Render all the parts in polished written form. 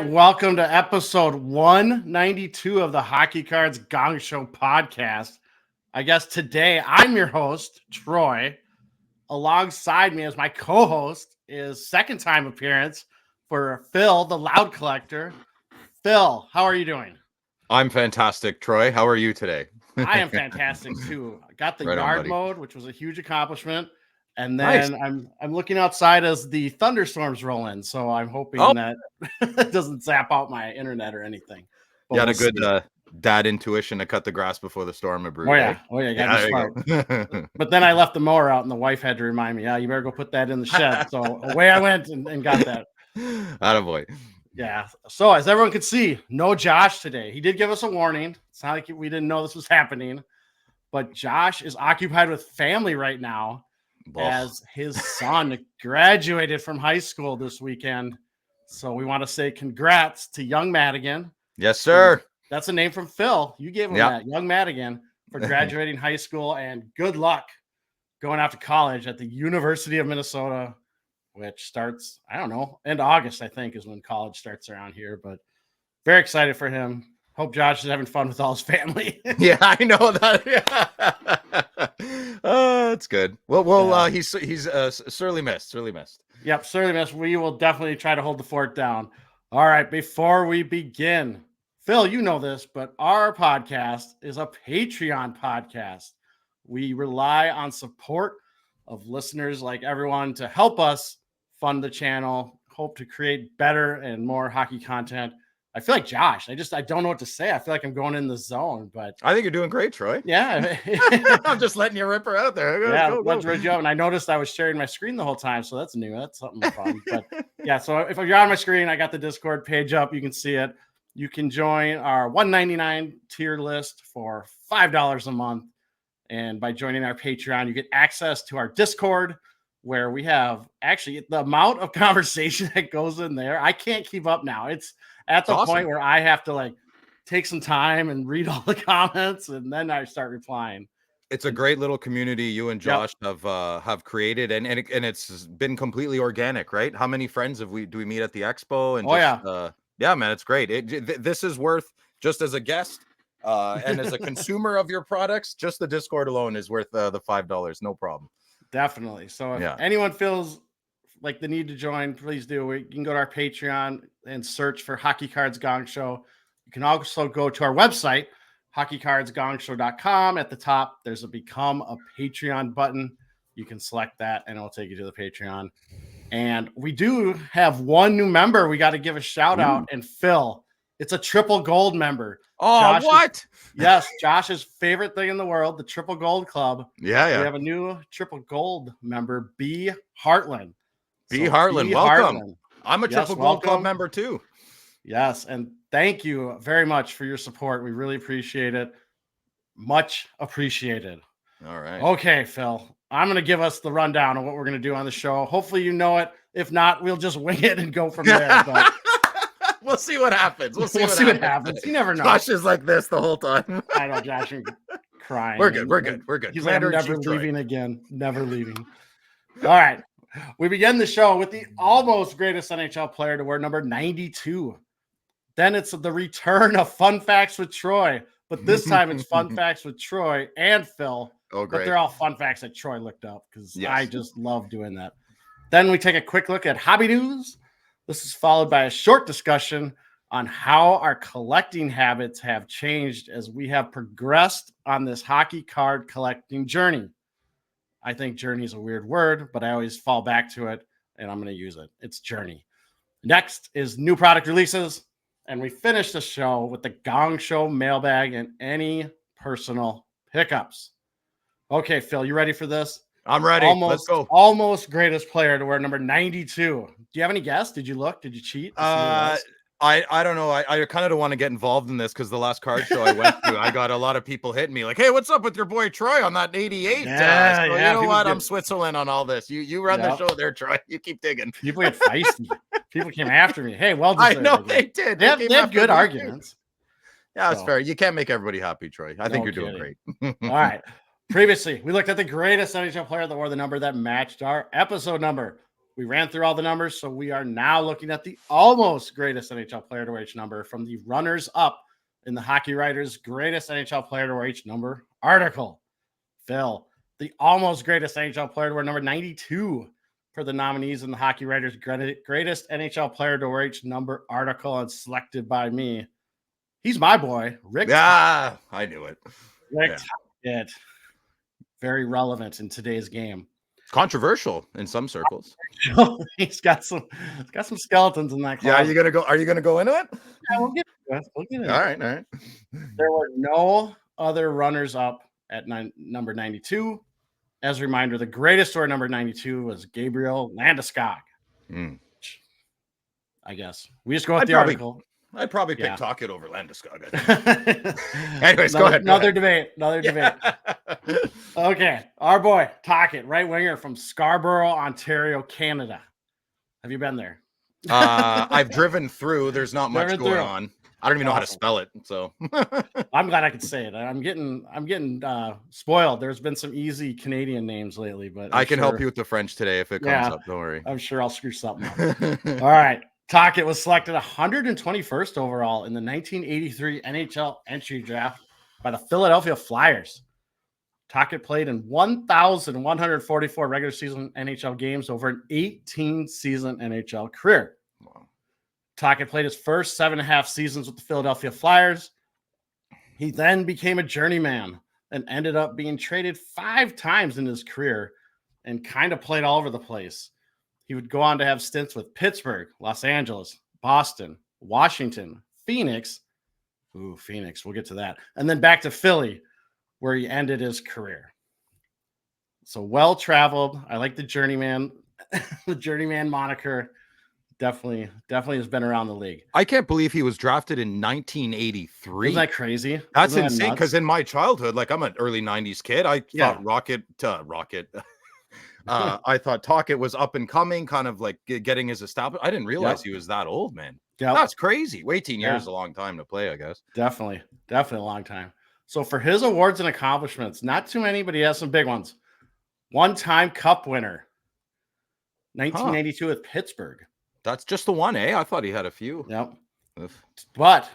welcome to episode 192 of the Hockey Cards Gongshow podcast. I guess today I'm your host, Troy. Alongside me as my co-host is second time appearance for Phil, the Loud Collector. Phil, how are you doing? I'm fantastic, Troy. How are you today? I am fantastic too. I got the yard mode, which was a huge accomplishment. And then nice. I'm looking outside as the thunderstorms roll in, so I'm hoping that it doesn't zap out my internet or anything. But you had a good dad intuition to cut the grass before the storm brewed. Oh yeah, got to be smart. But then I left the mower out, and the wife had to remind me, "Yeah, you better go put that in the shed." So away I went and got that. Attaboy. Yeah. So as everyone could see, no Josh today. He did give us a warning. It's not like we didn't know this was happening, but Josh is occupied with family right now. As his son graduated from high school this weekend. So we want to say congrats to young Madigan. Yes, sir. That's a name from Phil. You gave him that, young Madigan, for graduating high school, and good luck going out to college at the University of Minnesota, which starts, I don't know, end of August, I think, is when college starts around here. But very excited for him. Hope Josh is having fun with all his family. Yeah, I know that. Yeah. That's good. Well, he's sorely missed. Yep, sorely missed. We will definitely try to hold the fort down. All right, before we begin, Phil, you know this, but our podcast is a Patreon podcast. We rely on support of listeners like everyone to help us fund the channel, hope to create better and more hockey content. I feel like Josh. I don't know what to say. I feel like I'm going in the zone, but I think you're doing great, Troy. Yeah. I'm just letting you rip her out there. Let's read you up. And I noticed I was sharing my screen the whole time, so that's new. That's something fun. But yeah, so if you're on my screen, I got the Discord page up. You can see it. You can join our $1.99 tier list for $5 a month. And by joining our Patreon, you get access to our Discord, where we have actually the amount of conversation that goes in there. I can't keep up now. It's at the point where I have to take some time and read all the comments, and then I start replying. It's a great little community you and Josh have created, and it's been completely organic, right? How many friends do we meet at the expo? And yeah, man, it's great. This is worth, just as a guest and as a consumer of your products, just the Discord alone is worth the $5. No problem. Definitely. So if anyone feels like the need to join, please do. You can go to our Patreon and search for Hockey Cards Gongshow. You can also go to our website, hockeycardsgongshow.com. At the top, there's a Become a Patreon button. You can select that, and it'll take you to the Patreon. And we do have one new member we got to give a shout out. And Phil, it's a triple gold member. Oh, what? Yes, Josh's favorite thing in the world, the Triple Gold Club. Yeah. We have a new triple gold member, B. Heartland. Welcome. Heartland. I'm a Triple Gold Club member too. Yes, and thank you very much for your support. We really appreciate it. Much appreciated. All right. Okay, Phil, I'm going to give us the rundown of what we're going to do on the show. Hopefully you know it. If not, we'll just wing it and go from there. But we'll see what happens. We'll see what happens. You never know. Josh is like this the whole time. I know, Josh, you're crying. We're good. He's like, I'm never leaving again. Never leaving. All right. We begin the show with the almost greatest NHL player to wear number 92. Then it's the return of Fun Facts with Troy. But this time it's Fun Facts with Troy and Phil. Oh, great. But they're all fun facts that Troy looked up because I just love doing that. Then we take a quick look at hobby news. This is followed by a short discussion on how our collecting habits have changed as we have progressed on this hockey card collecting journey. I think journey is a weird word, but I always fall back to it, and I'm going to use it. It's journey. Next is new product releases, and we finish the show with the Gong Show mailbag and any personal pickups. Okay, Phil, you ready for this? I'm ready. Let's go. Almost greatest player to wear number 92. Do you have any guess? Did you look? Did you cheat? I don't know. I kind of don't want to get involved in this because the last card show I went to, I got a lot of people hitting me like, "Hey, what's up with your boy Troy on that 88?" You know what? I'm Switzerland on all this. You run the show there, Troy. You keep digging. People get feisty. People came after me. Hey, well deserved. I know they did. They have good arguments. Yeah, it's fair. You can't make everybody happy, Troy. I think you're doing great. All right. Previously, we looked at the greatest NHL player that wore the number that matched our episode number. We ran through all the numbers, so we are now looking at the almost greatest NHL player to reach number from the runners-up in the Hockey Writers' greatest NHL player to reach number article. Phil, the almost greatest NHL player to wear number 92 for the nominees in the Hockey Writers' greatest NHL player to reach number article, and selected by me. He's my boy, Rick. Yeah, I knew it. Rick Tocchet. Very relevant in today's game. Controversial in some circles. He's got some skeletons in that closet. Yeah, are you gonna go into it? Yeah, we'll get it. All right. There were no other runners up at number 92. As a reminder, the greatest to wear number 92 was Gabriel Landeskog. I guess we just go with the article. I'd probably pick Tocchet over Landeskog. Anyways, go ahead. Another debate. Okay, our boy Tocchet, right winger from Scarborough, Ontario, Canada. Have you been there? I've driven through. There's not much going on. I don't even know how to spell it. So I'm glad I could say it. I'm getting spoiled. There's been some easy Canadian names lately, but I can help you with the French today if it comes up. Don't worry. I'm sure I'll screw something up. All right. Tocchet was selected 121st overall in the 1983 NHL entry draft by the Philadelphia Flyers. Tocchet played in 1,144 regular season NHL games over an 18-season NHL career. Wow. Tocchet played his first 7.5 seasons with the Philadelphia Flyers. He then became a journeyman and ended up being traded 5 times in his career and kind of played all over the place. He would go on to have stints with Pittsburgh, Los Angeles, Boston, Washington, Phoenix. Ooh, Phoenix. We'll get to that. And then back to Philly, where he ended his career. So well-traveled. I like the journeyman, the journeyman moniker. Definitely has been around the league. I can't believe he was drafted in 1983. Isn't that crazy? That's insane. Because in my childhood, like I'm an early 90s kid, I thought Rocket. I thought Tocchet was up and coming, kind of like getting his establishment. I didn't realize he was that old, man. That's crazy. 18 years is a long time to play, I guess. Definitely a long time. So for his awards and accomplishments, not too many, but he has some big ones. One-time Cup winner, 1982 with Pittsburgh. That's just the one, eh? I thought he had a few. Yep. But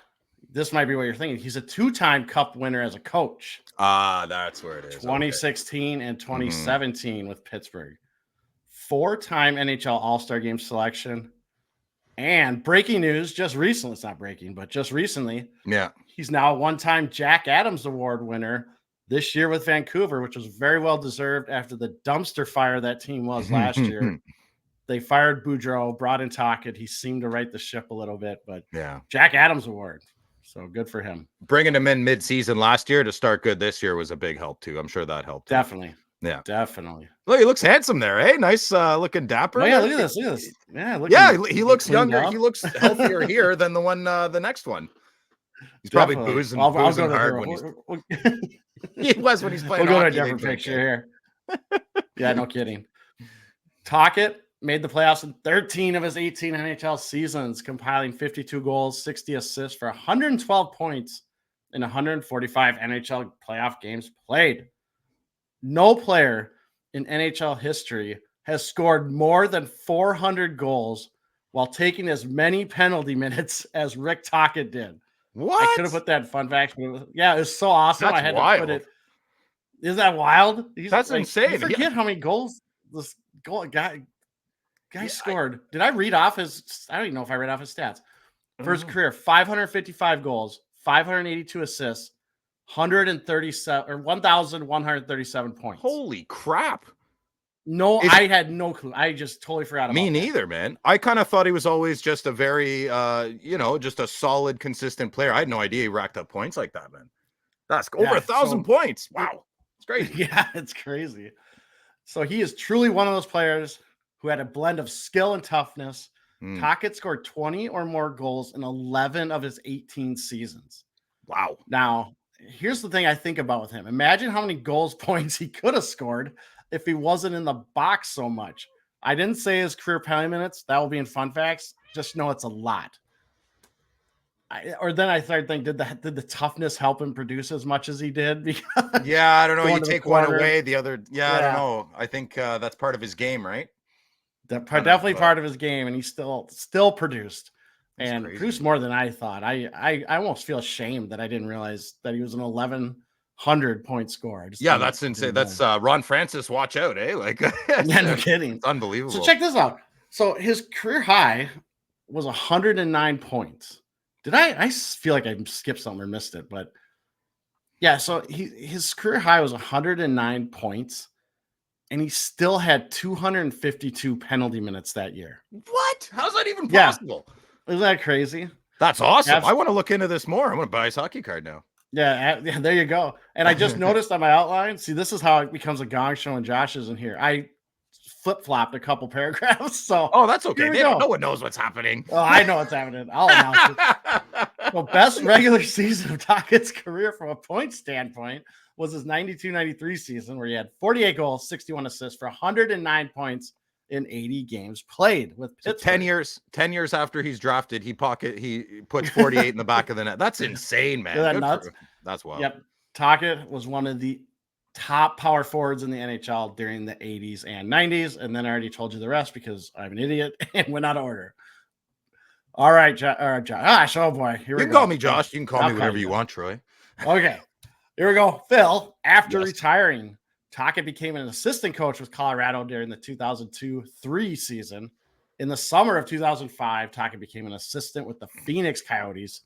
this might be what you're thinking. He's a 2-time Cup winner as a coach. That's where it is. 2016 and 2017 with Pittsburgh. 4-time NHL All-Star Game selection. And breaking news, just recently, it's not breaking, but just recently, he's now a 1-time Jack Adams Award winner this year with Vancouver, which was very well deserved after the dumpster fire that team was last year. They fired Boudreau, brought in Tocchet. He seemed to right the ship a little bit, but Jack Adams Award. So good for him. Bringing him in mid-season last year to start good this year was a big help too. I'm sure that helped. Definitely. Yeah, definitely. Look, he looks handsome there, eh? Nice looking dapper. Oh, yeah, look at this. Yeah, he looks younger. He looks healthier here than the one, the next one. He's probably boozing hard when he was when he's playing. We'll go to a different picture here. Yeah, no kidding. Tocchet made the playoffs in 13 of his 18 NHL seasons, compiling 52 goals, 60 assists for 112 points in 145 NHL playoff games played. No player in NHL history has scored more than 400 goals while taking as many penalty minutes as Rick Tocchet did. What? I could have put that in fun fact. Yeah, it was so awesome. That's I had wild. to put it. Isn't that wild? That's insane. You forget how many goals this guy scored. Did I read off his? I don't even know if I read off his stats. For his career, 555 goals, 582 assists, 1,137 points. Holy crap. No, I had no clue. I just totally forgot about Me neither, man. I kind of thought he was always just a very, just a solid, consistent player. I had no idea he racked up points like that, man. That's over 1,000 points. Wow. It's crazy. Yeah, it's crazy. So he is truly one of those players who had a blend of skill and toughness. Tocchet scored 20 or more goals in 11 of his 18 seasons. Wow. Now, here's the thing I think about with him. Imagine how many goals points he could have scored if he wasn't in the box so much. I didn't say his career penalty minutes. That will be in fun facts. Just know it's a lot. Then I started thinking, did the toughness help him produce as much as he did? I don't know. You take one away, the other. I don't know. I think that's part of his game, right? definitely part of his game, and he still produced. And produced more than I thought. I almost feel ashamed that I didn't realize that he was an 1,100 point scorer. That's insane. That's Ron Francis. Watch out, eh? Like, yeah, no kidding. It's unbelievable. So check this out. So his career high was 109 points. Did I feel like I skipped something or missed it? But yeah, so his career high was 109 points, and he still had 252 penalty minutes that year. What? How's that even possible? Yeah. Isn't that crazy? That's awesome. I want to look into this more. I'm going to buy his hockey card now. Yeah, there you go. And I just noticed on my outline, see, this is how it becomes a gong show and Josh isn't here. I flip-flopped a couple paragraphs. So that's okay. No one knows what's happening. Oh, I know what's happening. I'll announce it. So best regular season of Tocchet's career from a point standpoint was his 92-93 season, where he had 48 goals, 61 assists for 109 points in 80 games played with Pittsburgh. 10 years after he's drafted, he puts 48 in the back of the net. That's insane, man. Isn't that nuts? That's wild. Yep. Tocchet was one of the top power forwards in the NHL during the 80s and 90s. And then I already told you the rest because I'm an idiot and went out of order. All right, Josh. Oh boy. Here we go. You can call me Josh. You can call me whatever you want, Troy. Okay. Here we go. Phil, after retiring, Tocchet became an assistant coach with Colorado during the 2002-03 season. In the summer of 2005, Tocchet became an assistant with the Phoenix Coyotes.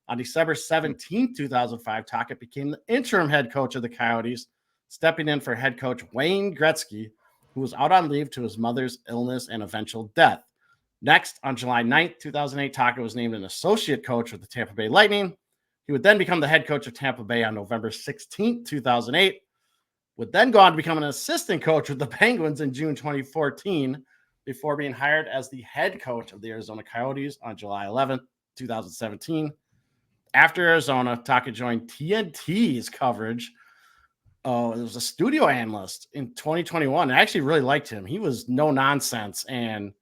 On December 17, 2005, Tocchet became the interim head coach of the Coyotes, stepping in for head coach Wayne Gretzky, who was out on leave to his mother's illness and eventual death. Next, on July 9th, 2008, Tocchet was named an associate coach with the Tampa Bay Lightning. He would then become the head coach of Tampa Bay on November 16, 2008. Would then go on to become an assistant coach with the Penguins in June 2014, before being hired as the head coach of the Arizona Coyotes on July 11, 2017. After Arizona, Tocchet joined TNT's coverage. It was a studio analyst in 2021. I actually really liked him. He was no nonsense, and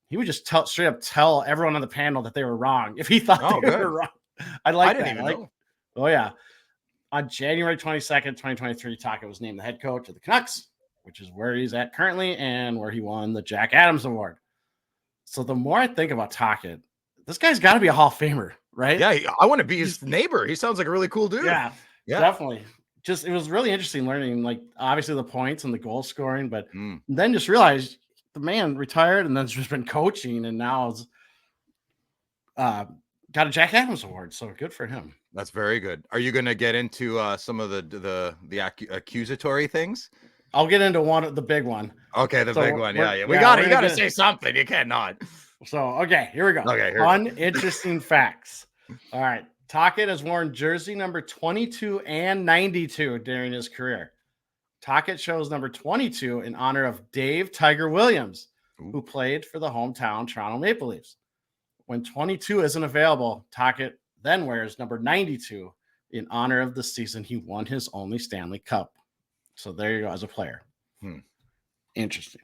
he would just straight up tell everyone on the panel that they were wrong if he thought they were wrong. I didn't even know. Oh, yeah. On January 22nd, 2023, Tocchet was named the head coach of the Canucks, which is where he's at currently and where he won the Jack Adams Award. So the more I think about Tocchet, this guy's got to be a Hall of Famer, right? Yeah, I want to be his neighbor. He sounds like a really cool dude. Yeah, definitely. It was really interesting learning, like, obviously the points and the goal scoring, but then just realized the man retired and then just been coaching, and now is got a Jack Adams Award. So good for him. That's very good. Are you going to get into some of the accusatory things? I'll get into the big one. Okay, the big one. Yeah. You got to say something. You can't not. So, okay, here we go. Okay, uninteresting facts. All right. Tocchet has worn jersey number 22 and 92 during his career. Tocchet chose number 22 in honor of Dave Tiger Williams, who played for the hometown Toronto Maple Leafs. When 22 isn't available, Tocchet then wears number 92 in honor of the season he won his only Stanley Cup. So there you go as a player. Interesting.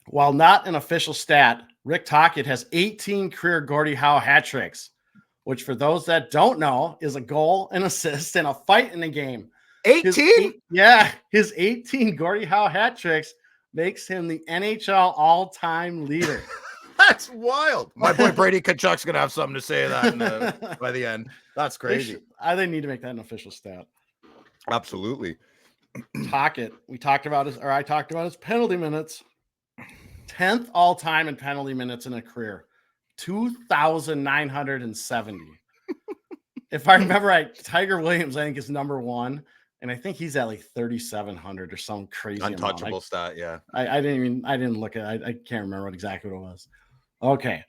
While not an official stat, Rick Tocchet has 18 career Gordie Howe hat tricks, which for those that don't know is a goal, an assist, and a fight in the game. 18? His 18 Gordie Howe hat tricks makes him the NHL all-time leader. That's wild. My boy Brady Tkachuk's going to have something to say that by the end. That's crazy. I think need to make that an official stat. Absolutely. Tocchet, I talked about his penalty minutes. 10th all-time in penalty minutes in a career. 2,970. If I remember right, Tiger Williams, I think, is number one. And I think he's at like 3,700 or some crazy untouchable stat. Yeah. I didn't look at it. I can't remember exactly what it was. Okay.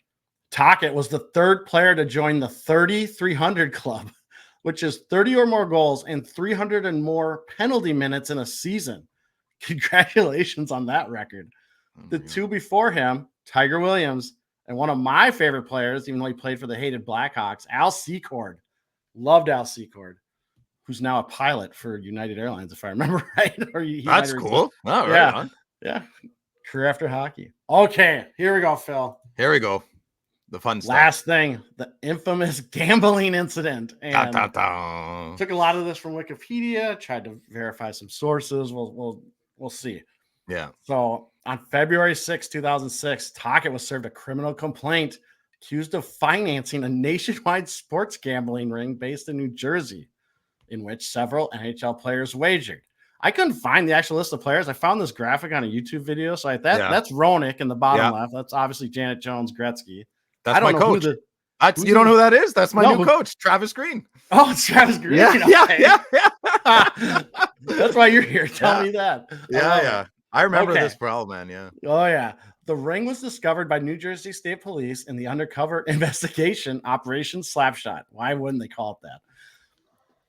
Tocchet was the third player to join the 3,300 club, which is 30 or more goals and 300 and more penalty minutes in a season. Congratulations on that record. The two before him, Tiger Williams, and one of my favorite players, even though he played for the hated Blackhawks, Al Secord. Loved Al Secord, who's now a pilot for United Airlines, if I remember right. That's cool. Oh, right. Yeah. Career after hockey. Okay, here we go, Phil. Here we go. The fun stuff. Last thing, the infamous gambling incident. And took a lot of this from Wikipedia, tried to verify some sources. We'll see. Yeah. So On February 6, 2006, Tocchet was served a criminal complaint accused of financing a nationwide sports gambling ring based in New Jersey, in which several NHL players wagered. I couldn't find the actual list of players. I found this graphic on a YouTube video. So that's Roenick in the bottom left. That's obviously Janet Jones, Gretzky. That's my coach. You don't know who that is? That's my new coach, Travis Green. Oh, it's Travis Green. Yeah. That's why you're here. Tell me that. Yeah. I remember this problem, man. Yeah. Oh, yeah. The ring was discovered by New Jersey State Police in the undercover investigation Operation Slab Sharks. Why wouldn't they call it that?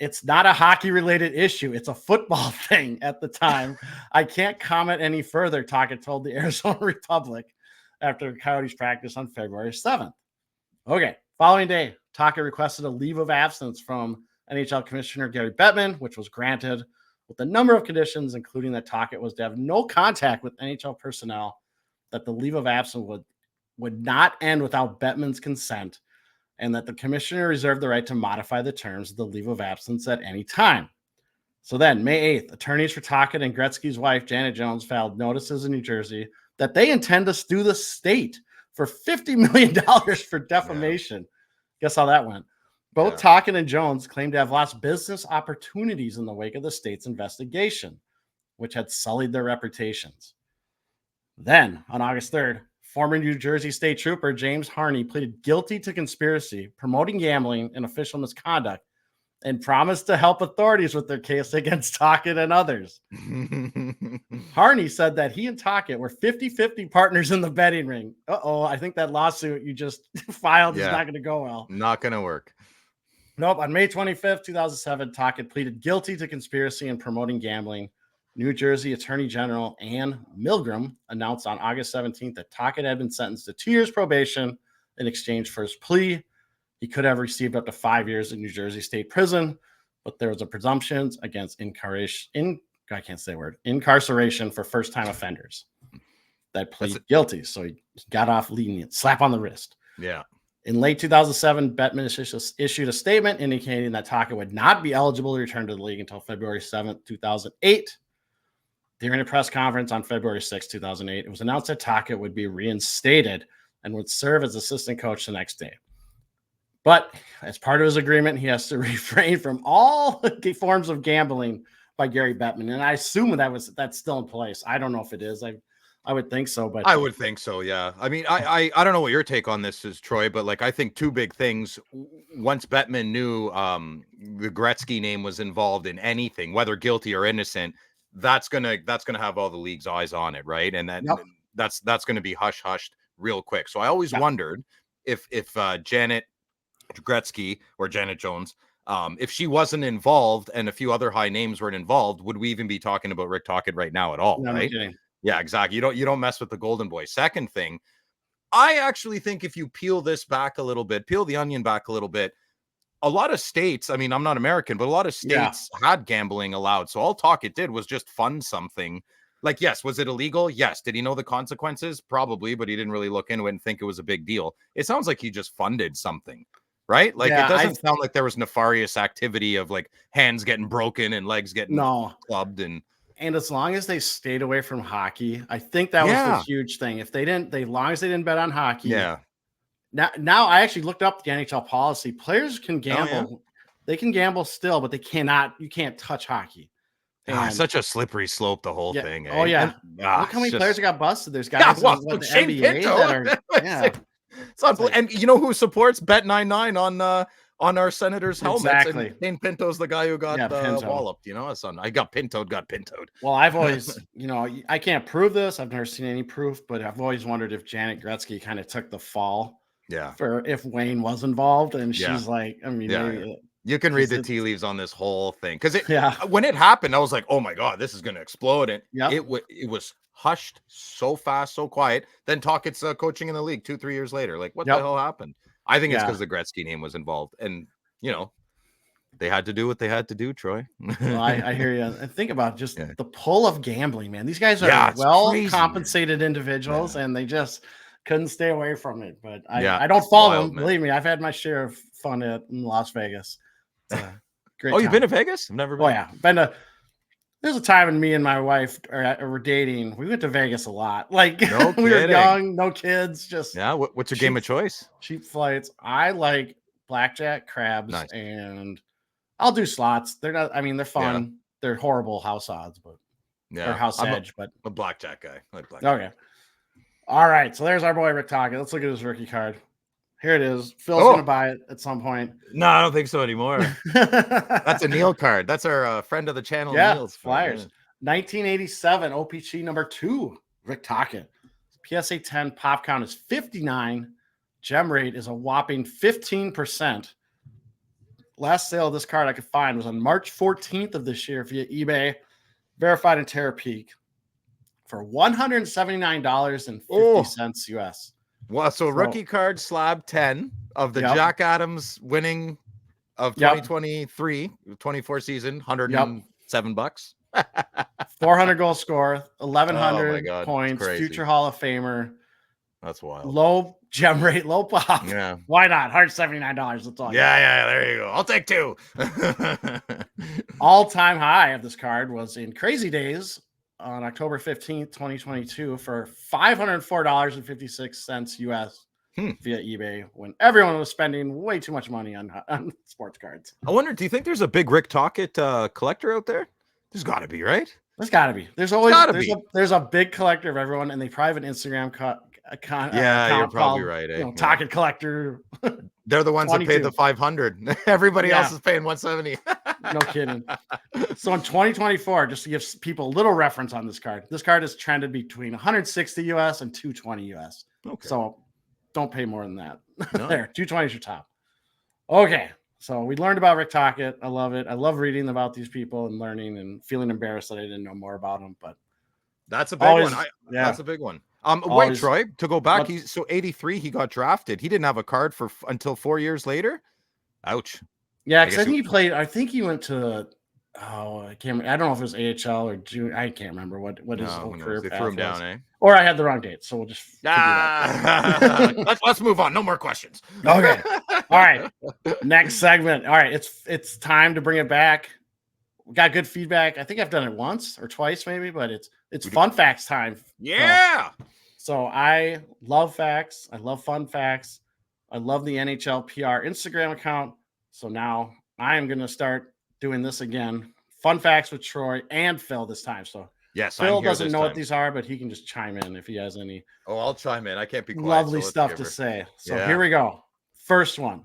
It's not a hockey-related issue. It's a football thing at the time. I can't comment any further, Tocchet told the Arizona Republic after Coyotes practice on February 7th. Okay. Following day, Tocchet requested a leave of absence from NHL Commissioner Gary Bettman, which was granted with a number of conditions, including that Tocchet was to have no contact with NHL personnel, that the leave of absence would not end without Bettman's consent, and that the commissioner reserved the right to modify the terms of the leave of absence at any time. So then, May 8th, attorneys for Tocchet and Gretzky's wife, Janet Jones, filed notices in New Jersey that they intend to sue the state for $50 million for defamation. Guess how that went? Both Tocchet and Jones claimed to have lost business opportunities in the wake of the state's investigation, which had sullied their reputations. Then, on August 3rd, former New Jersey State Trooper James Harney pleaded guilty to conspiracy, promoting gambling, and official misconduct, and promised to help authorities with their case against Tocchet and others. Harney said that he and Tocchet were 50-50 partners in the betting ring. I think that lawsuit you just filed is not going to go well. Not going to work. Nope. On May 25th, 2007, Tocchet pleaded guilty to conspiracy and promoting gambling. New Jersey Attorney General Ann Milgram announced on August 17th that Tocchet had been sentenced to 2 years probation in exchange for his plea. He could have received up to 5 years in New Jersey State Prison, but there was a presumption against incarceration for first-time offenders that pleaded guilty. So he got off lenient, slap on the wrist. Yeah. In late 2007, Bettman issued a statement indicating that Tocchet would not be eligible to return to the league until February 7th, 2008. During a press conference on February 6, 2008, it was announced that Tocchet would be reinstated and would serve as assistant coach the next day. But as part of his agreement, he has to refrain from all forms of gambling by Gary Bettman. And I assume that's still in place. I don't know if it is. I would think so, but I would think so. Yeah. I mean, I don't know what your take on this is, Troy, but like, I think two big things. Once Bettman knew the Gretzky name was involved in anything, whether guilty or innocent, that's gonna have all the league's eyes on it, right? And that's gonna be hushed real quick. So I always wondered if Janet Gretzky or Janet Jones, if she wasn't involved and a few other high names weren't involved, would we even be talking about Rick Tocchet right now at all? No, right? I'm Yeah, exactly. You don't mess with the Golden Boy. Second thing, I actually think if you peel the onion back a little bit, a lot of states, I mean, I'm not American, but a lot of states had gambling allowed. So all Tocchet did was just fund something. Like, yes, was it illegal? Yes. Did he know the consequences? Probably, but he didn't really look into it and think it was a big deal. It sounds like he just funded something, right? Like, it doesn't sound like there was nefarious activity of like hands getting broken and legs getting clubbed. And as long as they stayed away from hockey, I think that was the huge thing. If they didn't, as long as they didn't bet on hockey. Yeah. Now I actually looked up the NHL policy. Players can gamble. Oh, yeah. They can gamble still, but you can't touch hockey. And such a slippery slope, the whole thing. Eh? Oh, yeah. Look how many players got busted. There's guys in the NBA that are it's unbelievable. And you know who supports Bet99 on our Senators' helmets? Exactly. And Dane Pinto's the guy who got walloped. You know, I got pintoed. Well, I've always, I can't prove this. I've never seen any proof, but I've always wondered if Janet Gretzky kind of took the fall. Yeah. For if Wayne was involved, and she's like, I mean, maybe, you can read the tea leaves on this whole thing, because when it happened, I was like, oh my god, this is going to explode, and it was hushed so fast, so quiet. Then Tocchet's coaching in the league 2-3 years later. Like, what the hell happened? I think it's because the Gretzky name was involved, and they had to do what they had to do, Troy. Well, I hear you. And think about just the pull of gambling, man. These guys are well-compensated individuals, and they just couldn't stay away from it. But I don't follow them. Man. Believe me, I've had my share of fun in Las Vegas. Great you've been to Vegas? I've never been. Oh, yeah. Been to There's a time when me and my wife were dating. We went to Vegas a lot. Like No we were kidding. young, no kids, just What's your game of choice? Cheap flights. I like blackjack, craps, and I'll do slots. They're not. I mean, they're fun. Yeah. They're horrible house odds, but or house edge. But I'm a blackjack guy. I like blackjack. Okay. All right. So there's our boy Rick Tocchet. Let's look at his rookie card. Here it is. Phil's gonna buy it at some point. No, I don't think so anymore. That's a Neil card. That's our friend of the channel. Yeah, Neil's Flyers. 1987 OPC number 2. Rick Tocchet. PSA 10 pop count is 59. Gem rate is a whopping 15%. Last sale of this card I could find was on March 14th of this year via eBay, verified in Terra Peak, for $179.50 US. Well, so rookie card slab 10 of the Jack Adams winning of 2023, 24 season, $107. 400 goal score, 1,100 points, future Hall of Famer. That's wild. Low gem rate, low pop. Yeah. Why not? $179. That's all. Yeah, there you go. I'll take 2. All-time high of this card was in Crazy Days on October 15th, 2022 for $504.56 US via eBay, when everyone was spending way too much money on sports cards. I wonder, do you think there's a big Rick Tocchet collector out there? There's got to be, right? There's got to be. There's always there's a big collector of everyone, and they private Instagram account. You're probably right. Tocchet collector. They're the ones 22. That paid the 500. Everybody else is paying 170. No kidding. So in 2024, just to give people a little reference on this card has trended between 160 US and 220 US. Okay. So don't pay more than that. No. There, 220 is your top. Okay. So we learned about Rick Tocchet. I love it. I love reading about these people and learning and feeling embarrassed that I didn't know more about them. But that's a big one. That's a big one. Wait, Troy, to go back, so 83, he got drafted. He didn't have a card until 4 years later. Ouch. Yeah, because I think he played. I think he went to. I don't know if it was AHL or June. I can't remember what his whole career path was. They threw him down, eh? Or I had the wrong date, so we'll just. Let's move on. No more questions. Okay. All right. Next segment. All right, it's time to bring it back. We got good feedback. I think I've done it once or twice, maybe, but it's fun facts time. Yeah. So I love facts. I love fun facts. I love the NHL PR Instagram account. So now I am going to start doing this again. Fun facts with Troy and Phil this time. So yes, Phil doesn't know what these are, but he can just chime in if he has any. Oh, I'll chime in. I can't be quiet. Lovely stuff to say. So here we go. First one.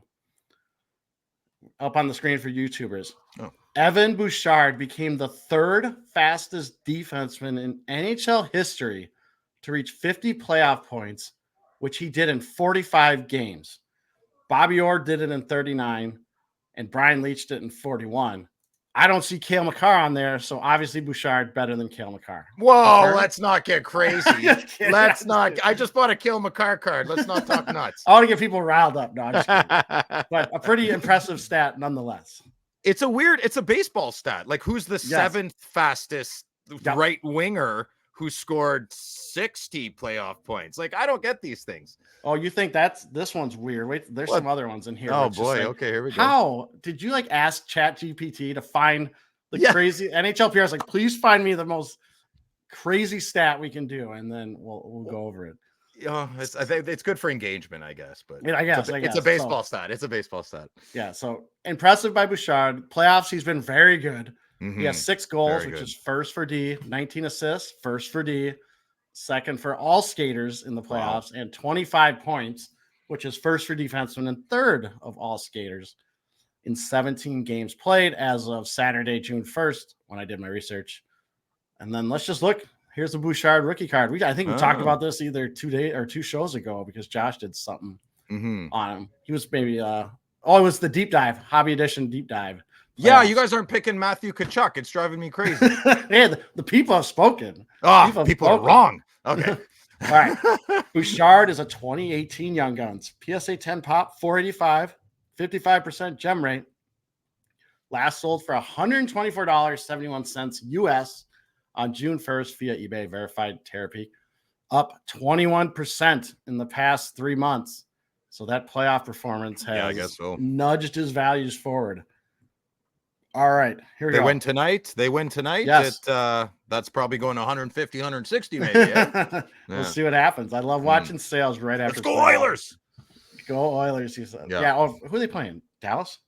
Up on the screen for YouTubers. Oh. Evan Bouchard became the 3rd fastest defenseman in NHL history to reach 50 playoff points, which he did in 45 games. Bobby Orr did it in 39, and Brian Leetch did it in 41. I don't see Cale Makar on there, so obviously Bouchard better than Cale Makar. Whoa, let's not get crazy. Let's not. I just bought a Cale Makar card. Let's not talk nuts. I want to get people riled up. No, I'm just kidding. But a pretty impressive stat nonetheless. It's a baseball stat. Like, who's the 7th fastest right winger who scored 60 playoff points? Like, I don't get these things. Oh, you think this one's weird? Wait, there's some other ones in here. Oh boy. Okay, here we go. How did you ask ChatGPT to find the crazy NHL PRs? Like, please find me the most crazy stat we can do, and then we'll go over it. I think it's good for engagement, I guess. But I guess it's a baseball stat. It's a baseball stat. Yeah. So impressive by Bouchard. Playoffs, he's been very good. Mm-hmm. He has 6 goals, which is first for D, 19 assists, first for D, second for all skaters in the playoffs, and 25 points, which is first for defensemen and third of all skaters in 17 games played as of Saturday, June 1st, when I did my research. And then let's just look. Here's the Bouchard rookie card. I think we talked about this either 2 shows ago because Josh did something on him. He was maybe it was the deep dive, hobby edition deep dive. Yeah, you guys aren't picking Matthew Tkachuk. It's driving me crazy. Yeah, the people have spoken. People are wrong. Okay. All right. Bouchard is a 2018 Young Guns. PSA 10 pop, 485, 55% gem rate. Last sold for $124.71 US on June 1st via eBay, verified Terra Peak. Up 21% in the past 3 months. So that playoff performance has nudged his values forward. All right, here we go. They win tonight. Yes. That's probably going 150, 160 maybe. Yeah? We'll see what happens. I love watching sales right after. Let's go Oilers. Go Oilers, he said. Yeah. Yeah. Oh, who are they playing? Dallas?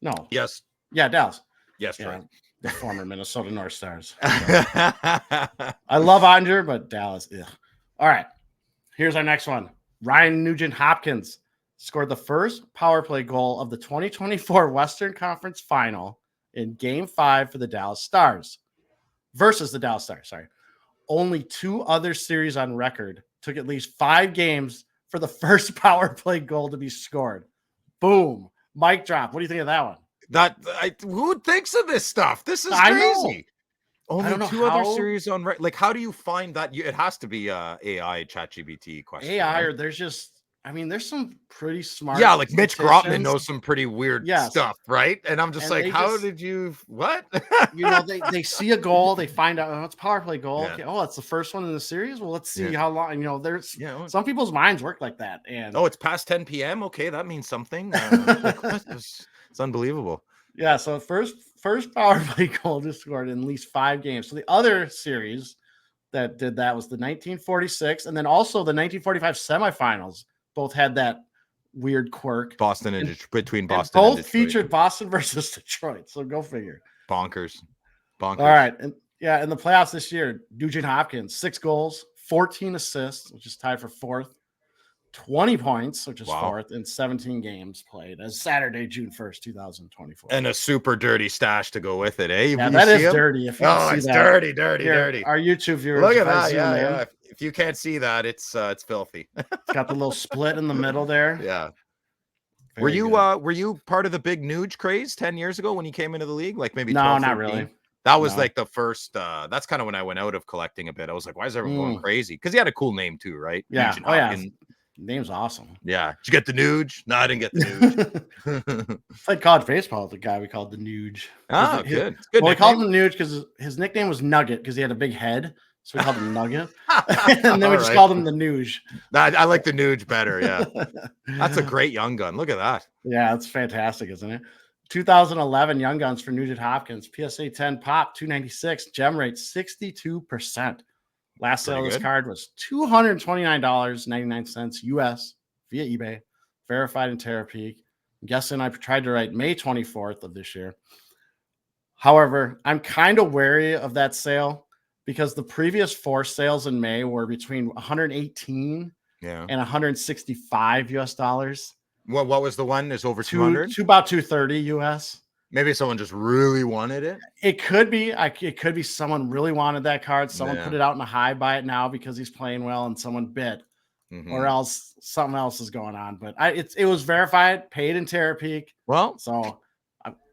No. Yes. Yeah, Dallas. Yes, yeah, right. The former Minnesota North Stars. I love Andre, but Dallas. Ugh. All right. Here's our next one. Ryan Nugent-Hopkins scored the first power play goal of the 2024 Western Conference Final in Game 5 for the Dallas Stars versus the Dallas Stars. Sorry. Only 2 other series on record took at least 5 games for the first power play goal to be scored. Boom. Mic drop. What do you think of that one? Who thinks of this stuff? This is crazy. Only 2 other series on record. Like, how do you find that? It has to be AI ChatGPT question. AI, right? Or there's just, I mean, there's some pretty smart. Yeah, like Mitch Grotman knows some pretty weird stuff, right? And I'm just like, how did you, what? They see a goal, they find out, oh, it's a power play goal. Yeah. Okay, oh, it's the first one in the series. Well, let's see how long, there's some people's minds work like that. And it's past 10 p.m. Okay, that means something. It's unbelievable. Yeah, so first power play goal just scored in at least 5 games. So the other series that did that was the 1946 and then also the 1945 semifinals. Both had that weird quirk. Boston and Detroit. Both featured Boston versus Detroit. So go figure. Bonkers. All right. And in the playoffs this year, Nugent-Hopkins, 6 goals, 14 assists, which is tied for 4th, 20 points, which is 4th, in 17 games played as Saturday, June 1st, 2024. And a super dirty stash to go with it, eh? Yeah, that is dirty. If you see it's that. dirty. Our YouTube viewers, look at that. Yeah. If you can't see that, it's filthy. It's got the little split in the middle there. Yeah. Were you part of the big Nuge craze 10 years ago when you came into the league? Like maybe 12, not 13? really. That was like the first. That's kind of when I went out of collecting a bit. I was like, why is everyone going crazy? Because he had a cool name too, right? Yeah. Oh yeah. Name's awesome. Yeah. Did you get the Nuge? No, I didn't get the Nuge. It's like college baseball. The guy we called the Nuge. Oh, good. Well, we called him the Nuge because his nickname was Nugget because he had a big head. So we called him Nugget. And then we just called him the Nuge. I like the Nuge better. Yeah. That's a great young gun. Look at that. Yeah, it's fantastic, isn't it? 2011 Young Guns for Nugent-Hopkins. PSA 10 pop, 296. Gem rate, 62%. Last sale of this card was $229.99 US via eBay, verified in Terapeak. I'm guessing I tried to write May 24th of this year. However, I'm kind of wary of that sale because the previous 4 sales in May were between 118 and 165 US dollars. What was the one? Is over 200? About 230 US. Maybe someone just really wanted it. It could be. It could be someone really wanted that card. Someone put it out in a high, buy it now because he's playing well, and someone bid, or else something else is going on. But it was verified, paid in Terapeak. Well, so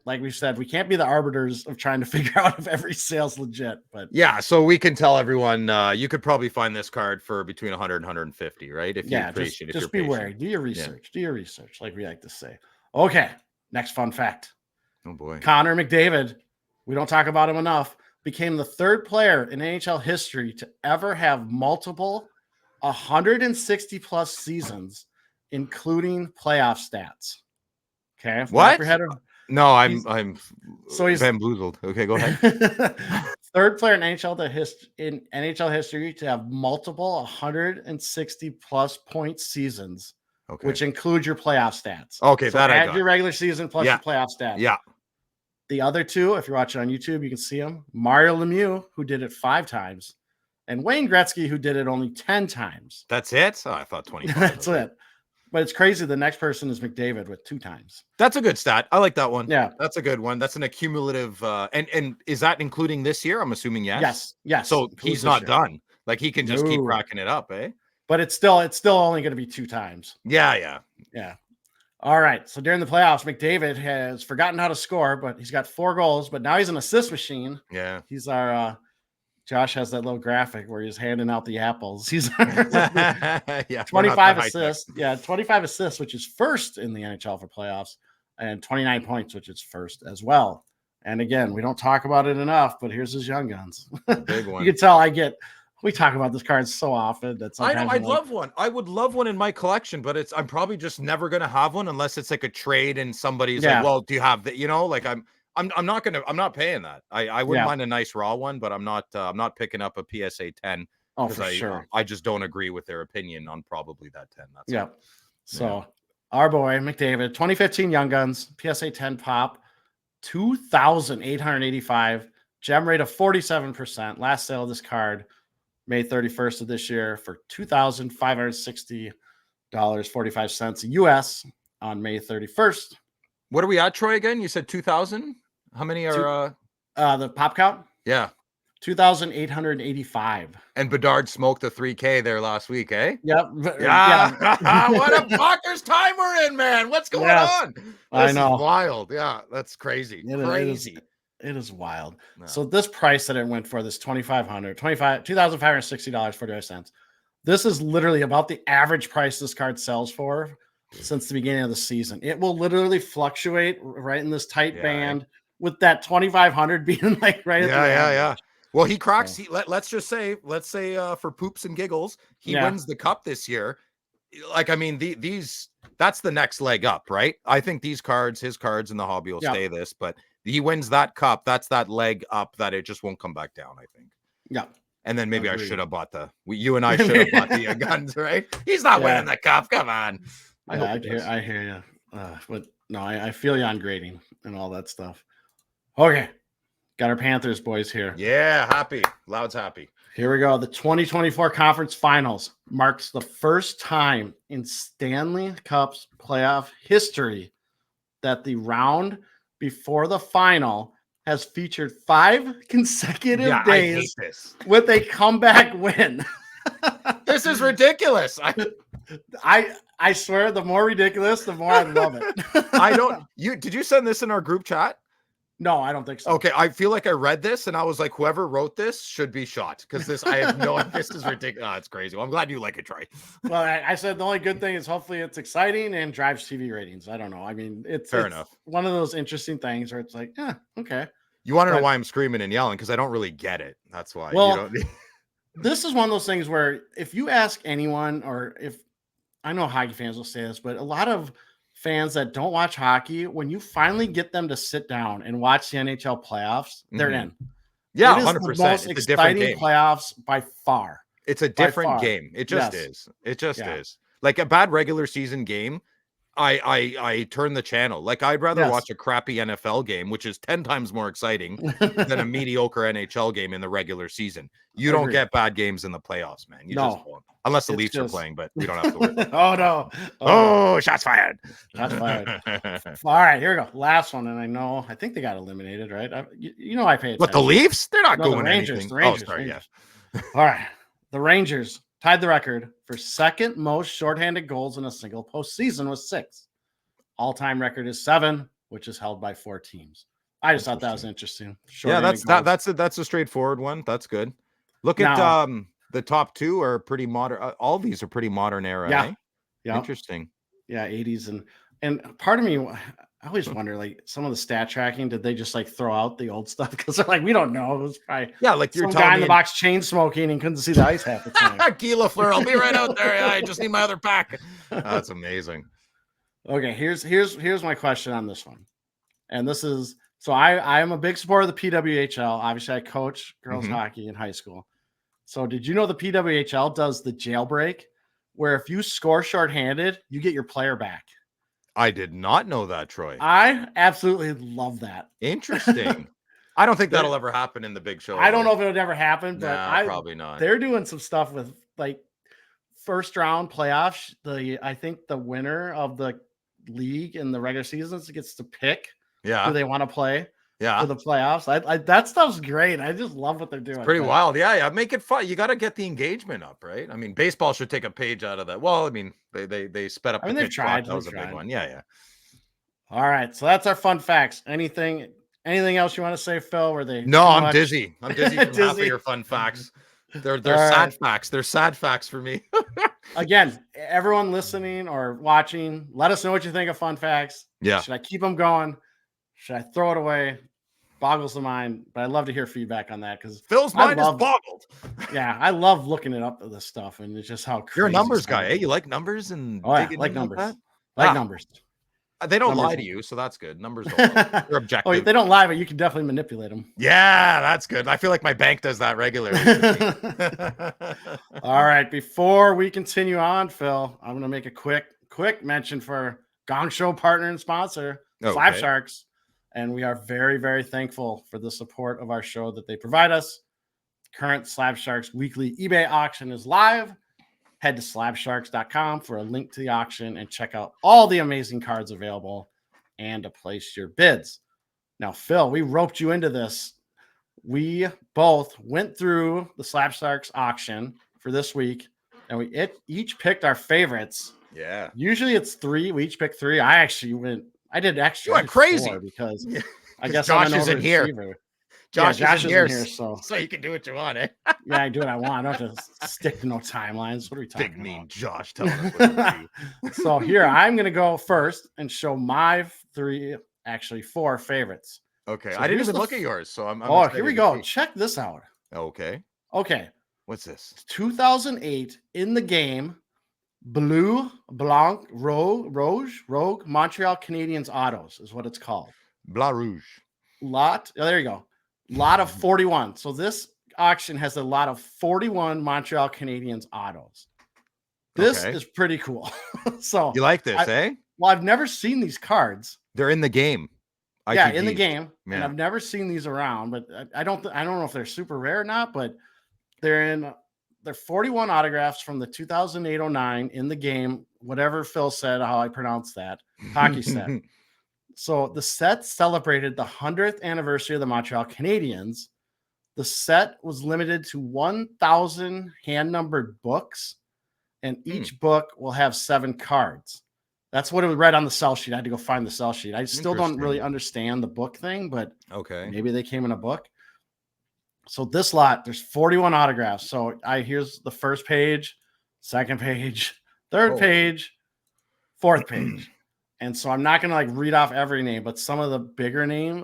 like we said, we can't be the arbiters of trying to figure out if every sale's legit. But yeah, so we can tell everyone you could probably find this card for between 100 and 150, right? If you're patient, just be wary. Do your research. Do your research, like we like to say. Okay, next fun fact. Oh boy. Connor McDavid, we don't talk about him enough, became the 3rd player in NHL history to ever have multiple 160 plus seasons, including playoff stats. Okay. What? No, I'm so he's bamboozled. Okay, go ahead. 3rd player in NHL history to have multiple 160 plus point seasons. Okay. Which includes your playoff stats. Okay, so that add your regular season plus your playoff stats. Yeah. The other 2, if you're watching on YouTube, you can see them. Mario Lemieux, who did it 5 times, and Wayne Gretzky, who did it only 10 times. That's it? Oh, I thought 25. That's it. But it's crazy. The next person is McDavid with 2 times. That's a good stat. I like that one. Yeah. That's a good one. That's an accumulative. And is that including this year? I'm assuming yes. Yes. So he's not done. Like he can just keep racking it up, eh? But it's still only going to be 2 times. Yeah. All right. So during the playoffs, McDavid has forgotten how to score, but he's got 4 goals. But now he's an assist machine. Yeah. He's our Josh has that little graphic where he's handing out the apples. He's 25 assists. Yeah, 25 assists, which is 1st in the NHL for playoffs, and 29 points, which is 1st as well. And again, we don't talk about it enough, but here's his Young Guns. Big one. You can tell we talk about this card so often that I know I'd love one. I would love one in my collection, but I'm probably just never gonna have one unless it's like a trade and somebody's like, well, do you have that? I'm not paying that. I wouldn't mind a nice raw one, but I'm not picking up a PSA 10 because sure. I just don't agree with their opinion on probably that 10. That's all. So our boy McDavid, 2015 Young Guns, PSA 10 pop, 2,885, gem rate of 47%. Last sale of this card, May 31st of this year for $2,560.45 US on May 31st. What are we at, Troy, again? You said 2,000? How many are the pop count? Yeah. 2,885. And Bedard smoked the 3K there last week, eh? Yep. Yeah. What a bonkers time we're in, man. What's going on? I know. Is wild. Yeah, that's crazy. Crazy. It is wild. No. So this price that it went for, this $2,560.45. This is literally about the average price this card sells for since the beginning of the season. It will literally fluctuate right in this tight band with that 2,500 being like right at the average. Yeah. Well, he cracks. Let's say for poops and giggles, he wins the cup this year. Like, I mean, that's the next leg up, right? I think his cards in the hobby will stay this, but he wins that cup. That's that leg up that it just won't come back down, I think. Yeah. And then maybe I should have bought you and I should have bought the guns, right? He's not winning the cup. Come on. I hear you. But no, I feel you on grading and all that stuff. Okay. Got our Panthers boys here. Yeah, happy. Loud's happy. Here we go. The 2024 Conference Finals marks the first time in Stanley Cup's playoff history that the round before the final has featured 5 consecutive days with a comeback win. This is ridiculous. I swear, the more ridiculous, the more I love it. Did you send this in our group chat? No, I don't think so. Okay, I feel like I read this and I was like, whoever wrote this should be shot because I have no. This is ridiculous. Oh, it's crazy. Well, I'm glad you like it, Troy. Well, I said the only good thing is hopefully it's exciting and drives TV ratings. I don't know. I mean, it's fair enough. One of those interesting things where it's like, okay. You want to know why I'm screaming and yelling? Because I don't really get it. That's why. Well, this is one of those things where if you ask anyone, or if I know hockey fans will say this, but a lot of fans that don't watch hockey, when you finally get them to sit down and watch the NHL playoffs, they're in. Yeah, 100%. The most exciting playoffs by far. It's a different game. It just is. It just is. Like a bad regular season game, I turn the channel. Like I'd rather watch a crappy NFL game, which is 10 times more exciting than a mediocre NHL game in the regular season. You don't get bad games in the playoffs, man. You just won't. Unless the Leafs are playing, but we don't have to worry. Oh, no. Oh, shots fired. Shots fired. All right, here we go. Last one. And I think they got eliminated, right? I pay attention. But the Leafs? They're not going the Rangers, anything. The Rangers, sorry, Rangers. All right. The Rangers tied the record for second most shorthanded goals in a single postseason with 6. All-time record is 7, which is held by 4 teams. I just thought that was interesting. That's a straightforward one. That's good. Look at the top 2 are pretty modern. All these are pretty modern era. Yeah. Interesting. Yeah, 80s and part of me, I always wonder, like some of the stat tracking, did they just like throw out the old stuff because they're like, we don't know. It was probably like you're some guy in the box chain smoking and couldn't see the ice half the time. Guy Lafleur, I'll be right out there. I just need my other pack. That's amazing. Okay, here's my question on this one, and this is so I am a big supporter of the PWHL. Obviously, I coach girls hockey in high school. So did you know the PWHL does the jailbreak, where if you score shorthanded, you get your player back? I did not know that, Troy. I absolutely love that. Interesting. I don't think that'll ever happen in the big show. I don't know if it'll ever happen, but probably not. They're doing some stuff with like first round playoffs. I think the winner of the league in the regular seasons gets to pick who they want to play for the playoffs. I that stuff's great. I just love what they're doing. It's pretty wild. Yeah. Make it fun. You got to get the engagement up, right? I mean, baseball should take a page out of that. Well, I mean, they sped up. They've tried. That was a big one. Yeah. All right. So that's our fun facts. Anything else you want to say, Phil? No, I'm dizzy. I'm dizzy from half of your fun facts. They're sad facts. They're sad facts for me. Again, everyone listening or watching, let us know what you think of fun facts. Yeah. Should I keep them going? Should I throw it away? Boggles the mind, but I'd love to hear feedback on that because Phil's mind is boggled. Yeah, I love looking it up this stuff, and it's just how crazy. You're a numbers guy, eh? You like numbers and I like numbers. Like numbers. They don't lie to you, so that's good. Numbers don't lie. They're objective. Oh, they don't lie, but you can definitely manipulate them. Yeah, that's good. I feel like my bank does that regularly. All right, before we continue on, Phil, I'm going to make a quick mention for Gongshow partner and sponsor, Slab Sharks. And we are very, very thankful for the support of our show that they provide us. Current Slab Sharks weekly eBay auction is live. Head to slabsharks.com for a link to the auction and check out all the amazing cards available and to place your bids. Now, Phil, we roped you into this. We both went through the Slab Sharks auction for this week, and we each picked our favorites. Yeah. Usually it's 3. We each picked 3. I did extra. You went crazy because I guess Josh is in here. Josh is in here, so you can do what you want, eh? Yeah, I do what I want. I don't have to stick to no timelines. What are we talking about? Big mean Josh telling us what to do. So here, I'm going to go first and show my 4 favorites. Okay, so I didn't even look at yours, so I'm here we go. Check this out. Okay. What's this? 2008 in the game, Bleu Blanc Rogue Montreal Canadiens Autos is what it's called. Blanc Rouge. There you go. Lot of 41. So this auction has a lot of 41 Montreal Canadiens autos. This is pretty cool. So you like this, eh? Well, I've never seen these cards. They're in the game. Yeah, in the game. Yeah. And I've never seen these around, but I don't know if they're super rare or not, but they're 41 autographs from the 2008-09 in the game, whatever Phil said, how I pronounce that, hockey set. So the set celebrated the 100th anniversary of the Montreal Canadiens. The set was limited to 1,000 hand-numbered books, and each book will have 7 cards. That's what it was read on the sell sheet. I had to go find the sell sheet. I still don't really understand the book thing, but maybe they came in a book. So this lot, there's 41 autographs. So here's the first page, second page, third page, fourth page. And so I'm not going to read off every name, but some of the bigger names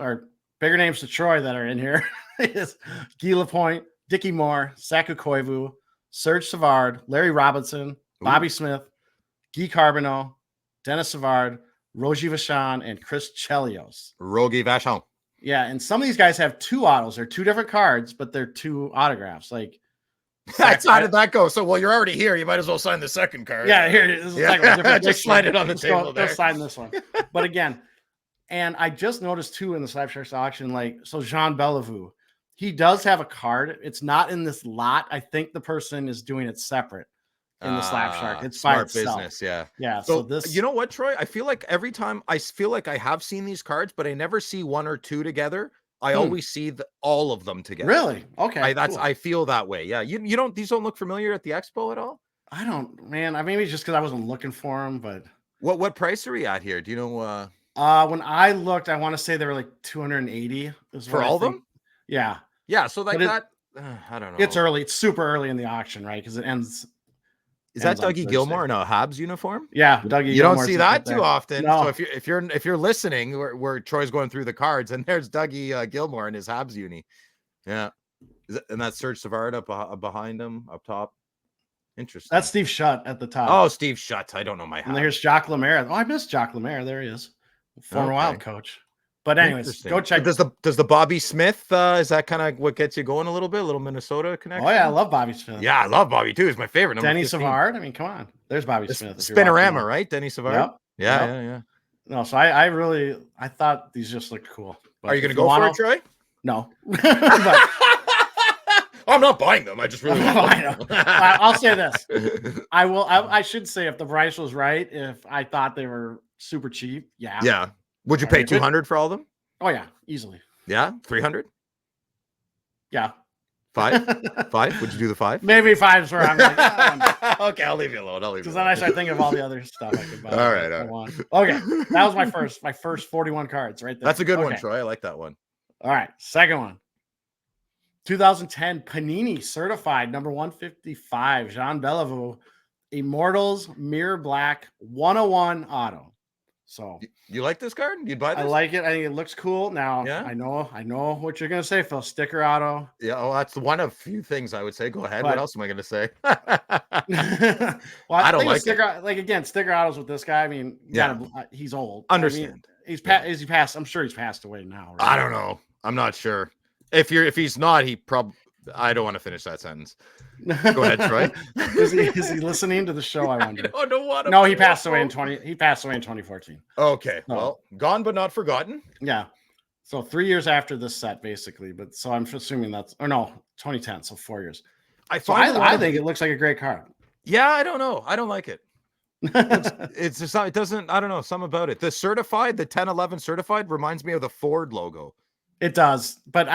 to Troy that are in here is Guy Lapointe, Dickie Moore, Saku Koivu, Serge Savard, Larry Robinson, Bobby Smith, Guy Carbonneau, Dennis Savard, Rogie Vachon, and Chris Chelios. Rogie Vachon. Yeah, and some of these guys have 2 autos. They're 2 different cards, but they're 2 autographs. How did that go? So, you're already here. You might as well sign the second card. Yeah, here it is. Just slide it on the table there. Just sign this one. But again, and I just noticed too in the Slab Sharks auction, Jean Bellevue, he does have a card. It's not in this lot. I think the person is doing it separate in the Slab Shark. It's by itself. Business, yeah. Yeah. So this, you know what, Troy? I feel like every time I have seen these cards, but I never see 1 or 2 together. I always see all of them together. Really? Okay. Cool. I feel that way. Yeah. These don't look familiar at the expo at all? I don't, man. Maybe just because I wasn't looking for them, but what price are we at here? Do you know? When I looked, I want to say they were 280 for all of them. Yeah. Yeah. So I don't know. It's early. It's super early in the auction, right? Because it ends. Is that Dougie Gilmore in a Habs uniform? Yeah, Dougie. You don't see that too often. No. So if you're listening, where Troy's going through the cards, and there's Dougie Gilmore in his Habs uni. Yeah, and that's Serge Savard up behind him up top. Interesting. That's Steve Shutt at the top. Oh, Steve Shutt. I don't know my. And there's Jacques Lemaire. Oh, I missed Jacques Lemaire. There he is, former Wild coach. But anyways, go check. Does the Bobby Smith is that kind of what gets you going a little bit? A little Minnesota connection? Oh yeah, I love Bobby Smith. Yeah, I love Bobby too. He's my favorite. Denny Savard. I mean, come on. There's Bobby Smith. Spinorama, right? Denny Savard. Yep. Yeah. No, so I thought these just looked cool. But are you going to go for it, Troy? No. I'm not buying them. I just really want them. I'll say this. I should say if the price was right, if I thought they were super cheap, yeah. Yeah. Would you pay 200 for all of them? Oh yeah, easily. Yeah, 300. Yeah. 5? 5? Would you do the 5? Maybe 5 is where I'm like, okay, I'll leave you alone. Because then I start thinking of all the other stuff I could buy. All right. Okay, that was my first 41 cards right there. That's a good one, Troy. I like that one. All right, second one. 2010 Panini certified number 155 Jean Bellevue Immortals Mirror Black 101 auto. So you like this card? You'd buy this? I like it. I think it looks cool. Now, yeah, I know what you're gonna say, Phil. Sticker auto. Yeah, oh, that's one of few things I would say. Go ahead. But, what else am I gonna say? well, I don't think like sticker, like again, sticker autos with this guy. I mean, yeah, he's old. Understand? I mean, is he passed? I'm sure he's passed away now. Right? I don't know. I'm not sure. If he's not, he probably. I don't want to finish that sentence. Go ahead, Troy. is he listening to the show? I wonder. I don't want to. No, he passed away in 2014. Okay, So, well, gone but not forgotten. Yeah. So 3 years after this set, basically. But so I'm assuming that's 2010. So 4 years. I think it looks like a great card. Yeah, I don't know. I don't like it. It's just it doesn't. I don't know. Something about it. The certified, the 1011 certified, reminds me of the Ford logo. It does, but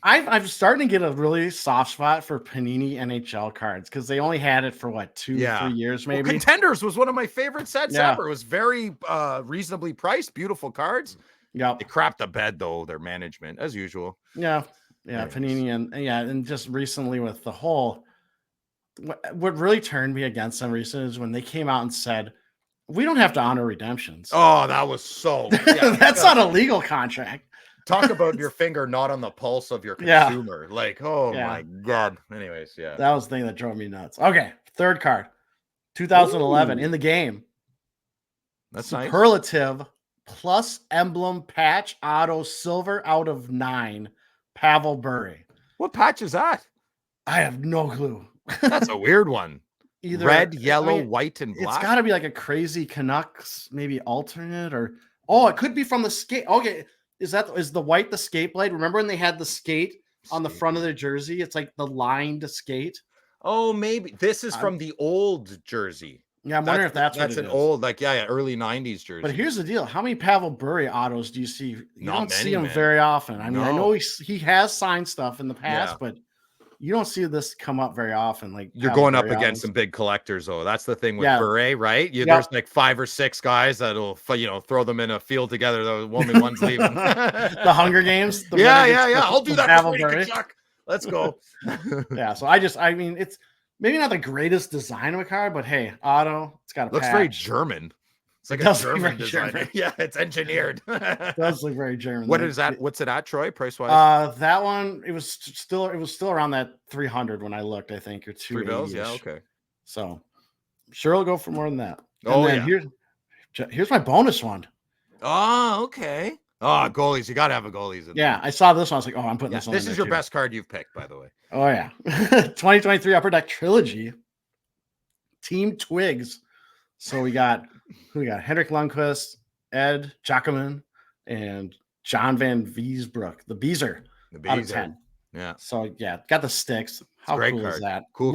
I'm starting to get a really soft spot for Panini NHL cards because they only had it for what 3 years, maybe. Well, Contenders was one of my favorite sets ever. It was very reasonably priced, beautiful cards. Yeah, they crapped the bed though. Their management, as usual. Yeah. Panini and just recently with the whole. What really turned me against them recently is when they came out and said, "We don't have to honor redemptions." Oh, that was so. That's not a legal contract. Talk about your finger not on the pulse of your consumer. Like, oh my God. Anyways, that was the thing that drove me nuts. Okay, third card, 2011 in the game. That's Superlative plus emblem patch auto silver out of 9. Pavel Bure. What patch is that? I have no clue. That's a weird one. Either red, yellow, white, and black. It's got to be like a crazy Canucks, maybe alternate, or it could be from the skate. Okay. Is the white the skate blade? Remember when they had the skate on the front of their jersey? It's like the line to skate. Oh, maybe this is from the old jersey. Yeah, I'm wondering if that's an old, early 90s jersey. But here's the deal: how many Pavel Bure autos do you see? You don't see them very often. I mean, I know he has signed stuff in the past, but you don't see this come up very often. Like you're going up against some big collectors, though. That's the thing with Bure, right? There's like 5 or 6 guys that'll throw them in a field together. The only one's leaving. The Hunger Games. I'll do that. For Chuck. Let's go. So I mean, it's maybe not the greatest design of a card, but hey, auto. It's got a looks patch. very German. It's like a German design. German. Yeah, it's engineered. It does look very German. What is that? What's it at, Troy? Price wise? That one it was still around that 300 when I looked, I think, or 2 bills. Yeah, okay. So sure it'll go for more than that. Here's my bonus one. Oh, okay. Oh, goalies. You gotta have a goalies. I saw this one. I was like, I'm putting this on. This is your best card you've picked, by the way. Oh yeah. 2023 Upper Deck Trilogy. Team Twigs. So we got Henrik Lundqvist, Ed Jacquemin, and John Van Viesbroek, the Beezer. Out of 10. Yeah. So got the sticks. How cool card. Is that? Cool.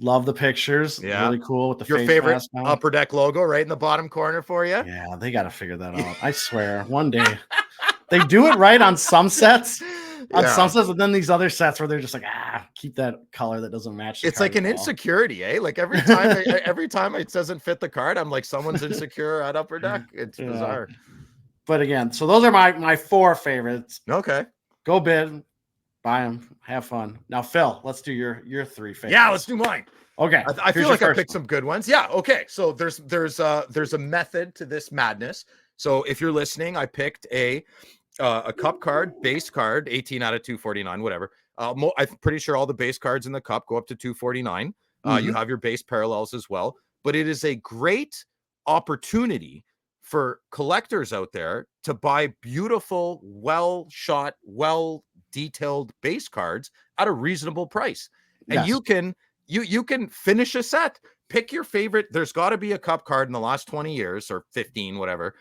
Love the pictures. Yeah. Really cool with the your favorite Upper Deck logo right in the bottom corner for you. Yeah, they got to figure that out. I swear, one day they do it right on some sets. Some sets, and then these other sets where they're just like, keep that color that doesn't match. It's like an insecurity, eh? Like every time it doesn't fit the card, I'm like, someone's insecure at Upper Deck. It's bizarre. But again, so those are my 4 favorites. Okay. Go bid, buy them, have fun. Now, Phil, let's do your 3 favorites. Yeah, let's do mine. Okay. I feel like I picked some good ones. Yeah. Okay. So there's a method to this madness. So if you're listening, I picked a cup card, base card, 18 out of 249, whatever. I'm pretty sure all the base cards in the cup go up to 249. You have your base parallels as well, but it is a great opportunity for collectors out there to buy beautiful, well shot, well detailed base cards at a reasonable price. And you can finish a set, pick your favorite. There's got to be a cup card in the last 20 years or 15, whatever,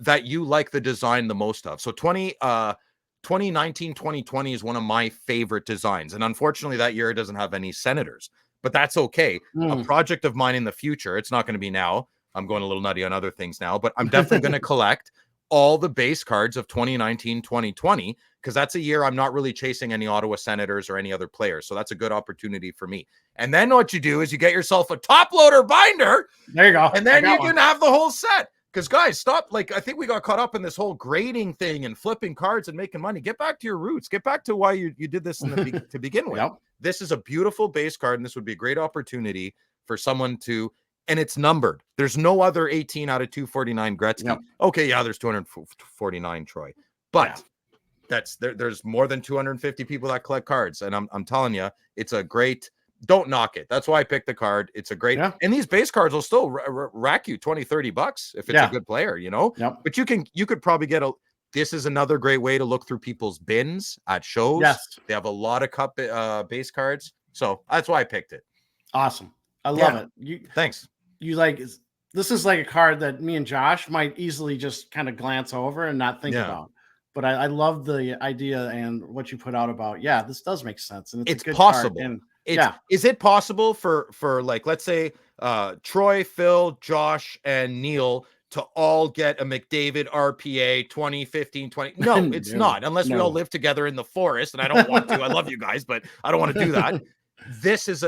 that you like the design the most of. So 2019, 2020 is one of my favorite designs. And unfortunately that year it doesn't have any Senators, but that's okay. A project of mine in the future, it's not going to be now. I'm going a little nutty on other things now, but I'm definitely going to collect all the base cards of 2019, 2020, because that's a year I'm not really chasing any Ottawa Senators or any other players. So that's a good opportunity for me. And then what you do is you get yourself a top loader binder. There you go. And then you can have the whole set. Because guys, stop. Like, I think we got caught up in this whole grading thing and flipping cards and making money. Get back to your roots. Get back to why you did this to begin with. This is a beautiful base card, and this would be a great opportunity for someone to and it's numbered. There's no other 18 out of 249 Gretzky. Yep. Okay, yeah, there's 249 Troy, but that's there's more than 250 people that collect cards, and I'm telling you, it's a great. Don't knock it. That's why I picked the card. It's a great, and these base cards will still rack you $20-$30 if it's a good player, you know. But you could probably get this is another great way to look through people's bins at shows. They have a lot of cup base cards, so that's why I picked it. Awesome. I love it. Thanks. This is like a card that me and Josh might easily just kind of glance over and not think about. But I love the idea and what you put out about, this does make sense. And it's a good possible. Card. And is it possible for like, let's say Troy, Phil, Josh, and Neil to all get a McDavid RPA 2015 20? No, it's not, unless we all live together in the forest, and I don't want to. I love you guys, but I don't want to do that. This is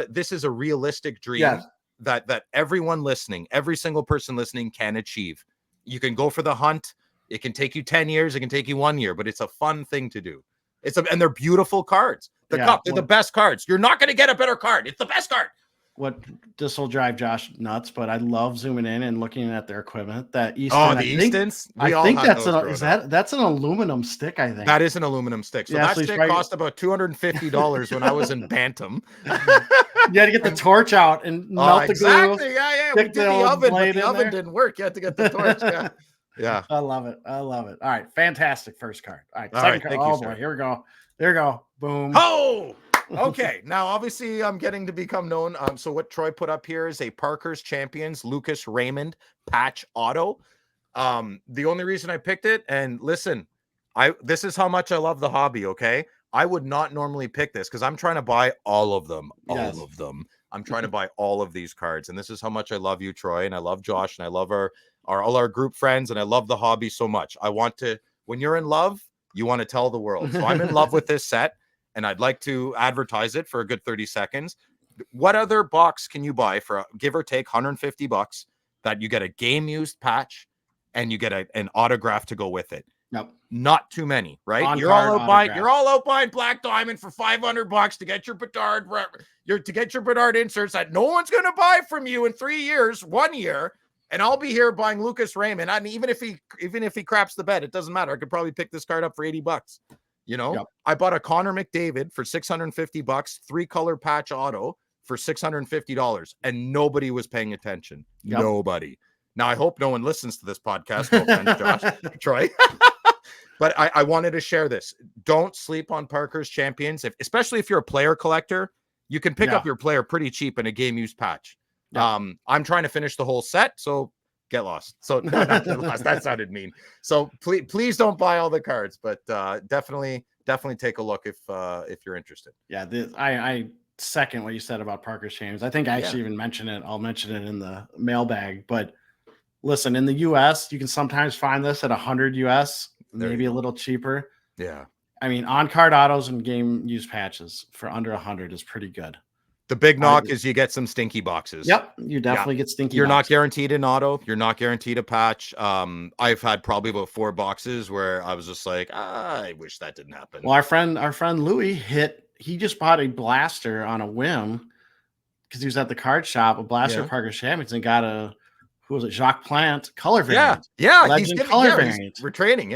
a realistic dream that everyone listening, every single person listening can achieve. You can go for the hunt. It can take you 10 years, it can take you 1 year, but it's a fun thing to do. And they're beautiful cards. The cup, they're the best cards. You're not going to get a better card. It's the best card. This will drive Josh nuts, but I love zooming in and looking at their equipment. That Easton, Eastons. I think that's an aluminum stick. I think that is an aluminum stick. So that stick cost about $250 when I was in Bantam. You had to get the torch out and melt the glue. Yeah. We did the oven, but the oven didn't work. You had to get the torch. Yeah. I love it. All right. Fantastic first card. All right. Second card. Oh boy. Here we go. There we go. Boom. Oh, okay. Now, obviously, I'm getting to become known. So what Troy put up here is a Parker's Champions Lucas Raymond patch auto. The only reason I picked it, and listen, this is how much I love the hobby. Okay. I would not normally pick this because I'm trying to buy all of them. I'm trying to buy all of these cards. And this is how much I love you, Troy. And I love Josh. And I love all our group friends. And I love the hobby so much. When you're in love, you want to tell the world. So I'm in love with this set, and I'd like to advertise it for a good 30 seconds. What other box can you buy for give or take $150 that you get a game used patch and you get an autograph to go with it? Nope. Not too many, right? You're all out buying Black Diamond for $500 to get your Bedard inserts that no one's going to buy from you in 3 years, 1 year. And I'll be here buying Lucas Raymond. And even if he craps the bed, it doesn't matter. I could probably pick this card up for $80. You know, I bought a Connor McDavid for $650, 3-color patch auto for $650, and nobody was paying attention. Nobody. Now, I hope no one listens to this podcast. No offense, Josh, Troy. But I wanted to share this. Don't sleep on Parker's Champions, especially if you're a player collector. You can pick up your player pretty cheap in a game used patch. I'm trying to finish the whole set, so get lost. So not get lost. That sounded mean. So please don't buy all the cards, but definitely take a look if you're interested. I second what you said about Parker's Champions. I think I actually even mentioned it. I'll mention it in the mailbag. But listen, in the US, you can sometimes find this at 100 US, maybe a little cheaper. Yeah. I mean, on-card autos and game use patches for under 100 is pretty good. The big knock is you get some stinky boxes. Yep, you definitely get stinky. You're not guaranteed an auto. You're not guaranteed a patch. I've had probably about 4 boxes where I was just like, I wish that didn't happen. Well, our friend Louis he just bought a blaster on a whim because he was at the card shop, a blaster Parker Champions, and got who was it? Jacques Plant color variant. Legend color variant. We're trading,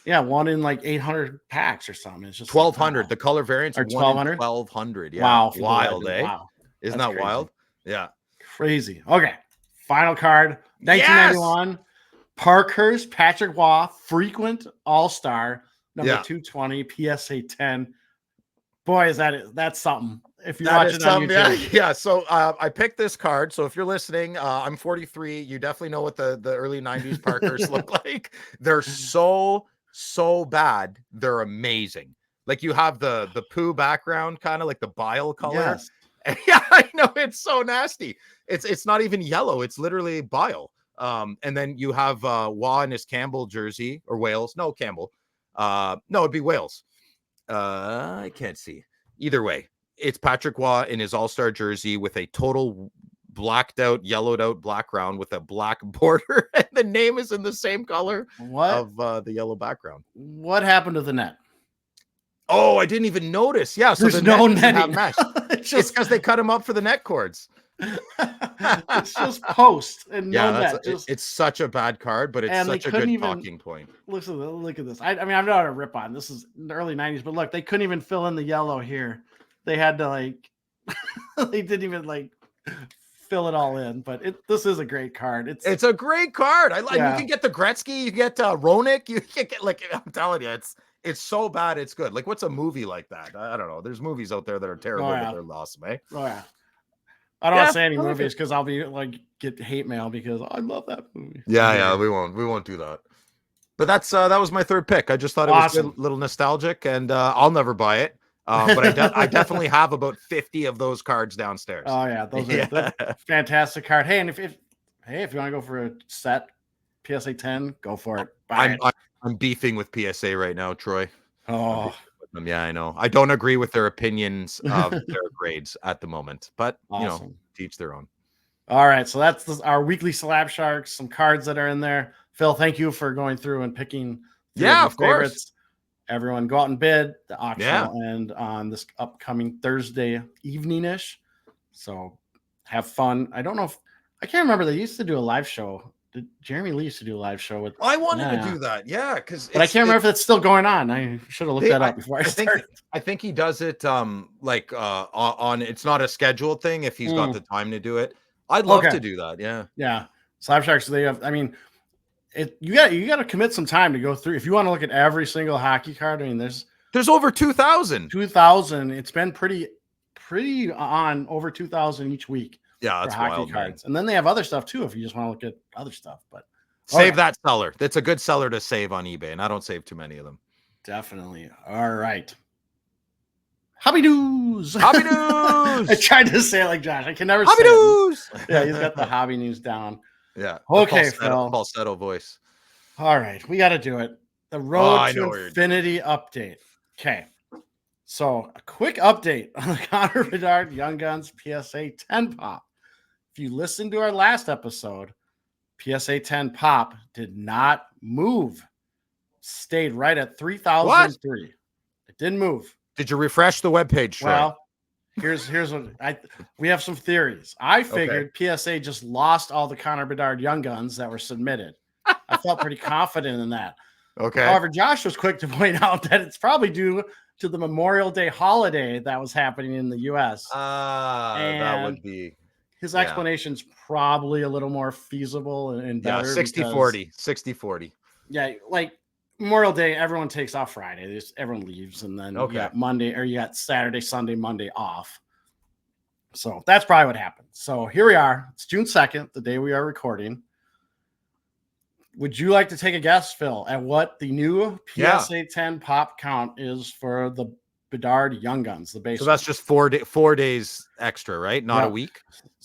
one in like 800 packs or something. It's just 1,200. The color variants are 1,200. 1,200. Yeah. Wow, wild, eh? Wow, isn't that crazy. Wild? Yeah, crazy. Okay, final card, 1991. Parker's Patrick Waugh, frequent All-Star, number 220, PSA 10. Boy, that's something. If you're watching on YouTube. So I picked this card. So if you're listening, I'm 43. You definitely know what the early 90s Parkers look like. They're so bad. They're amazing. Like you have the poo background, kind of like the bile color. Yes. And I know it's so nasty. It's not even yellow. It's literally bile. And then you have Waugh in his Campbell jersey, or Wales. No, Campbell. No, it'd be Wales. I can't see. Either way, it's Patrick Waugh in his All-Star jersey with a total blacked out, yellowed out background with a black border, and the name is in the same color of the yellow background. What happened to the net? Oh, I didn't even notice. Yeah, so there's no netting. Mesh. It's because they cut him up for the net cords. It's just post and no net. It's such a bad card, but it's such a good talking point. Look at this. I mean, I'm not a rip on. This is in the early 90s, but look, they couldn't even fill in the yellow here. They had to like they didn't even like fill it all in, but this is a great card. It's a great card. I like you can get the Gretzky, you get Roenick, you can get like I'm telling you, it's so bad it's good. Like what's a movie like that? I don't know. There's movies out there that are terrible, but they're awesome, eh? Oh yeah. I don't want to say any movies because I'll be like get hate mail because I love that movie. Yeah, we won't do that. But that's that was my third pick. I just thought it was a little nostalgic, and I'll never buy it. But I definitely have about 50 of those cards downstairs. Oh yeah, those are fantastic card. Hey, and if you want to go for a set PSA 10, go for it. I'm beefing with PSA right now, Troy. Oh. Yeah, I know. I don't agree with their opinions of their grades at the moment, but you know, teach their own. All right, so that's our weekly Slab Sharks. Some cards that are in there. Phil, thank you for going through and picking. Of course. Everyone, go out and bid. The auction will end on this upcoming Thursday evening-ish. So have fun. I don't know if I can't remember. They used to do a live show. Jeremy Lee used to do a live show with. I wanted to do that, but I can't remember if it's still going on. I should have looked that up before I started. I think he does it like on. It's not a scheduled thing. If he's got the time to do it, I'd love to do that. Yeah. Slab Sharks. They have. I mean, you got to commit some time to go through. If you want to look at every single hockey card, I mean, there's over 2,000. 2,000. It's been pretty on over 2,000 each week. Yeah, that's hockey wild, cards. Man. And then they have other stuff too if you just want to look at other stuff. But save that seller. That's a good seller to save on eBay, and I don't save too many of them. Definitely. All right. Hobby news. Hobby news. I tried to say it like Josh. I can never hobby say news. Yeah, he's got the hobby news down. Yeah. Okay, Phil. Falsetto voice. All right, we got to do it. The Road to Infinity update. Okay. So a quick update on the Connor Bedard Young Guns PSA 10 pop. If you listened to our last episode, PSA 10 pop did not move. Stayed right at 3,003. It didn't move. Did you refresh the webpage? Troy? Well, here's what we have some theories. I figured PSA just lost all the Connor Bedard Young Guns that were submitted. I felt pretty confident in that. Okay. However, Josh was quick to point out that it's probably due to the Memorial Day holiday that was happening in the U.S. That would be his explanation's probably a little more feasible and better. 60-40. 60-40. Yeah, like Memorial Day, everyone takes off Friday. Everyone leaves, and then you got Monday, or you got Saturday, Sunday, Monday off. So that's probably what happened. So here we are. It's June 2nd, the day we are recording. Would you like to take a guess, Phil, at what the new PSA 10 pop count is for the Bedard Young Guns, the base? So that's just 4 days extra, right? Not a week.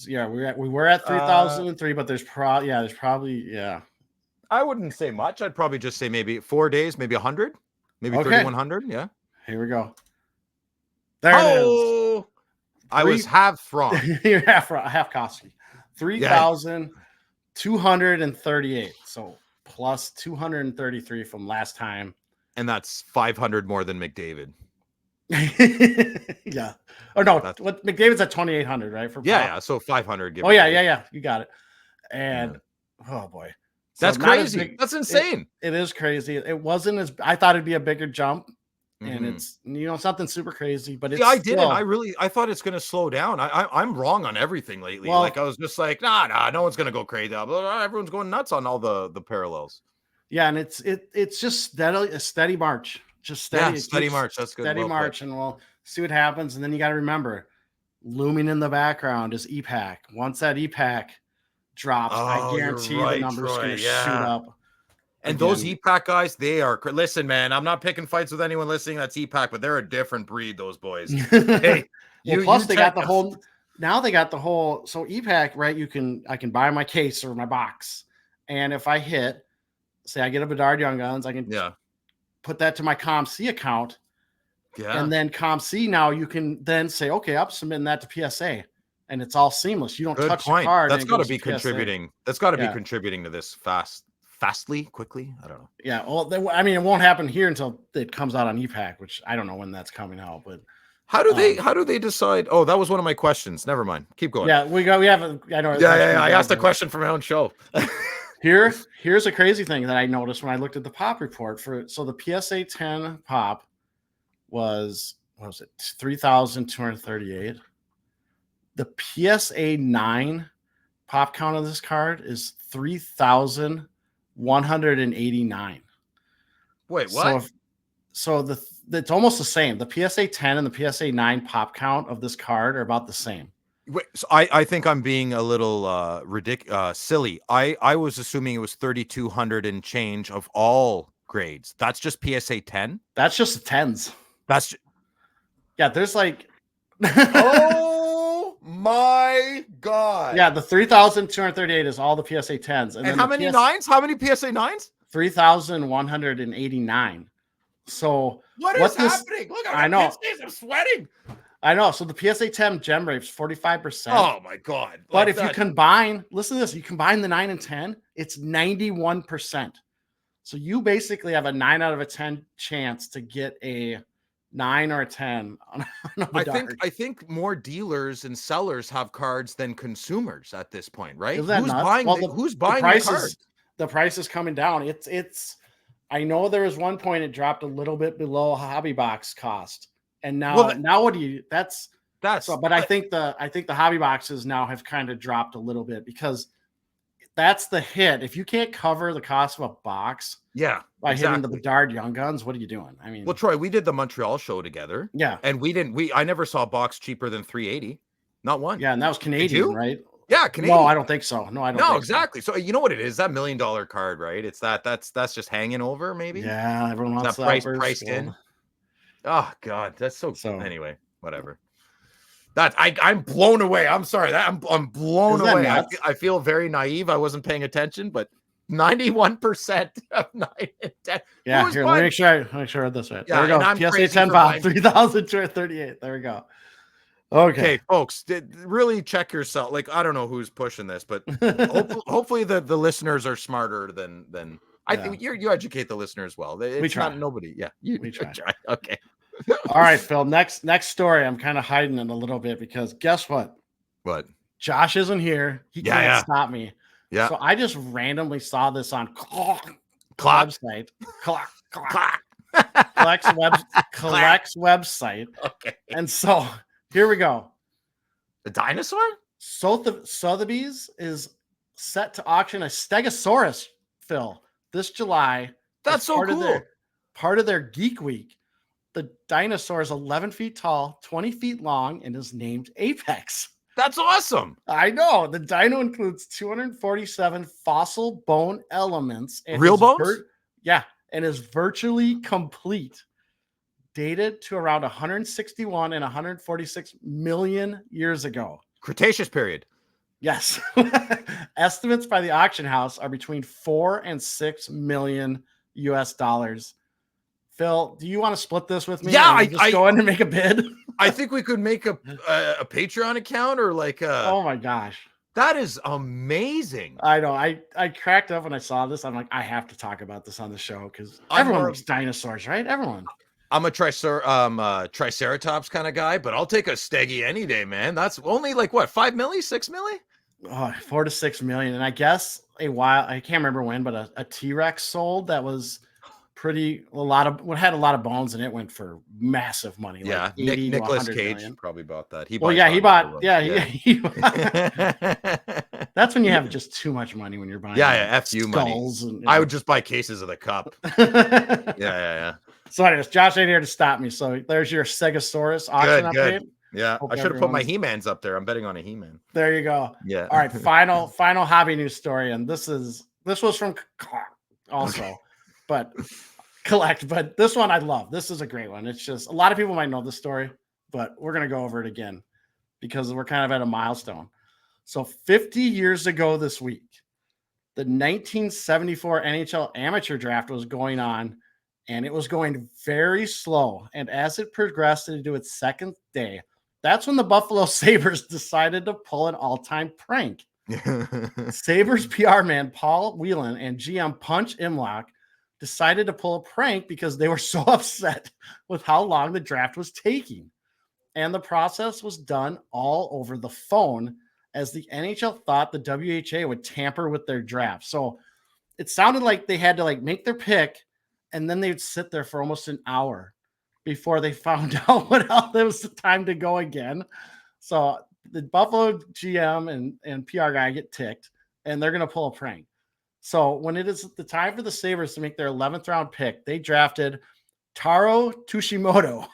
Yeah, we were at 3,003, but there's probably. I wouldn't say much. I'd probably just say maybe 4 days, maybe 100, maybe 3,100. Yeah. Here we go. There it is. I was half wrong. You're half Koski. 3,238. So plus 233 from last time. And that's 500 more than McDavid. Yeah. Or no, what McDavid's at 2,800, right? So 500. Yeah. You got it. And oh boy. So that's crazy. That's insane. It is crazy. It wasn't as I thought it'd be a bigger jump. And it's something super crazy, but it's I didn't. I thought it's gonna slow down. I'm wrong on everything lately. Well, like I was just like, nah, no one's gonna go crazy. Everyone's going nuts on all the parallels. Yeah, and it's just a steady march. Just steady. Steady march. That's good. Steady march, and we'll see what happens. And then you got to remember, looming in the background is EPAC. Once that EPAC drops, I guarantee the number's gonna shoot up. And those EPAC guys, they are. Listen, man, I'm not picking fights with anyone listening that's EPAC, but they're a different breed, those boys. Hey, plus they got the whole. Now they got the whole. So EPAC, right? I can buy my case or my box, and if I hit, say I get a Bedard Young Guns, I can put that to my ComC account. Yeah. And then ComC, now you can then say, okay, I'm submitting that to PSA, and it's all seamless. You don't touch the card. That's got to be contributing. That's got to be contributing to this quickly. I don't know. Yeah. Well, I mean, it won't happen here until it comes out on EPAC, which I don't know when that's coming out, but How do they decide? Oh, that was one of my questions. Never mind. Keep going. Yeah, we have I know. Yeah. I asked a question for my own show. Here's a crazy thing that I noticed when I looked at the pop report so the PSA 10 pop was, what was it, 3,238. The PSA 9 pop count of this card is 3,189. Wait, what? It's almost the same. The PSA 10 and the PSA 9 pop count of this card are about the same. Wait, so I think I'm being a little silly. I was assuming it was 3,200 and change of all grades. That's just PSA 10. That's just the 10s. Yeah. There's like, oh my god. Yeah, the 3,238 is all the PSA 10s, and how many nines? How many PSA 9s? 3,189. So what is happening? Look, I know. I'm sweating. I know. So the PSA 10 gem rate's 45%. Oh my god! But if you combine, listen to this, you combine the 9 and 10, it's 91%. So you basically have a 9 out of a 10 chance to get a 9 or a 10 on I think more dealers and sellers have cards than consumers at this point, right? Who's buying the cards? The price is coming down. It's I know there was one point it dropped a little bit below hobby box cost. And now what do you but I think the hobby boxes now have kind of dropped a little bit because that's the hit. If you can't cover the cost of a box, hitting the Bedard Young Guns, what are you doing? I mean, well, Troy, we did the Montreal show together. Yeah. And I never saw a box cheaper than 380. Not one. Yeah, and that was Canadian, right? Yeah, Canadian. No, I don't think so. No, I don't. No, exactly. So you know what it is? That $1 million card, right? It's that's just hanging over, maybe. Yeah, everyone wants that priced in. Oh God, that's so. Anyway, whatever. I'm blown away. I'm sorry. I'm blown away. I feel very naive. I wasn't paying attention, but 91% of 9 and 10. Yeah, here, let me make sure I read this right. Yeah, there we go. PSA 10 pop 3,238. There we go. Okay, folks, really check yourself. Like, I don't know who's pushing this, but hopefully the listeners are smarter than I think. You educate the listeners well. We try. Not nobody. Yeah, we try. Okay. All right, Phil. Next story. I'm kind of hiding it a little bit because guess what? What? Josh isn't here. He can't stop me. Yeah. So I just randomly saw this on website. Collect's website. Okay. And so here we go. A dinosaur? Sotheby's is set to auction a Stegosaurus, Phil, this July. That's so cool. Part of their Geek Week. The dinosaur is 11 feet tall, 20 feet long, and is named Apex. That's awesome. I know. The dino includes 247 fossil bone elements. And real bones? And is virtually complete. Dated to around 161 and 146 million years ago. Cretaceous period. Yes. Estimates by the auction house are between 4 and 6 million US. Phil, do you want to split this with me? Yeah, I go in and make a bid. I think we could make a Patreon account or like oh my gosh. That is amazing. I know. I cracked up when I saw this. I'm like, I have to talk about this on the show because everyone likes dinosaurs, right? Everyone. I'm a Triceratops kind of guy, but I'll take a Steggy any day, man. That's only like what, 5 milli, 6 milli? 4 to 6 million. And I guess I can't remember when, but a T-Rex sold that was had a lot of bones, and it went for massive money. Yeah, like Nicolas Cage probably bought that. He bought. That's when you have just too much money when you're buying. F you money. I would just buy cases of the cup. Yeah. So anyways, Josh ain't here to stop me. So there's your Stegosaurus auction update. Yeah, I should have put my He-Mans up there. I'm betting on a He-Man. There you go. Yeah. All right, final hobby news story, and this was from also, but collect. But this one I love. This is a great one. It's just a lot of people might know this story, but we're gonna go over it again because we're kind of at a milestone. So 50 years ago this week, the 1974 NHL amateur draft was going on, and it was going very slow. And as it progressed into its second day, that's when the Buffalo Sabres decided to pull an all-time prank. Sabres PR man Paul Whelan and GM Punch Imlach decided to pull a prank because they were so upset with how long the draft was taking. and the process was done all over the phone, as the NHL thought the WHA would tamper with their draft. So it sounded like they had to like make their pick, and then they'd sit there for almost an hour before they found out what else it was the time to go again. So the Buffalo GM and PR guy get ticked, and they're going to pull a prank. So when it is the time for the Sabres to make their 11th round pick, they drafted Taro Tushimoto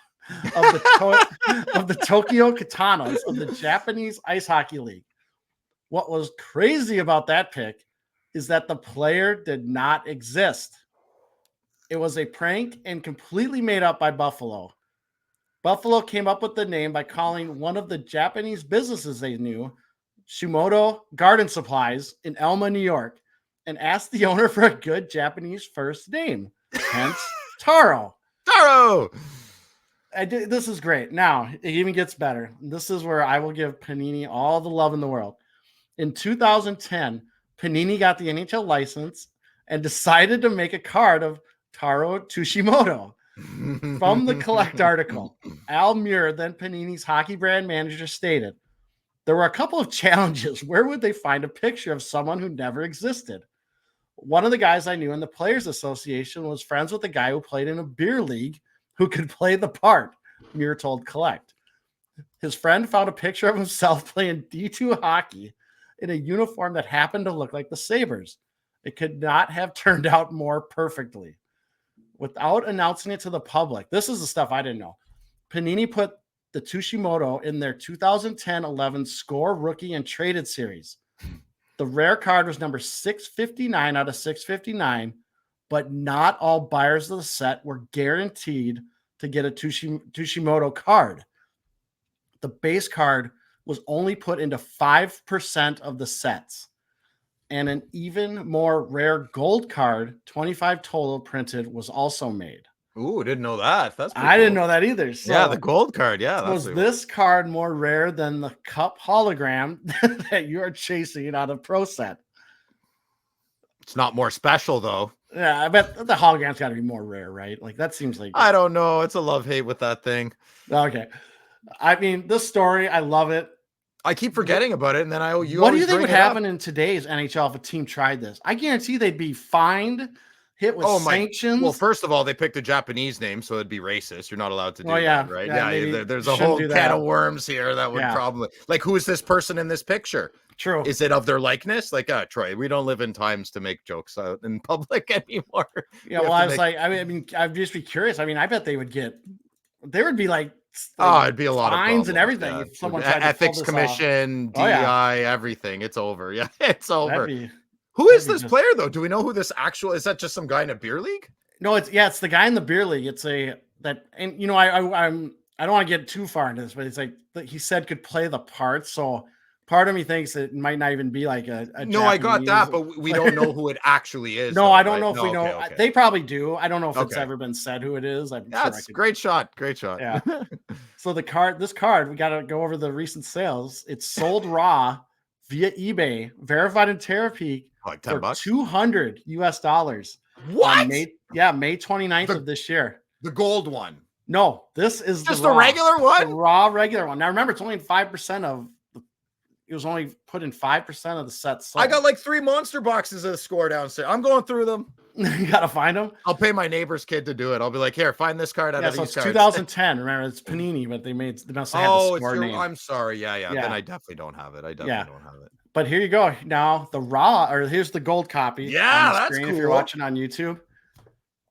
of the Tokyo Katanas of the Japanese Ice Hockey League. What was crazy about that pick is that the player did not exist. It was a prank and completely made up by Buffalo. Buffalo came up with the name by calling one of the Japanese businesses they knew Shimoto Garden Supplies in Elma, New York, and asked the owner for a good Japanese first name, hence Taro. Taro! This is great. Now, it even gets better. This is where I will give Panini all the love in the world. In 2010, Panini got the NHL license and decided to make a card of Taro Tushimoto. From the Collect article, Al Muir, then Panini's hockey brand manager, stated, there were a couple of challenges. Where would they find a picture of someone who never existed? One of the guys I knew in the Players Association was friends with a guy who played in a beer league who could play the part, Muir told Collect. His friend found a picture of himself playing D2 hockey in a uniform that happened to look like the Sabres. It could not have turned out more perfectly. Without announcing it to the public, this is the stuff I didn't know. Panini put the Tushimoto in their 2010-11 Score Rookie and Traded series. The rare card was number 659 out of 659, but not all buyers of the set were guaranteed to get a Tushimoto card. The base card was only put into 5% of the sets. And an even more rare gold card, 25 total printed, was also made. Ooh, didn't know that. I didn't know that either. So yeah, the gold card. Yeah. Was this card more rare than the cup hologram that you are chasing out of Pro Set? It's not more special, though. Yeah, I bet the hologram's got to be more rare, right? Like, that seems like... I don't know. It's a love-hate with that thing. Okay. I mean, this story, I love it. I keep forgetting about it, and then what do you think would happen in today's NHL if a team tried this? I guarantee they'd be fined, hit with sanctions. Well, first of all, they picked a Japanese name, so it'd be racist. You're not allowed to do that, right? Yeah, there's a whole can of worms here that would probably... Like, who is this person in this picture? True. Is it of their likeness? Like, Troy, we don't live in times to make jokes out in public anymore. Yeah, well, I was like, I mean, I'd just be curious. I mean, I bet they would be like, it'd be a lot of fines and everything. Yeah. If someone tried ethics to commission, DEI, everything. It's over. Yeah, it's over. Who is this player though? Do we know who this actual? Is that just some guy in a beer league? No, it's the guy in the beer league. It's and you know, I don't want to get too far into this, but it's like he said could play the part. So part of me thinks it might not even be like a no, Japanese, I got that, but we don't know who it actually is. No, I don't know if we know. Okay. They probably do. I don't know if it's ever been said who it is. That's great shot. Great shot. Yeah. So this card, we got to go over the recent sales. It's sold raw via eBay, verified in Terapeak like $10 $200. What? May 29th of this year. The gold one. No, this is just the regular one. The raw regular one. Now remember, it's only 5% of. It was only put in 5% of the sets sold. I got like 3 monster boxes of Score downstairs. I'm going through them. You got to find them. I'll pay my neighbor's kid to do it. I'll be like, here, find this card out of these cards. 2010. Remember, it's Panini, but they must have had the Score name. I'm sorry. Yeah. Then I definitely don't have it. Don't have it. But here you go. Now the raw, or here's the gold copy. Yeah, that's cool. If you're watching on YouTube,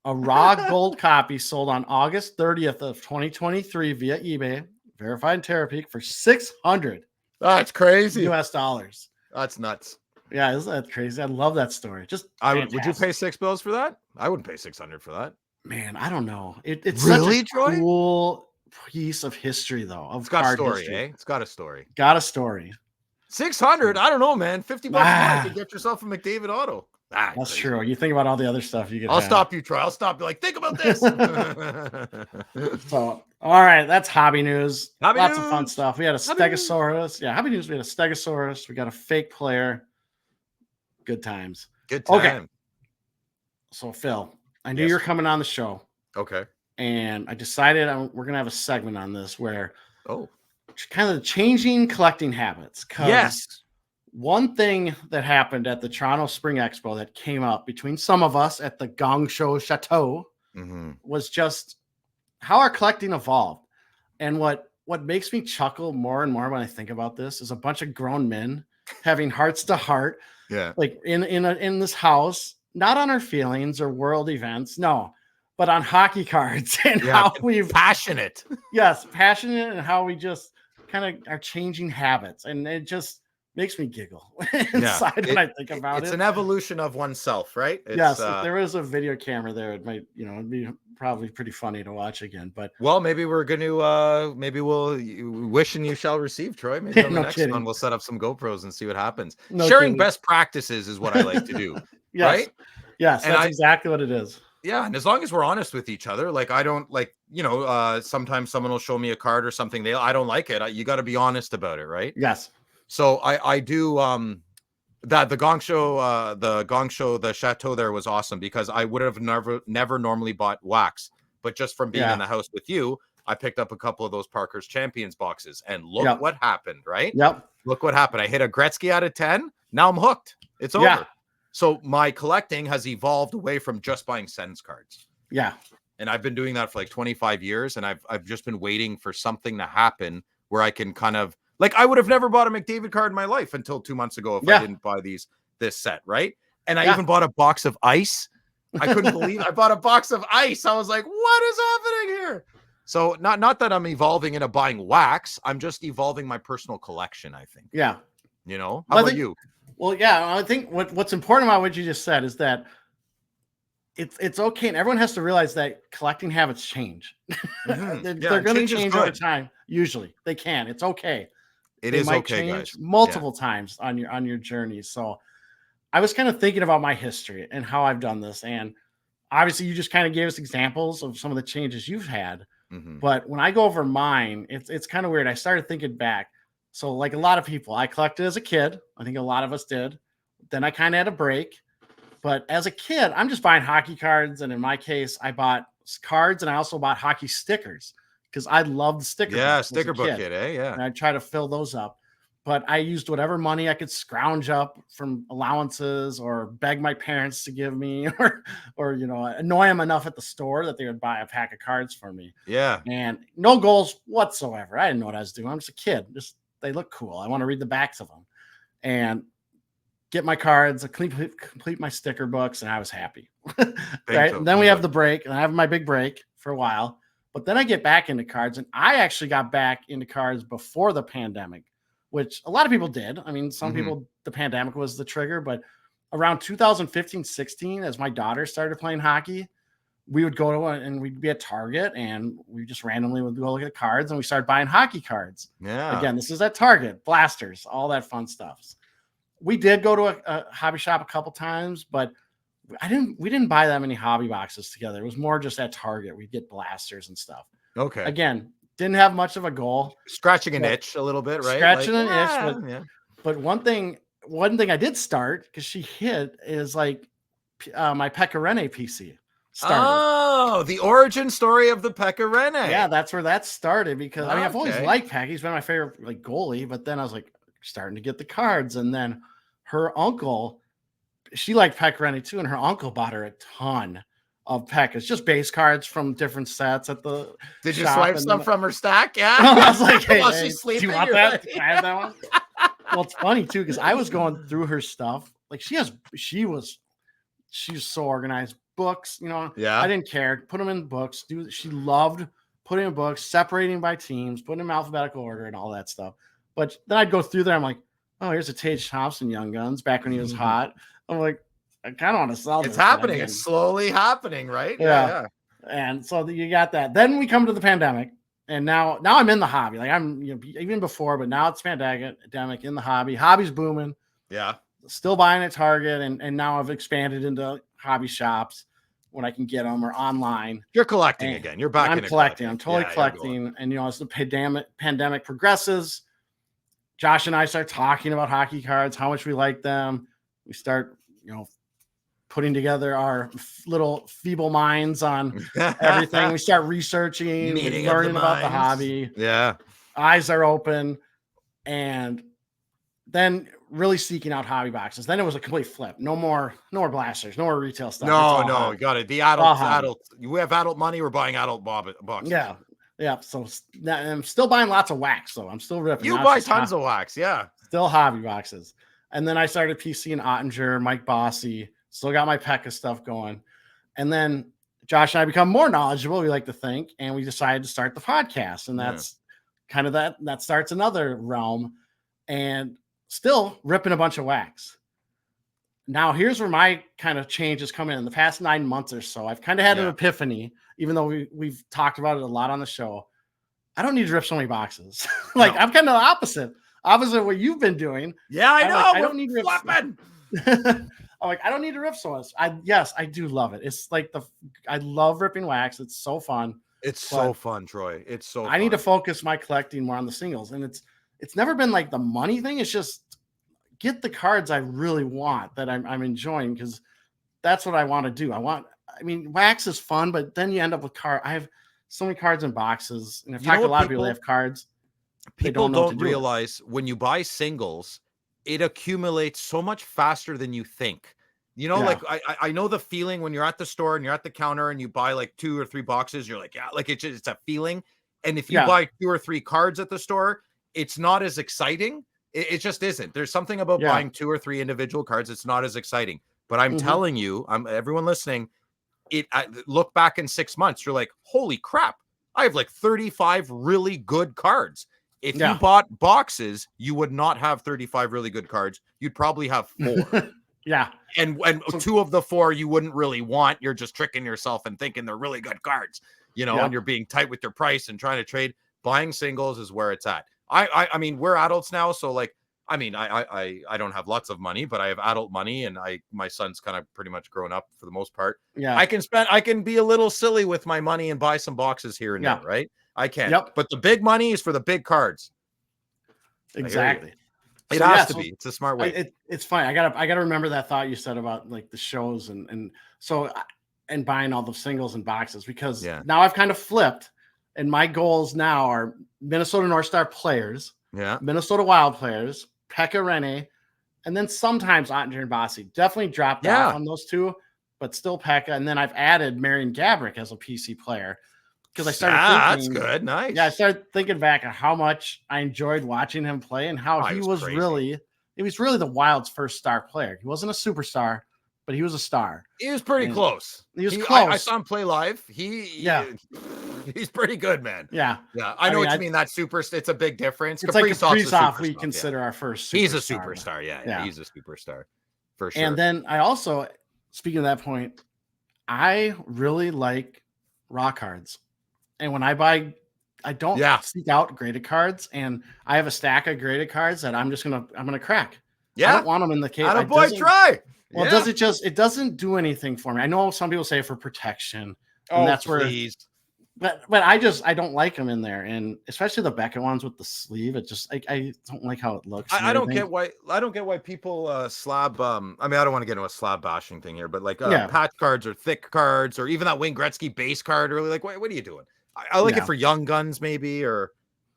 a raw gold copy sold on August 30th of 2023 via eBay, verified in Terapeak for $600. That's crazy. US dollars. That's nuts. Yeah, isn't that crazy? I love that story. Just would you pay $6 for that? I wouldn't pay $600 for that. Man, I don't know. It's really, such a Troy? Cool piece of history, though. It's got a story, eh? It's got a story. Got a story. $600. I don't know, man. $50 more to get yourself a McDavid auto. That's true. You think about all the other stuff you get. I'll stop you, Troy. I'll stop you. Like, think about this. So, all right, that's hobby news. Lots of fun stuff. We had a Stegosaurus. Yeah, hobby news. We had a Stegosaurus. We got a fake player. Good times. Good time. Okay. So, Phil, I knew you were coming on the show. Okay. And I decided we're gonna have a segment on this where Oh, kind of changing collecting habits. yes. One thing that happened at the Toronto Spring Expo that came up between some of us at the Gongshow Chateau was just how our collecting evolved. And what makes me chuckle more and more when I think about this is a bunch of grown men having hearts to heart, like in this house, not on our feelings or world events, no, but on hockey cards and how we've passionate. Yes, passionate, and how we just kind of are changing habits, and it just makes me giggle inside when I think about it. It's an evolution of oneself, right? Yes, if there was a video camera there, it might, it'd be probably pretty funny to watch again. But maybe we're going to, maybe we'll wish and you shall receive, Troy. Maybe on the next one we'll set up some GoPros and see what happens. Sharing best practices is what I like to do, right? Yes, and that's exactly what it is. Yeah, and as long as we're honest with each other, like I don't like, sometimes someone will show me a card or something I don't like it. You got to be honest about it, right? Yes. So I do that the Gongshow, the chateau there was awesome because I would have never normally bought wax, but just from being in the house with you, I picked up a couple of those Parker's Champions boxes, and look what happened, right? Yep. Look what happened. I hit a Gretzky out of 10. Now I'm hooked. It's over. So my collecting has evolved away from just buying Sens cards. Yeah. And I've been doing that for like 25 years, and I've just been waiting for something to happen where I can kind of, like, I would have never bought a McDavid card in my life until 2 months ago if I didn't buy this set, right? And I even bought a box of ice. I couldn't believe I bought a box of ice. I was like, what is happening here? So not that I'm evolving into buying wax. I'm just evolving my personal collection, I think. Yeah. How about you? Well, yeah, I think what's important about what you just said is that it's okay, and everyone has to realize that collecting habits change. They're going to change over time. Usually, they can. It's okay. It is okay, guys. Multiple times on your journey. So, I was kind of thinking about my history and how I've done this, and obviously, you just kind of gave us examples of some of the changes you've had. But when I go over mine, it's kind of weird. I started thinking back. So, like a lot of people, I collected as a kid. I think a lot of us did. Then I kind of had a break. But as a kid, I'm just buying hockey cards. And in my case, I bought cards and I also bought hockey stickers because I loved sticker books. Yeah, sticker book kid, eh? Yeah. And I try to fill those up. But I used whatever money I could scrounge up from allowances or beg my parents to give me or annoy them enough at the store that they would buy a pack of cards for me. Yeah. And no goals whatsoever. I didn't know what I was doing. I'm just a kid. They look cool. I want to read the backs of them and get my cards, complete my sticker books, and I was happy. Right. And then we have the break, and I have my big break for a while. But then I get back into cards, and I actually got back into cards before the pandemic, which a lot of people did. I mean, some people, the pandemic was the trigger, but around 2015, 16, as my daughter started playing hockey, we would go to and we'd be at Target and we just randomly would go look at cards and we started buying hockey cards. Yeah. Again, this is at Target, blasters, all that fun stuff. We did go to a hobby shop a couple times, but we didn't buy that many hobby boxes together. It was more just at Target. We'd get blasters and stuff. Okay. Again, didn't have much of a goal. Scratching an itch a little bit, right? Scratching an itch. But one thing I did start because she hit is like my Pecorine PC. Started. Oh, the origin story of the Pecorine. Yeah, that's where that started because I've always liked Peck. He's been my favorite goalie, but then I was like starting to get the cards, and then her uncle, she liked Pecorine too, and her uncle bought her a ton of Peck. It's just base cards from different sets at the. Did you swipe some from her stack? Yeah, I was like, hey, she's sleeping, do you want that? Can I have that one? Well, it's funny too because I was going through her stuff. Like she's so organized. Books, I didn't care. Put them in books. She loved putting in books, separating by teams, putting them in alphabetical order, and all that stuff. But then I'd go through there. I'm like, oh, here's a Tage Thompson Young Guns back when he was hot. I'm like, I kind of want to sell this. It's happening. It's slowly happening, right? Yeah. And so you got that. Then we come to the pandemic, and now I'm in the hobby. Like I'm, even before, but now it's pandemic in the hobby. Hobby's booming. Yeah. Still buying at Target, and now I've expanded into hobby shops when I can get them or online. You're collecting again. You're back. I'm collecting. I'm totally collecting. And as the pandemic progresses, Josh and I start talking about hockey cards, how much we like them. We start, putting together our little feeble minds on everything. We start researching, learning about the hobby. Yeah. eyes are open, and then really seeking out hobby boxes. Then it was a complete flip. No more blasters, no more retail stuff. No, you got it. The adults. We have adult money. We're buying adult boxes. Yeah. So I'm still buying lots of wax. So I'm still ripping. You buy tons of wax. Yeah. Still hobby boxes. And then I started PC and Ottinger, Mike Bossy. Still got my Pekka stuff going. And then Josh and I become more knowledgeable, we like to think, and we decided to start the podcast. And that's kind of that starts another realm, and still ripping a bunch of wax. Now, here's where my kind of changes come in the past 9 months or so. I've kind of had an epiphany, even though we've talked about it a lot on the show. I don't need to rip so many boxes. I'm kind of the opposite of what you've been doing. Yeah, I know. I don't need to rip. I'm like, I don't need to rip so much. I do love it. It's like I love ripping wax. It's so fun. It's so fun, Troy. It's so fun. I need to focus my collecting more on the singles. And it's never been like the money thing. It's just get the cards I really want that I'm enjoying, because that's what I want to do. Wax is fun, but then you end up with I have so many cards in boxes. And I've talked to a lot of people that have cards. People don't realize when you buy singles, it accumulates so much faster than you think. Like I know the feeling when you're at the store and you're at the counter and you buy like 2 or 3 boxes, you're like, it's a feeling. And if you buy 2 or 3 cards at the store, it's not as exciting. It just isn't. There's something about buying 2 or 3 individual cards. It's not as exciting, but I'm telling you, everyone listening, look back in 6 months, you're like, holy crap, I have like 35 really good cards. If you bought boxes, you would not have 35 really good cards. You'd probably have 4. And 2 of the 4 you wouldn't really want. You're just tricking yourself and thinking they're really good cards, and you're being tight with your price and trying to trade. Buying singles is where it's at. I mean, we're adults now, so like, I don't have lots of money, but I have adult money, and my son's kind of pretty much grown up for the most part. Yeah, I can be a little silly with my money and buy some boxes here and there, right? I can. But the big money is for the big cards. Exactly. It has to be. It's a smart way. It's fine. I gotta remember that thought you said about like the shows and buying all the singles and boxes, because now I've kind of flipped, and my goals now are Minnesota North Star players, Minnesota Wild players, Pekka Rinne, and then sometimes Ottinger and Bossy. Definitely dropped off on those 2, but still Pekka. And then I've added Marian Gaborik as a PC player, because I started thinking, that's good. Nice. Yeah, I started thinking back on how much I enjoyed watching him play, and how he was really the Wild's first star player. He wasn't a superstar, but he was a star. He was pretty close. He was close. I saw him play live. He's pretty good, man. Yeah. I know what you mean. That it's a big difference. It's Kaprizov we consider our first superstar. He's a superstar. Yeah, he's a superstar for sure. And then I also, speaking of that point, I really like raw cards. And when I buy, I don't seek out graded cards, and I have a stack of graded cards that I'm gonna crack. I don't want them in the case. Try. Well, it doesn't do anything for me. I know some people say for protection, and that's please. But I don't like them in there, and especially the Beckett ones with the sleeve. It just I don't like how it looks. I don't get why people slab. I don't want to get into a slab bashing thing here, but like patch cards or thick cards, or even that Wayne Gretzky base card. Really, like, what are you doing? I like it for young guns, maybe, or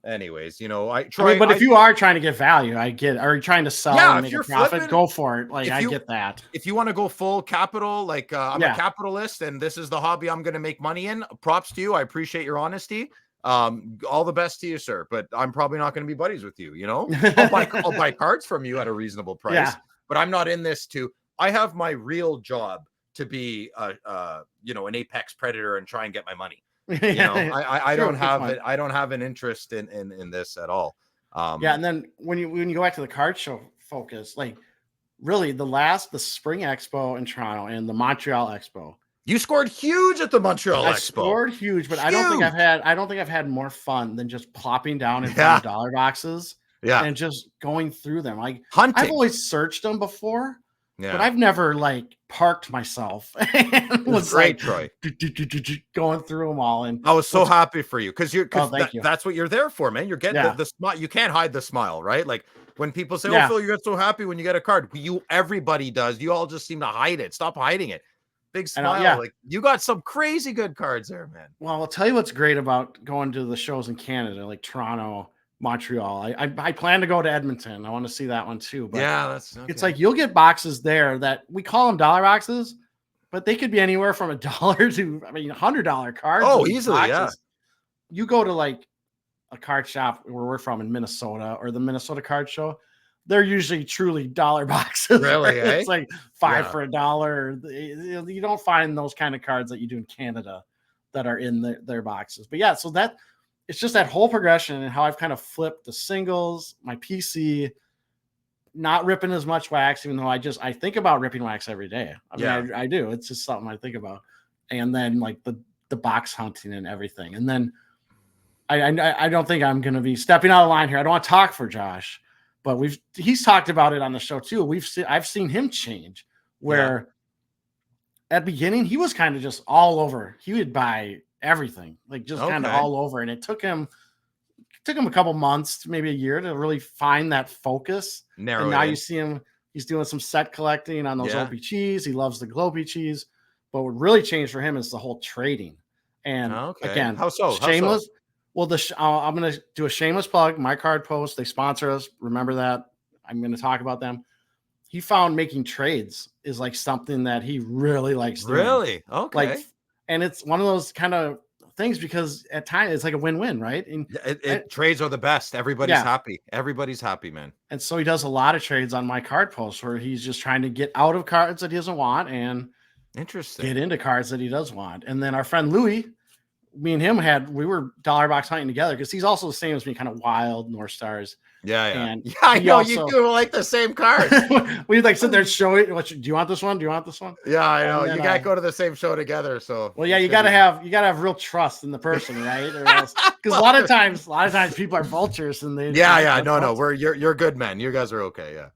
anyways, but if you are trying to get value, I get, or trying to sell and make a profit, go for it. Like, I get that. If you want to go full capital, like I'm a capitalist and this is the hobby I'm going to make money in, props to you. I appreciate your honesty. All the best to you, sir. But I'm probably not going to be buddies with you. I'll buy cards from you at a reasonable price, but I'm not in this I have my real job to be, an apex predator and try and get my money. I don't have it. I don't have an interest in this at all. And then when you go back to the card show focus, like really the Spring Expo in Toronto and the Montreal Expo, you scored huge at the Montreal Expo. I scored huge, but I don't think I've had more fun than just plopping down in front of dollar boxes and just going through them. Like, hunting. I've always searched them before. But I've never like parked myself and was great, Troy, going through them all. And I was so happy for you, because that's what you're there for, man. You're getting the smile. You can't hide the smile, right? Like when people say, "Oh, Phil, you get so happy when you get a card." Everybody does. You all just seem to hide it. Stop hiding it. Big smile. Like, you got some crazy good cards there, man. Well, I'll tell you what's great about going to the shows in Canada, like Toronto, Montreal. I plan to go to Edmonton. I want to see that one too. But yeah, that's okay. It's like you'll get boxes there that we call them dollar boxes, but they could be anywhere from $1 to $100 cards. Oh, easily, yeah. You go to like a card shop where we're from in Minnesota or the Minnesota Card Show, they're usually truly dollar boxes. Really, right? It's like $5 for $1. You don't find those kind of cards that you do in Canada that are in their boxes. But yeah, so that it's just that whole progression and how I've kind of flipped the singles, my PC, not ripping as much wax, even though I think about ripping wax every day. I mean, I do. It's just something I think about. And then like the box hunting and everything. And then I don't think I'm going to be stepping out of line here. I don't want to talk for Josh, but he's talked about it on the show too. I've seen him change where at the beginning he was kind of just all over. He would buy everything, like just kind of all over. And it took him a couple months, maybe a year to really find that focus. And now you see him, he's doing some set collecting on those OPGs. He loves the Globe cheese. But what really changed for him is the whole trading. And again, how so? Shameless. Well, I'm going to do a shameless plug. My Card Post, they sponsor us. Remember that. I'm going to talk about them. He found making trades is like something that he really likes doing. Really? Okay. And it's one of those kind of things because at times it's like a win-win, right? And trades are the best. Everybody's happy. Everybody's happy, man. And so he does a lot of trades on My Card Post where he's just trying to get out of cards that he doesn't want and get into cards that he does want. And then our friend Louis, me and him we were dollar box hunting together because he's also the same as me, kind of wild North Stars. And I know you do like the same cards. We like sit there and show it. Do you want this one? Do you want this one? Yeah, I know. You gotta go to the same show together. So you gotta have real trust in the person, right? Because a lot of times people are vultures and they you're good men. You guys are okay.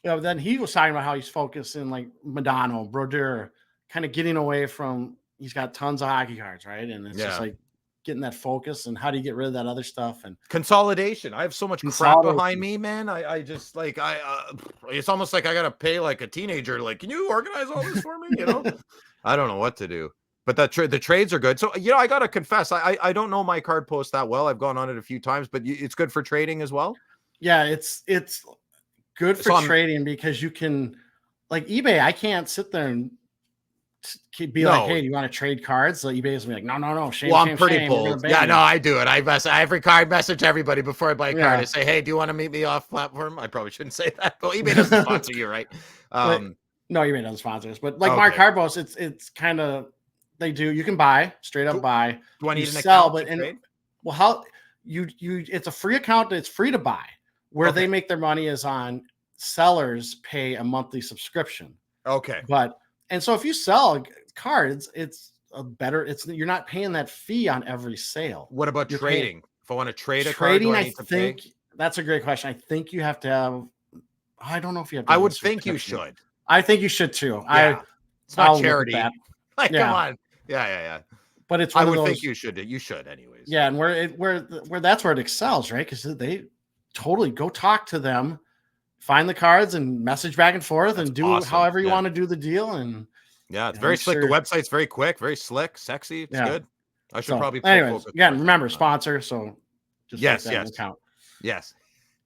Yeah. Then he was talking about how he's focusing like Madonna, Brodeur, kind of getting away from. He's got tons of hockey cards, right? And it's just like getting that focus and how do you get rid of that other stuff and consolidation. I have so much crap behind me, man. I just like it's almost like I gotta pay like a teenager. Like, can you organize all this for me? You know, I don't know what to do. But the trades are good. So I gotta confess, I don't know My Card Post that well. I've gone on it a few times, but it's good for trading as well. Yeah, it's good for trading because you can like eBay. I can't sit there and be like, hey, do you want to trade cards? So eBay's be like, no. Shame, I'm pretty bold. Yeah, no, I do it. Every card message everybody before I buy a card. I say, hey, do you want to meet me off platform? I probably shouldn't say that, but eBay doesn't sponsor you, right? No, eBay doesn't sponsor us. But like My Card Post, it's kind of they do. You can buy straight up buy. Do I need an sell? But how you it's a free account. It's free to buy. Where they make their money is on sellers pay a monthly subscription. Okay, and so if you sell cards, you're not paying that fee on every sale. What about trading? If I want to trade a card, I think that's a great question. I think you have to have, I don't know if you have to. I would think you should. I think you should too. Yeah. It's not charity. Like, come on. Yeah. But it's I would think you should. You should anyways. Yeah. And where that's where it excels, right? Because they totally go talk to them, find the cards and message back and forth and do however you want to do the deal. And it's very slick. The website's very quick, very slick, sexy. It's good. I should probably. Anyways, again, remember sponsor. So just yes. But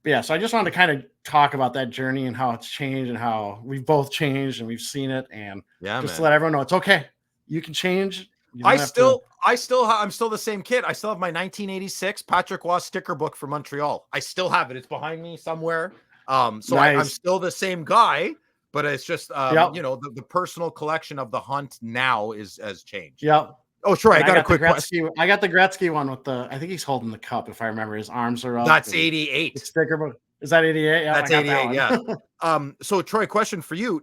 yeah. So I just wanted to kind of talk about that journey and how it's changed and how we've both changed and we've seen it. And just to let everyone know it's okay. You can change. I'm still the same kid. I still have my 1986 Patrick Roy sticker book for Montreal. I still have it. It's behind me somewhere. So nice. I'm still the same guy, but it's just the personal collection of the hunt now has changed. Yep. Oh, sure. I got a quick question. I got the Gretzky one with I think he's holding the cup if I remember. His arms are up. That's 88. Sticker book. Is that 88? Yeah, that's 88. Yeah. So Troy, question for you.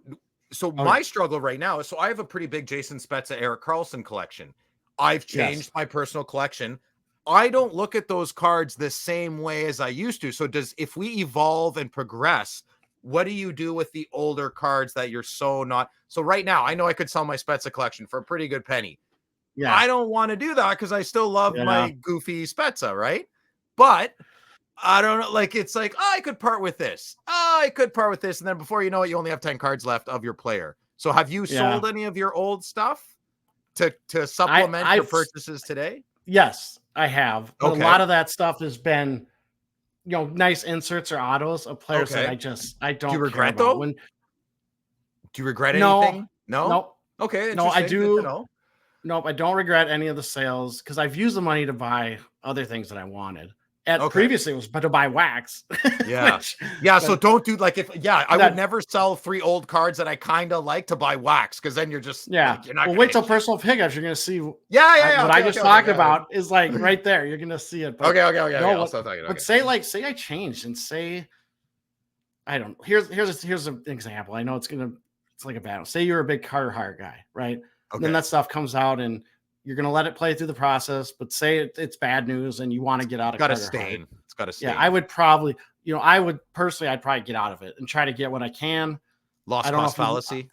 So my struggle right now is I have a pretty big Jason Spezza, Erik Karlsson collection. I've changed my personal collection. I don't look at those cards the same way as I used to. So if we evolve and progress, what do you do with the older cards that you're so right now, I know I could sell my Spezza collection for a pretty good penny. Yeah. I don't want to do that because I still love my goofy Spezza, right? But I don't know. Like, it's like, I could part with this. I could part with this. And then before you know it, you only have 10 cards left of your player. So have you sold any of your old stuff to supplement your purchases today? Yes, I have. But a lot of that stuff has been nice inserts or autos of players that I don't Do you regret care about. though? Do you regret No, anything? No. nope, Okay, no, I interesting. Good to do. know. Nope, I don't regret any of the sales because I've used the money to buy other things that I wanted. Okay. Previously, it was to buy wax. Yeah. So don't do like I would never sell 3 old cards that I kind of like to buy wax because then you're just like, you're not. Well, wait till personal pickups. You're gonna see. What I just talked about is like right there. You're gonna see it. But okay. I'll stop talking. But say I changed and say I don't. Here's an example. I know it's like a battle. Say you're a big Carter Hart guy, right? Okay. And then that stuff comes out and you're going to let it play through the process, but say it's bad news and you want to get out of Carter Hart. It's got to stain. Yeah, I would probably, I'd probably get out of it and try to get what I can. Lost cause fallacy.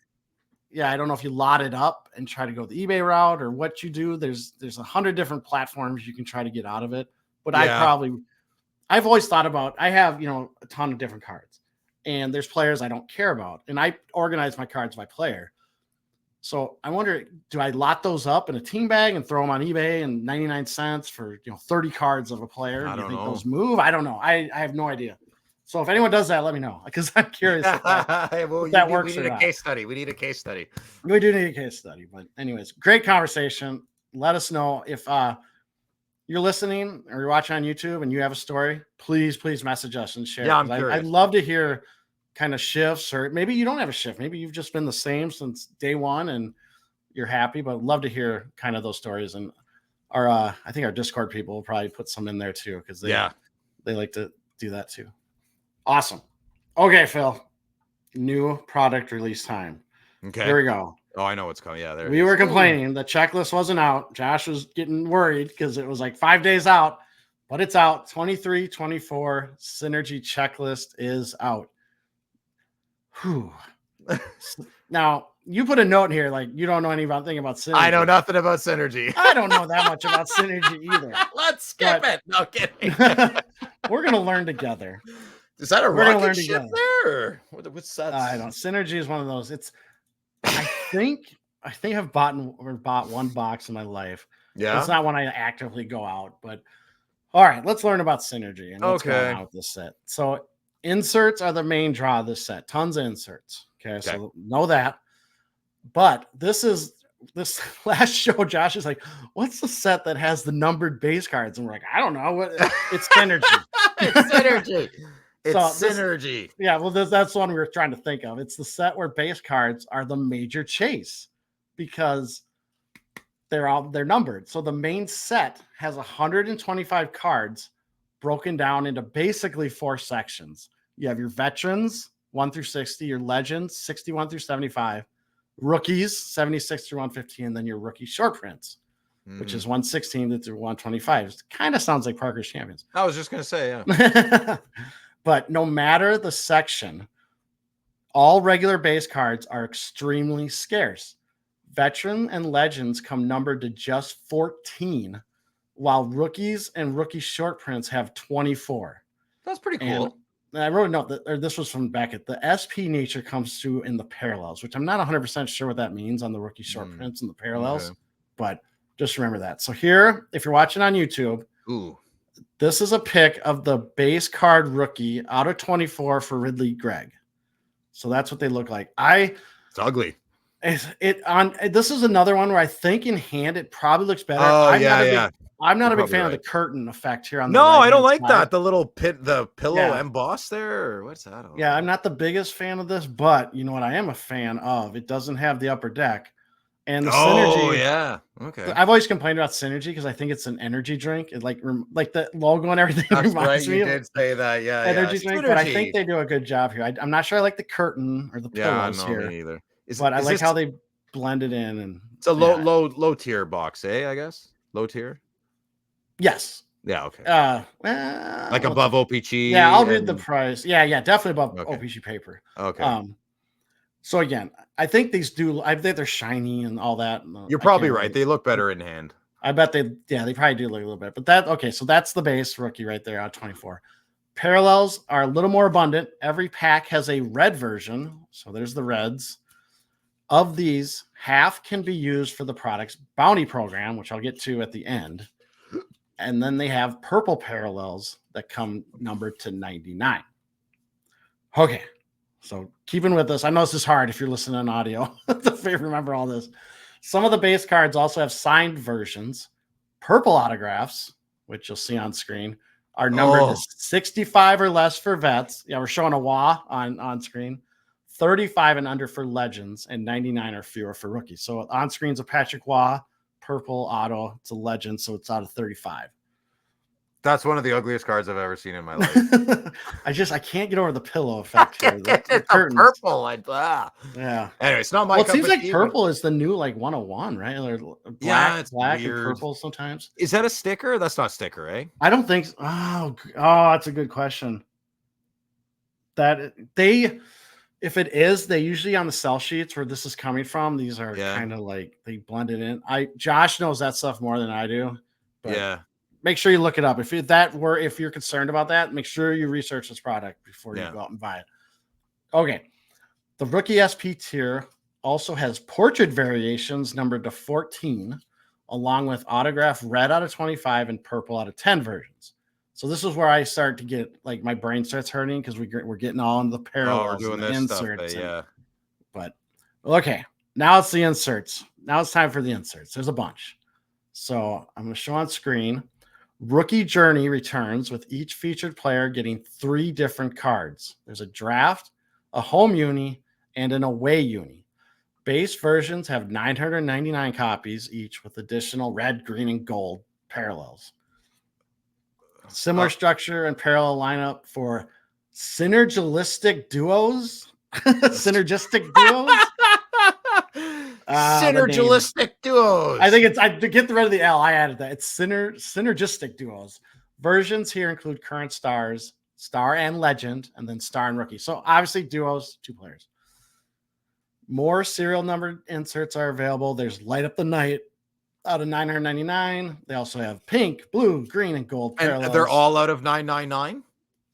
I don't know if you lot it up and try to go the eBay route or what you do. There's 100 different platforms you can try to get out of it. But I've always thought about, I have, a ton of different cards and there's players I don't care about. And I organize my cards by player. So I wonder, do I lot those up in a team bag and throw them on eBay and 99 cents for 30 cards of a player? Do you think those move? I don't know. I have no idea. So if anyone does that, let me know because I'm curious if that works. We need a case study. We need a case study. We do need a case study. But anyways, great conversation. Let us know if you're listening or you're watching on YouTube and you have a story. Please message us and share. Yeah, I'm curious. I'd love to hear kind of shifts, or maybe you don't have a shift. Maybe you've just been the same since day one and you're happy, but I'd love to hear kind of those stories. And I think our Discord people will probably put some in there too, because they like to do that too. Awesome. Okay, Phil, new product release time. Okay. Here we go. Oh, I know what's coming. Yeah, there we were complaining the checklist wasn't out. Josh was getting worried because it was like 5 days out, but it's out. 23-24 Synergy checklist is out. Whew. Now you put a note in here like you don't know anything about Synergy. I know nothing about Synergy. I don't know that much about Synergy either. Let's skip it. No kidding. We're gonna learn together. Is that a rocket ship there? What's that? I don't. Synergy is one of those. I think I've bought one box in my life. Yeah, it's not one I actively go out, but all right. Let's learn about Synergy and what's going on with this set. So. Inserts are the main draw of this set. Tons of inserts. Okay, so know that. But this last show, Josh is like, what's the set that has the numbered base cards? And we're like, I don't know. It's Synergy. It's Synergy. Synergy. Yeah, well, that's the one we were trying to think of. It's the set where base cards are the major chase because they're numbered. So the main set has 125 cards broken down into basically 4 sections. You have your veterans 1 through 60, your legends 61 through 75, rookies 76 through 115, and then your rookie short prints, which is 116 through 125. It kind of sounds like Parker's Champions. I was just gonna say, yeah. But no matter the section, all regular base cards are extremely scarce. Veteran and legends come numbered to just 14. While rookies and rookie short prints have 24. That's pretty cool. And I wrote a note that this was from Beckett. The SP nature comes through in the parallels, which I'm not 100% sure what that means on the rookie short prints and the parallels, but just remember that. So here, if you're watching on YouTube, this is a pic of the base card rookie out of 24 for Ridley Gregg. So that's what they look like. It's ugly. This is another one where I think in hand it probably looks better. I'm not a big fan of the curtain effect here on the I don't like that. The little the pillow embossed there. Or what's that? I'm not the biggest fan of this, but you know what I am a fan of? It doesn't have the upper deck. And the Synergy. Okay. I've always complained about Synergy because I think it's an energy drink. It like the logo and everything reminds me. You did say that, energy drink, but I think they do a good job here. I'm not sure I like the curtain or the pillows here. Me either. But I like how they blend it in, and it's a low tier box, I guess low tier. Yes. Yeah. Okay. Like above OPG. Yeah, I'll read the price. Yeah, definitely above OPG paper. Okay. So again, I think these do. I think they're shiny and all that. You're probably right. They look better in hand. I bet they probably do look a little bit. But so that's the base rookie right there out 24. Parallels are a little more abundant. Every pack has a red version. So there's the reds. Of these, half can be used for the product's bounty program, which I'll get to at the end. And then they have purple parallels that come numbered to 99. Okay. So keeping with us, I know this is hard if you're listening on audio to remember all this. Some of the base cards also have signed versions. Purple autographs, which you'll see on screen, are numbered to 65 or less for vets. Yeah, we're showing a WA on screen. 35 and under for legends, and 99 or fewer for rookies. So on screen's a Patrick Waugh, purple auto. It's a legend, so it's out of 35. That's one of the ugliest cards I've ever seen in my life. I can't get over the pillow effect here. The purple. Yeah. Anyway, it's not my. Well, it seems like purple is the new 101, right? Or black, it's black weird. And purple sometimes. Is that a sticker? That's not a sticker, eh? I don't think so. Oh, that's a good question. If it is, they usually on the sell sheets where this is coming from, these are kind of like they blend it in. Josh knows that stuff more than I do. But make sure you look it up. If you're concerned about that, make sure you research this product before you go out and buy it. Okay. The rookie SP tier also has portrait variations numbered to 14, along with autograph red out of 25 and purple out of 10 versions. So this is where I start to get my brain starts hurting because we're getting all into the parallels and the inserts. But okay, now it's the inserts. Now it's time for the inserts. There's a bunch. So I'm going to show on screen. Rookie Journey returns with each featured player getting 3 different cards. There's a draft, a home uni, and an away uni. Base versions have 999 copies each with additional red, green, and gold parallels. Similar structure and parallel lineup for synergistic duos. Synergistic duos. Synergistic duos. I think I to get rid of the L. I added that. It's synergistic duos. Versions here include current stars, star and legend, and then star and rookie. So obviously duos, 2 players. More serial numbered inserts are available. There's Light Up the Night out of 999. They also have pink, blue, green, and gold parallels. And they're all out of 999?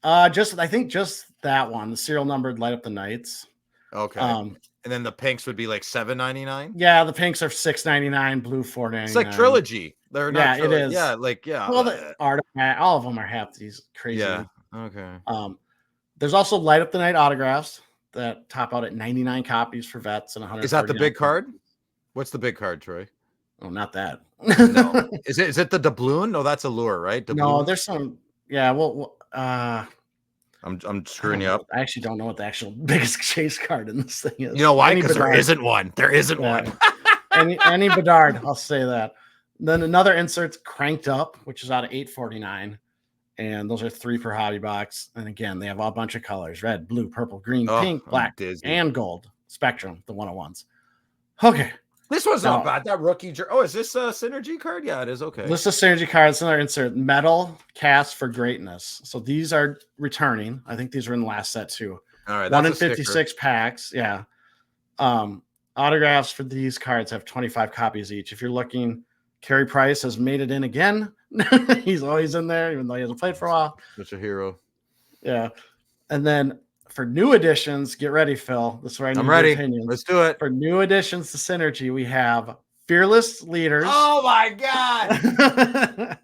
I think just that one, the serial numbered Light Up the Nights. Okay. And then the pinks would be like 799? Yeah, the pinks are 699, blue 499. It's like trilogy. They're not it is. Yeah, Well, the artifact, all of them are half these crazy. Yeah. Okay. There's also Light Up the Night autographs that top out at 99 copies for vets and 100. Is that the big card? What's the big card, Troy? Oh, not that. No. Is it the doubloon? No, that's a lure, right? Doubloon? No, there's some. Yeah, well, I'm screwing you up. I actually don't know what the actual biggest chase card in this thing is. You know why? Because there isn't one. There isn't one. any Bedard, I'll say that. Then another insert's Cranked Up, which is out of 849. And those are 3 per hobby box. And again, they have a bunch of colors: red, blue, purple, green, pink, black, and gold. Spectrum, the 101s. Okay. This was not bad. That rookie. Oh, is this a synergy card? Yeah, it is. Okay. This is synergy cards. Another insert: Metal Cast for Greatness. So these are returning. I think these were in the last set too. All right. 1 in 56 packs. Yeah. Autographs for these cards have 25 copies each. If you're looking, Carey Price has made it in again. He's always in there, even though he hasn't played for a while. Such a hero. Yeah. And then for new additions, get ready, Phil. This is where I'm ready. Let's do it. For new additions to Synergy, we have Fearless Leaders. Oh my God.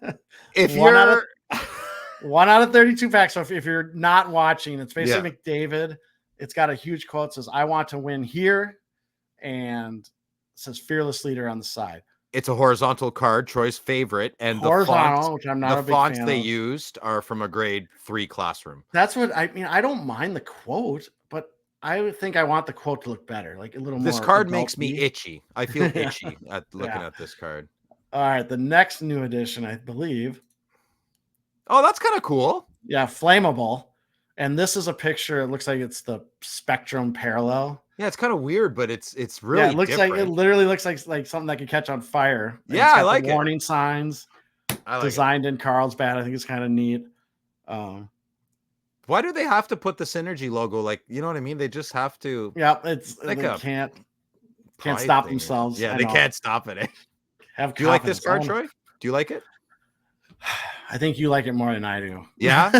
If one out of 32 packs. So if you're not watching, it's basically McDavid. It's got a huge quote. It says, "I want to win here." And it says Fearless Leader on the side. It's a horizontal card, Troy's favorite, and the fonts they used are from a grade 3 classroom. That's what I mean. I don't mind the quote, but I would think I want the quote to look better, like a little more. This card makes me itchy. I feel itchy at looking at this card. All right, the next new edition, I believe. Oh, that's kind of cool. Yeah, flammable. And this is a picture. It looks like it's the Spectrum parallel. Yeah, it's kind of weird, but it's really it looks like it literally looks like something that could catch on fire. And yeah, I like it. Warning signs designed in Carlsbad. I think it's kind of neat. Why do they have to put the Synergy logo? Like, you know what I mean? They just have to. Yeah, it's like they can't stop themselves. Yeah, they can't stop it. Do you like this card, Troy? Do you like it? I think you like it more than I do. Yeah,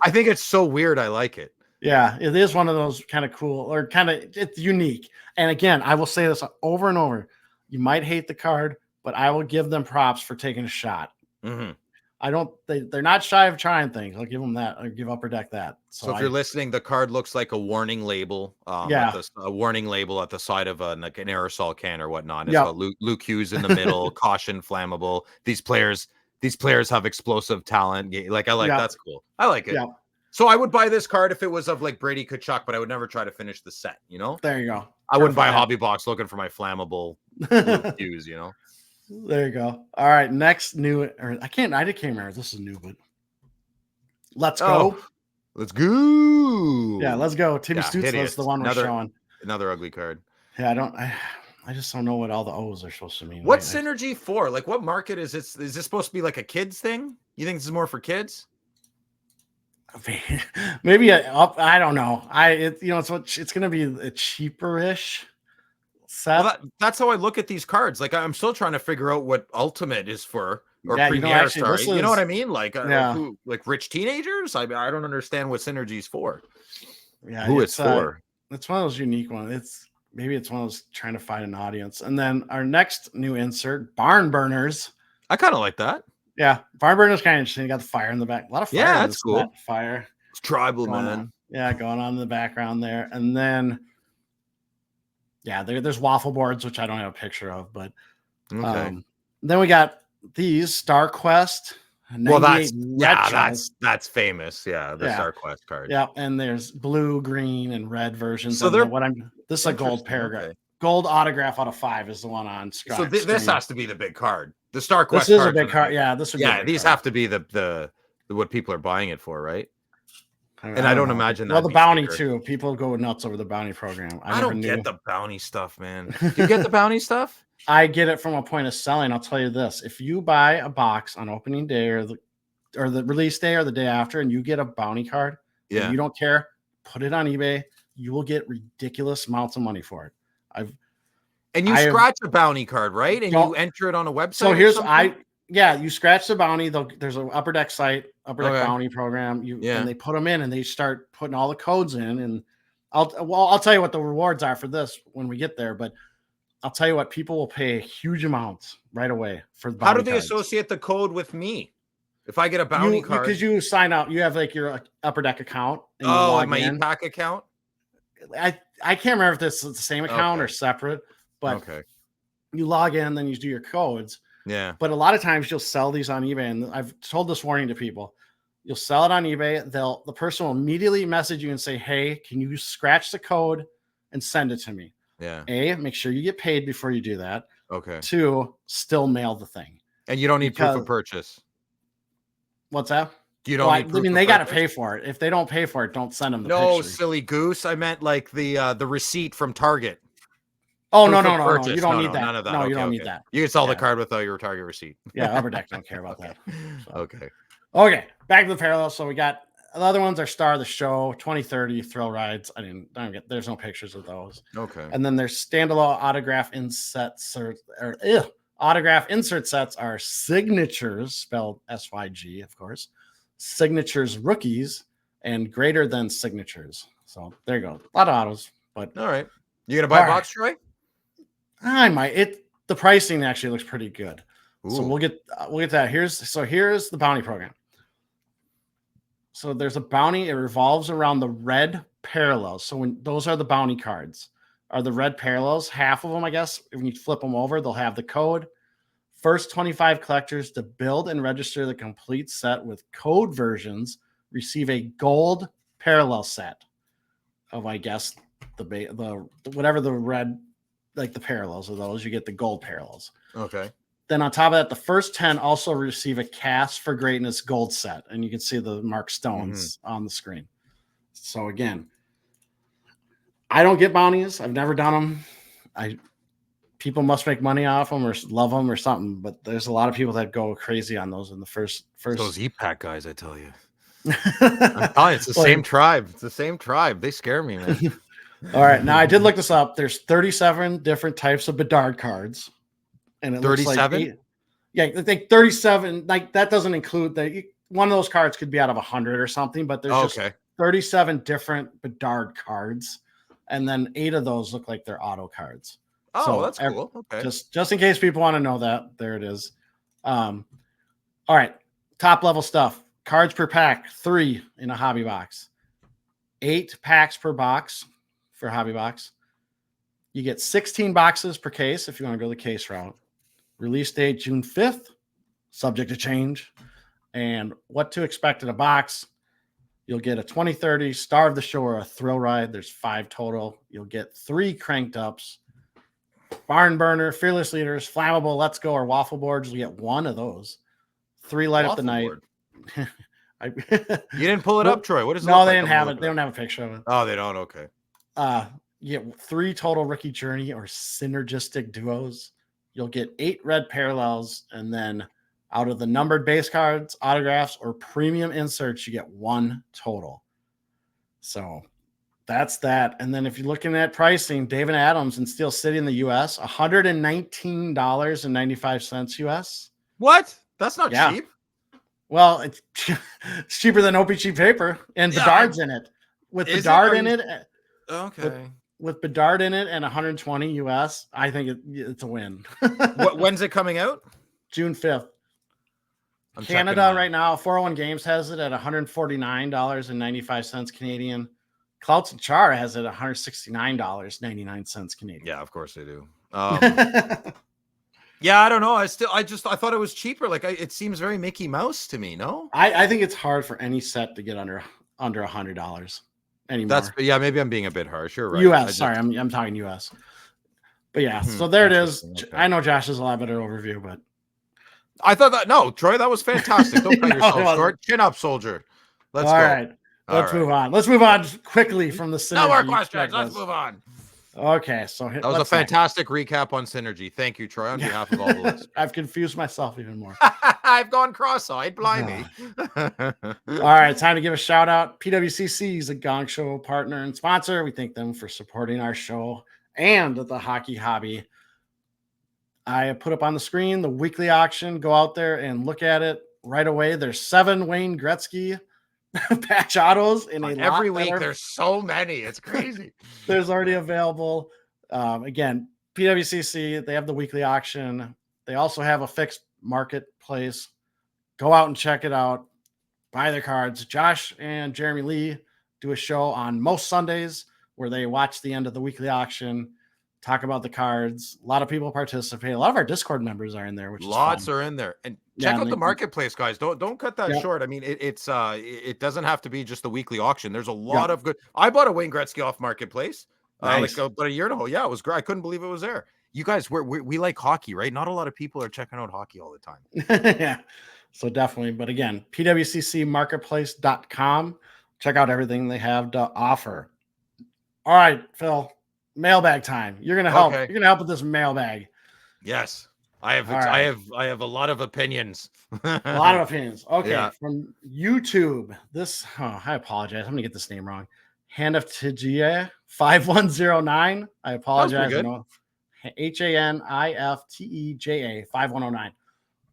I think it's so weird. I like it. Yeah, it is one of those kind of cool or it's unique. And again, I will say this over and over. You might hate the card, but I will give them props for taking a shot. Mm-hmm. They're not shy of trying things. I'll give them that. I'll give Upper Deck that. So if you're listening, the card looks like a warning label. A warning label at the side of like an aerosol can or whatnot. It's got Luke Hughes in the middle. Caution, flammable. These players have explosive talent. Like that's cool. I like it. Yeah. So I would buy this card if it was of like Brady Tkachuk, but I would never try to finish the set. There you go. I wouldn't buy a hobby box looking for my flammable Luke Hughes. There you go. All right, next new. I can't remember if this is new, but let's go. Let's go. Yeah, let's go. Timmy Stützle's the one we're showing. Another ugly card. Yeah, I just don't know what all the O's are supposed to mean. What's Synergy for? Like, what market is this? Is this supposed to be like a kids thing? You think this is more for kids? Maybe I don't know. It's going to be a cheaper-ish set. Well, that's how I look at these cards. Like, I'm still trying to figure out what Ultimate is for, or Premier. You know what I mean? Like, like rich teenagers. I don't understand what Synergy is for. Yeah, who it's for. It's one of those unique ones. Maybe it's one of those trying to find an audience. And then our next new insert, Barn Burners. I kind of like that. Yeah, Barn Burners kind of interesting. You got the fire in the back. A lot of fire. Yeah, that's cool. Fire. It's tribal, man. Going on in the background there. And then, there's waffle boards, which I don't have a picture of, but then we got these Star Quest. Well, that's famous. Yeah, the Star Quest card. Yeah, and there's blue, green, and red versions. So this is a gold paragraph. Okay. Gold autograph out of 5 is the one on screen. So this has to be the big card. The Star Quest. This is a big card. Yeah, these have to be the what people are buying it for, right? I don't imagine that. Well, the bounty too. People go nuts over the bounty program. I don't get the bounty stuff, man. Do you get the bounty stuff? I get it from a point of selling. I'll tell you this: if you buy a box on opening day or the release day or the day after, and you get a bounty card, and you don't care, put it on eBay. You will get ridiculous amounts of money for it. You scratch a bounty card, right? And you enter it on a website. So you scratch the bounty. There's an Upper Deck site, Upper Deck bounty program. And they put them in, and they start putting all the codes in. And I'll tell you what the rewards are for this when we get there. But I'll tell you what, people will pay huge amounts right away for the bounty. How do they associate the code with me? If I get a bounty card, because you sign out, you have like your Upper Deck account. And like my e-pack account. I can't remember if this is the same account or separate, but you log in, then you do your codes. Yeah. But a lot of times you'll sell these on eBay, and I've told this warning to people. You'll sell it on eBay. The person will immediately message you and say, "Hey, can you scratch the code and send it to me?" Yeah. Make sure you get paid before you do that. Okay. 2, still mail the thing. And you don't need proof of purchase. What's that? You don't they got to pay for it. If they don't pay for it, don't send them the picture. No, silly goose. I meant like the receipt from Target. Oh, no. You don't need that. None of that. No, you don't need that. You can sell the card without your Target receipt. Yeah, Upper Deck don't care about that. So. Okay. Back to the parallels. So we got the other ones are Star of the Show, 2030 thrill rides. There's no pictures of those. Okay. And then there's standalone autograph insets autograph insert sets are signatures, spelled SYG, of course. Signatures rookies and greater than signatures. So there you go. A lot of autos, but all right. You gonna buy a box, Troy? I might. The pricing actually looks pretty good. Ooh. So we'll get that. Here's the bounty program. So there's a bounty. It revolves around the red parallels. So when those are the bounty cards, are the red parallels. Half of them, I guess, when you flip them over, they'll have the code. First 25 collectors to build and register the complete set with code versions receive a gold parallel set of, I guess, the whatever the red, like the parallels of those, you get the gold parallels. Okay. Then on top of that, the first 10 also receive a Cast for Greatness gold set, and you can see the Mark Stones on the screen. So again, I don't get bounties. I've never done them. People must make money off them or love them or something, but there's a lot of people that go crazy on those in the first. Those e-pack guys, I tell you. It's the same tribe. It's the same tribe. They scare me, man. All right. Now I did look this up. There's 37 different types of Bedard cards. And it 37? I think 37. Like that doesn't include one of those cards could be out of 100 or something, but there's just 37 different Bedard cards. And then 8 of those look like they're auto cards. Oh, so that's cool. Okay. Just in case people want to know that, there it is. All right. top level stuff. Cards per pack, 3 in a hobby box. 8 packs per box for hobby box. You get 16 boxes per case if you want to go the case route. Release date June 5th, subject to change. And what to expect in a box. You'll get a 2030, Star of the Show, or a Thrill Ride. There's 5 total. You'll get 3 cranked ups, Barn Burner, Fearless Leaders, Flammable, Let's Go, or Waffle Boards. You get 1 of those. 3 light up the night. You didn't pull it up, Troy. What is it? No, they didn't have it. They don't have a picture of it. Oh, they don't. Okay. You get 3 total Rookie Journey or Synergistic Duos. You'll get 8 red parallels, and then out of the numbered base cards, autographs, or premium inserts, you get 1 total. So that's that. And then if you're looking at pricing, David Adams in Steel City in the U.S., $119.95 U.S. What? That's not cheap. Well, it's cheaper than OPG paper, and Bedard's in it. With Bedard in it. Okay. With Bedard in it and 120 US, I think it's a win. When's it coming out? June 5th. Canada right now, 401 Games has it at $149.95 Canadian. Clouts and Char has it at $169.99 Canadian. Yeah, of course they do. Yeah, I don't know. I thought it was cheaper. Like it seems very Mickey Mouse to me. No, I think it's hard for any set to get under $100 anymore. Maybe I'm being a bit harsh. You're right. US, sorry, I'm talking US. But yeah, so there it is. Okay. I know Josh has a lot better overview, but I thought Troy, that was fantastic. Don't cut yourself short. Chin up, soldier. Let's go. All right. Let's move on. Let's move on quickly from the synergy. No more questions. Let's move on. Okay, so that was a fantastic recap on synergy. Thank you, Troy, on behalf of all the listeners. I've confused myself even more. I've gone cross-eyed, blimey. All right, time to give a shout out. PWCC is a Gong Show partner and sponsor. We thank them for supporting our show and the hockey hobby. I put up on the screen the weekly auction. Go out there and look at it right away. There's 7 Wayne Gretzky patch autos in every week. There's so many. It's crazy. There's already available. Again, PWCC, they have the weekly auction. They also have a fixed marketplace. Go out and check it out. Buy their cards. Josh and Jeremy Lee do a show on most Sundays where they watch the end of the weekly auction, talk about the cards. A lot of people participate. A lot of our Discord members are in there, which lots are in there. And check out the marketplace, guys. Don't cut that short. I mean, it doesn't have to be just the weekly auction. There's a lot of good. I bought a Wayne Gretzky off marketplace like about a year ago. Yeah, it was great. I couldn't believe it was there. You guys, we like hockey, right? Not a lot of people are checking out hockey all the time. Yeah, so definitely. But again, pwccmarketplace.com. Check out everything they have to offer. All right, Phil. Mailbag time. You're gonna help. Okay. You're gonna help with this mailbag. Yes, I have. I have a lot of opinions. A lot of opinions. Okay, from YouTube. This. I apologize. I'm gonna get this name wrong. Hanifteja 5109. I apologize. HANIFTEJA 5109.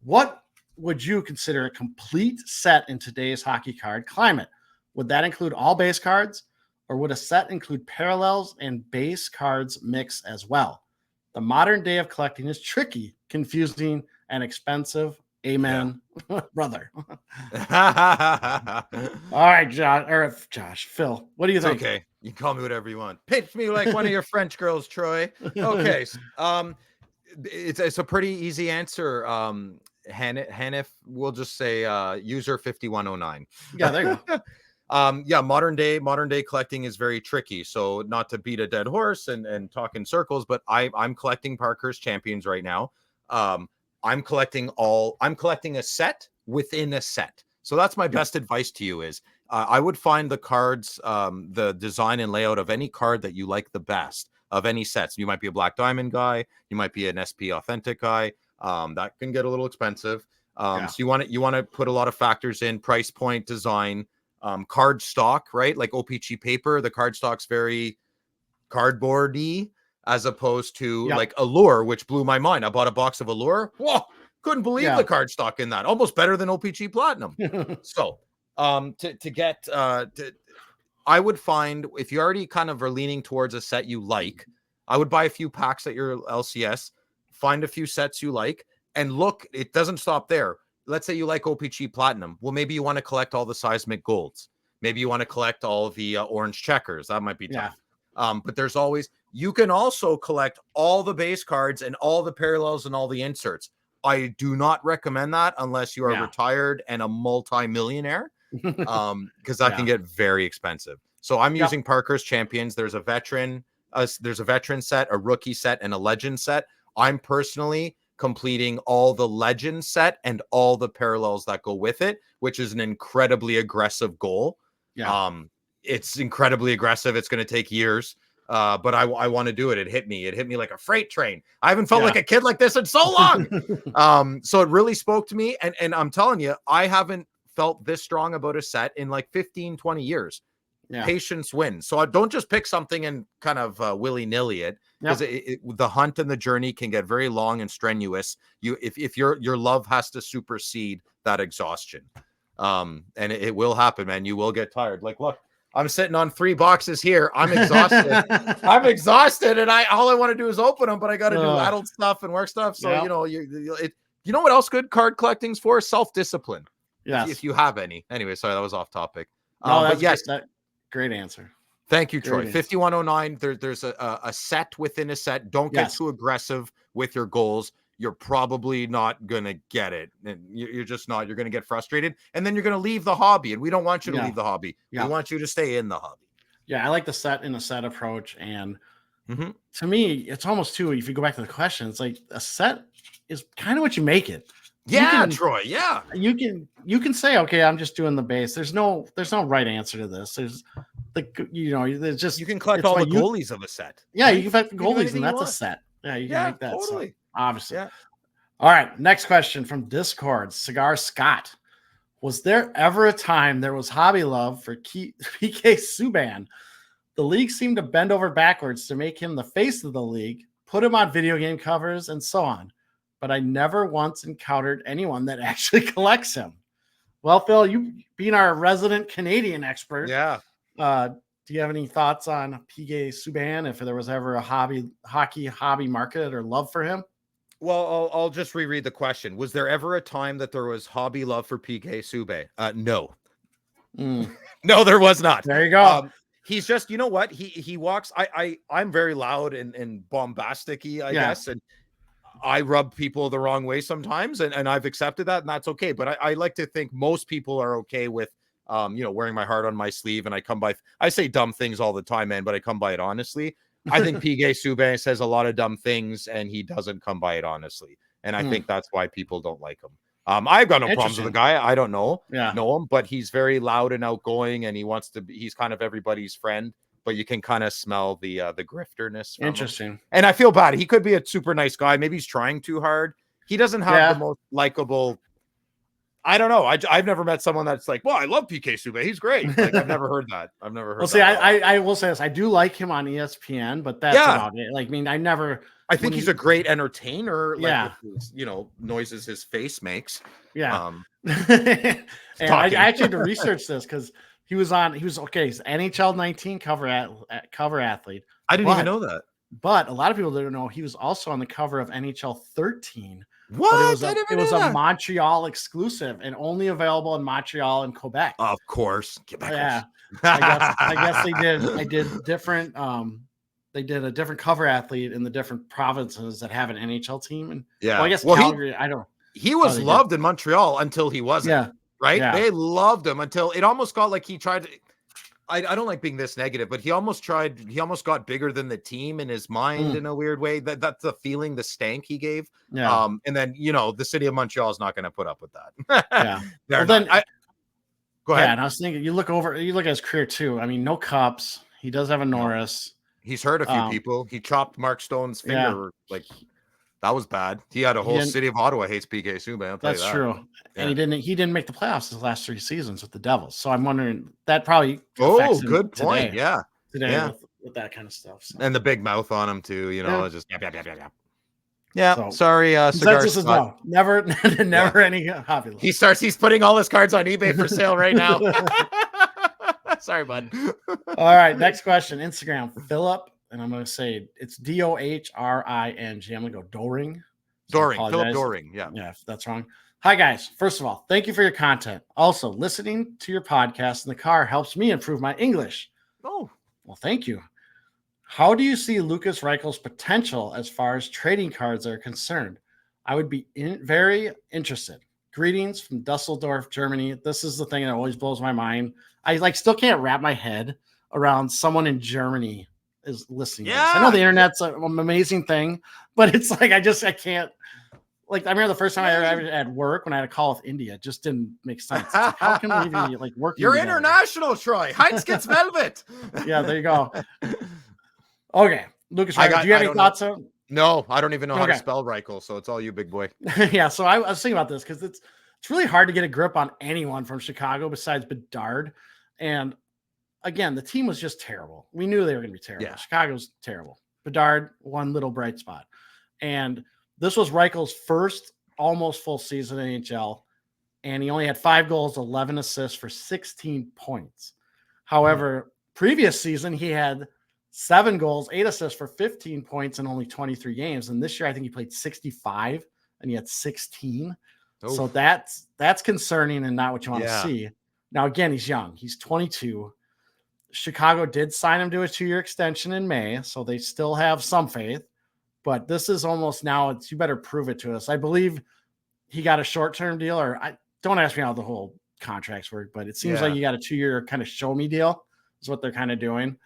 What would you consider a complete set in today's hockey card climate? Would that include all base cards? Or would a set include parallels and base cards mix as well? The modern day of collecting is tricky, confusing, and expensive. Amen, brother. All right, Josh, Phil, what do you think? Okay, you can call me whatever you want. Pitch me like one of your French girls, Troy. Okay, it's a pretty easy answer. Hanif, we'll just say user 5109. Yeah, there you go. Modern day collecting is very tricky. So not to beat a dead horse and talk in circles, but I'm collecting Parkhurst Champions right now. I'm collecting a set within a set. So that's my best advice to you is I would find the cards, the design and layout of any card that you like the best of any sets. You might be a Black Diamond guy. You might be an SP Authentic guy. That can get a little expensive. So you want to put a lot of factors in: price point, design, card stock, right? Like OPG paper, the card stock's very cardboardy as opposed to like Allure, which blew my mind. I bought a box of Allure. Whoa, couldn't believe the card stock in that. Almost better than OPG Platinum. So I would find, if you already kind of are leaning towards a set you like, I would buy a few packs at your LCS, find a few sets you like, and look, it doesn't stop there. let's say you like OPC Platinum. Well, maybe you want to collect all the seismic golds. Maybe you want to collect all the orange checkers. That might be tough. But there's always, you can also collect all the base cards and all the parallels and all the inserts. I do not recommend that unless you are retired and a multi-millionaire, because that can get very expensive. So I'm using Parker's Champions. There's a veteran set, a rookie set, and a legend set. I'm personally completing all the legend set and all the parallels that go with it, which is an incredibly aggressive goal. It's incredibly aggressive. It's going to take years. But I want to do it. It hit me like a freight train. I haven't felt like a kid like this in so long. So it really spoke to me. And I'm telling you, I haven't felt this strong about a set in like 15, 20 years. Patience wins. So I don't just pick something and kind of willy-nilly it, because the hunt and the journey can get very long and strenuous. If your love has to supersede that exhaustion. And it will happen, man. You will get tired. Like, look, I'm sitting on 3 boxes here. I'm exhausted. I'm exhausted, and all I want to do is open them, but I got to do adult stuff and work stuff. So you know what else good card collecting's for? Self-discipline. If you have any. Anyway, sorry, that was off topic. But yes, great answer. Thank you, Troy. 5109. There's a set within a set. Don't get too aggressive with your goals. You're probably not going to get it. And you're just not. You're going to get frustrated. And then you're going to leave the hobby. And we don't want you to leave the hobby. We want you to stay in the hobby. Yeah, I like the set in a set approach. And to me, it's almost too, if you go back to the question, it's like a set is kind of what you make it. Troy. Yeah. You can say, okay, I'm just doing the base. There's no right answer to this. There's there's just, you can collect all the goalies of a set. Yeah, you can collect the goalies, and that's a set. Yeah, you can make that. Totally. So, obviously. Yeah. All right. Next question from Discord. Cigar Scott. Was there ever a time there was hobby love for PK Subban? The league seemed to bend over backwards to make him the face of the league, put him on video game covers, and so on. But I never once encountered anyone that actually collects him. Well, Phil, you being our resident Canadian expert. Do you have any thoughts on PK Subban? If there was ever a hockey hobby market or love for him? Well, I'll just reread the question. Was there ever a time that there was hobby love for PK Subban? No. No, there was not. There you go. He's just, you know what? He walks. I'm very loud and bombastic-y, I guess. And I rub people the wrong way sometimes, and I've accepted that, and that's okay. But I like to think most people are okay with, wearing my heart on my sleeve, and I say dumb things all the time, man, but I come by it honestly. I think PK Subban says a lot of dumb things, and he doesn't come by it honestly. And I think that's why people don't like him. I've got no problems with the guy. I don't know him, but he's very loud and outgoing, and he's kind of everybody's friend, but you can kind of smell the grifterness. Interesting. Him. And I feel bad. He could be a super nice guy. Maybe he's trying too hard. He doesn't have the most likable. I don't know. I've never met someone that's like, well, I love PK Subban. He's great. Like, I've never heard that. Well, see, I will say this. I do like him on ESPN, but that's about it. Like, I mean, I think he's a great entertainer. Like, with his, noises his face makes. Yeah. And I actually had to research this because he's NHL 19 cover athlete. I didn't even know that. But a lot of people didn't know he was also on the cover of NHL 13. What? It was a Montreal exclusive and only available in Montreal and Quebec. Of course. Quebec. Yeah. I guess they did different. They did a different cover athlete in the different provinces that have an NHL team. And I guess Calgary. He was loved in Montreal until he wasn't. Yeah. Right. Yeah. They loved him until it almost got like he tried to. I don't like being this negative, but he almost got bigger than the team in his mind in a weird way. That's the feeling, the stank he gave. Yeah. And then, the city of Montreal is not going to put up with that. Yeah. Go ahead. Yeah. And I was thinking, you look at his career too. I mean, no cups. He does have a Norris. He's hurt a few people. He chopped Mark Stone's finger. Like, that was bad. He had a whole city of Ottawa hates PK Subban. That's true. Yeah. And he didn't make the playoffs his last 3 seasons with the Devils. So I'm wondering that probably. Good point. Today with that kind of stuff. So. And the big mouth on him too. Just yeah. So, sorry, Cigar Scott. No. Never any hobby. He's putting all his cards on eBay for sale right now. Sorry, bud. All right. Next question. Instagram. Philip. And I'm going to say it's Dohring. I'm going to go Doring. Philip Doring. Yeah. Yeah, if that's wrong. Hi, guys. First of all, thank you for your content. Also, listening to your podcast in the car helps me improve my English. Oh, well, thank you. How do you see Lukas Reichel's potential as far as trading cards are concerned? I would be very interested. Greetings from Dusseldorf, Germany. This is the thing that always blows my mind. I still can't wrap my head around someone in Germany is listening to this. I know the internet's an amazing thing, but it's like I can't. Like, I remember the first time I ever at work when I had a call with India, it just didn't make sense. It's like, how can we even like work? You're together? International, Troy. Heinz gets velvet. Yeah, there you go. Okay, Lukas, do you have any thoughts on? No, I don't even know how to spell Reichel, so it's all you, big boy. Yeah, so I was thinking about this because it's really hard to get a grip on anyone from Chicago besides Bedard. And again, the team was just terrible. We knew they were going to be terrible. Yeah. Chicago's terrible. Bedard, one little bright spot. And this was Reichel's first almost full season in NHL, and he only had 5 goals, 11 assists for 16 points. However, previous season, he had 7 goals, 8 assists for 15 points in only 23 games. And this year, I think he played 65, and he had 16. Oof. So that's concerning and not what you want to see. Now, again, he's young. He's 22. Chicago did sign him to a 2-year extension in May, so they still have some faith. But this is almost now, you better prove it to us. I believe he got a short-term deal, or don't ask me how the whole contracts work, but it seems like you got a 2-year kind of show me deal is what they're kind of doing.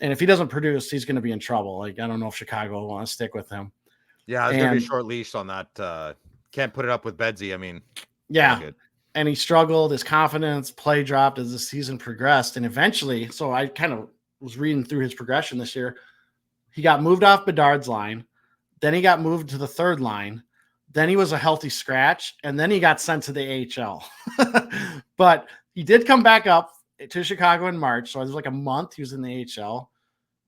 And if he doesn't produce, he's going to be in trouble. Like, I don't know if Chicago will want to stick with him. Yeah, it's going to be a short leash on that. Can't put it up with Bedsy. I mean, and he struggled. His confidence, play dropped as the season progressed. And eventually, so I kind of was reading through his progression this year. He got moved off Bedard's line. Then he got moved to the 3rd line. Then he was a healthy scratch. And then he got sent to the AHL. But he did come back up to Chicago in March. So it was like a month he was in the AHL.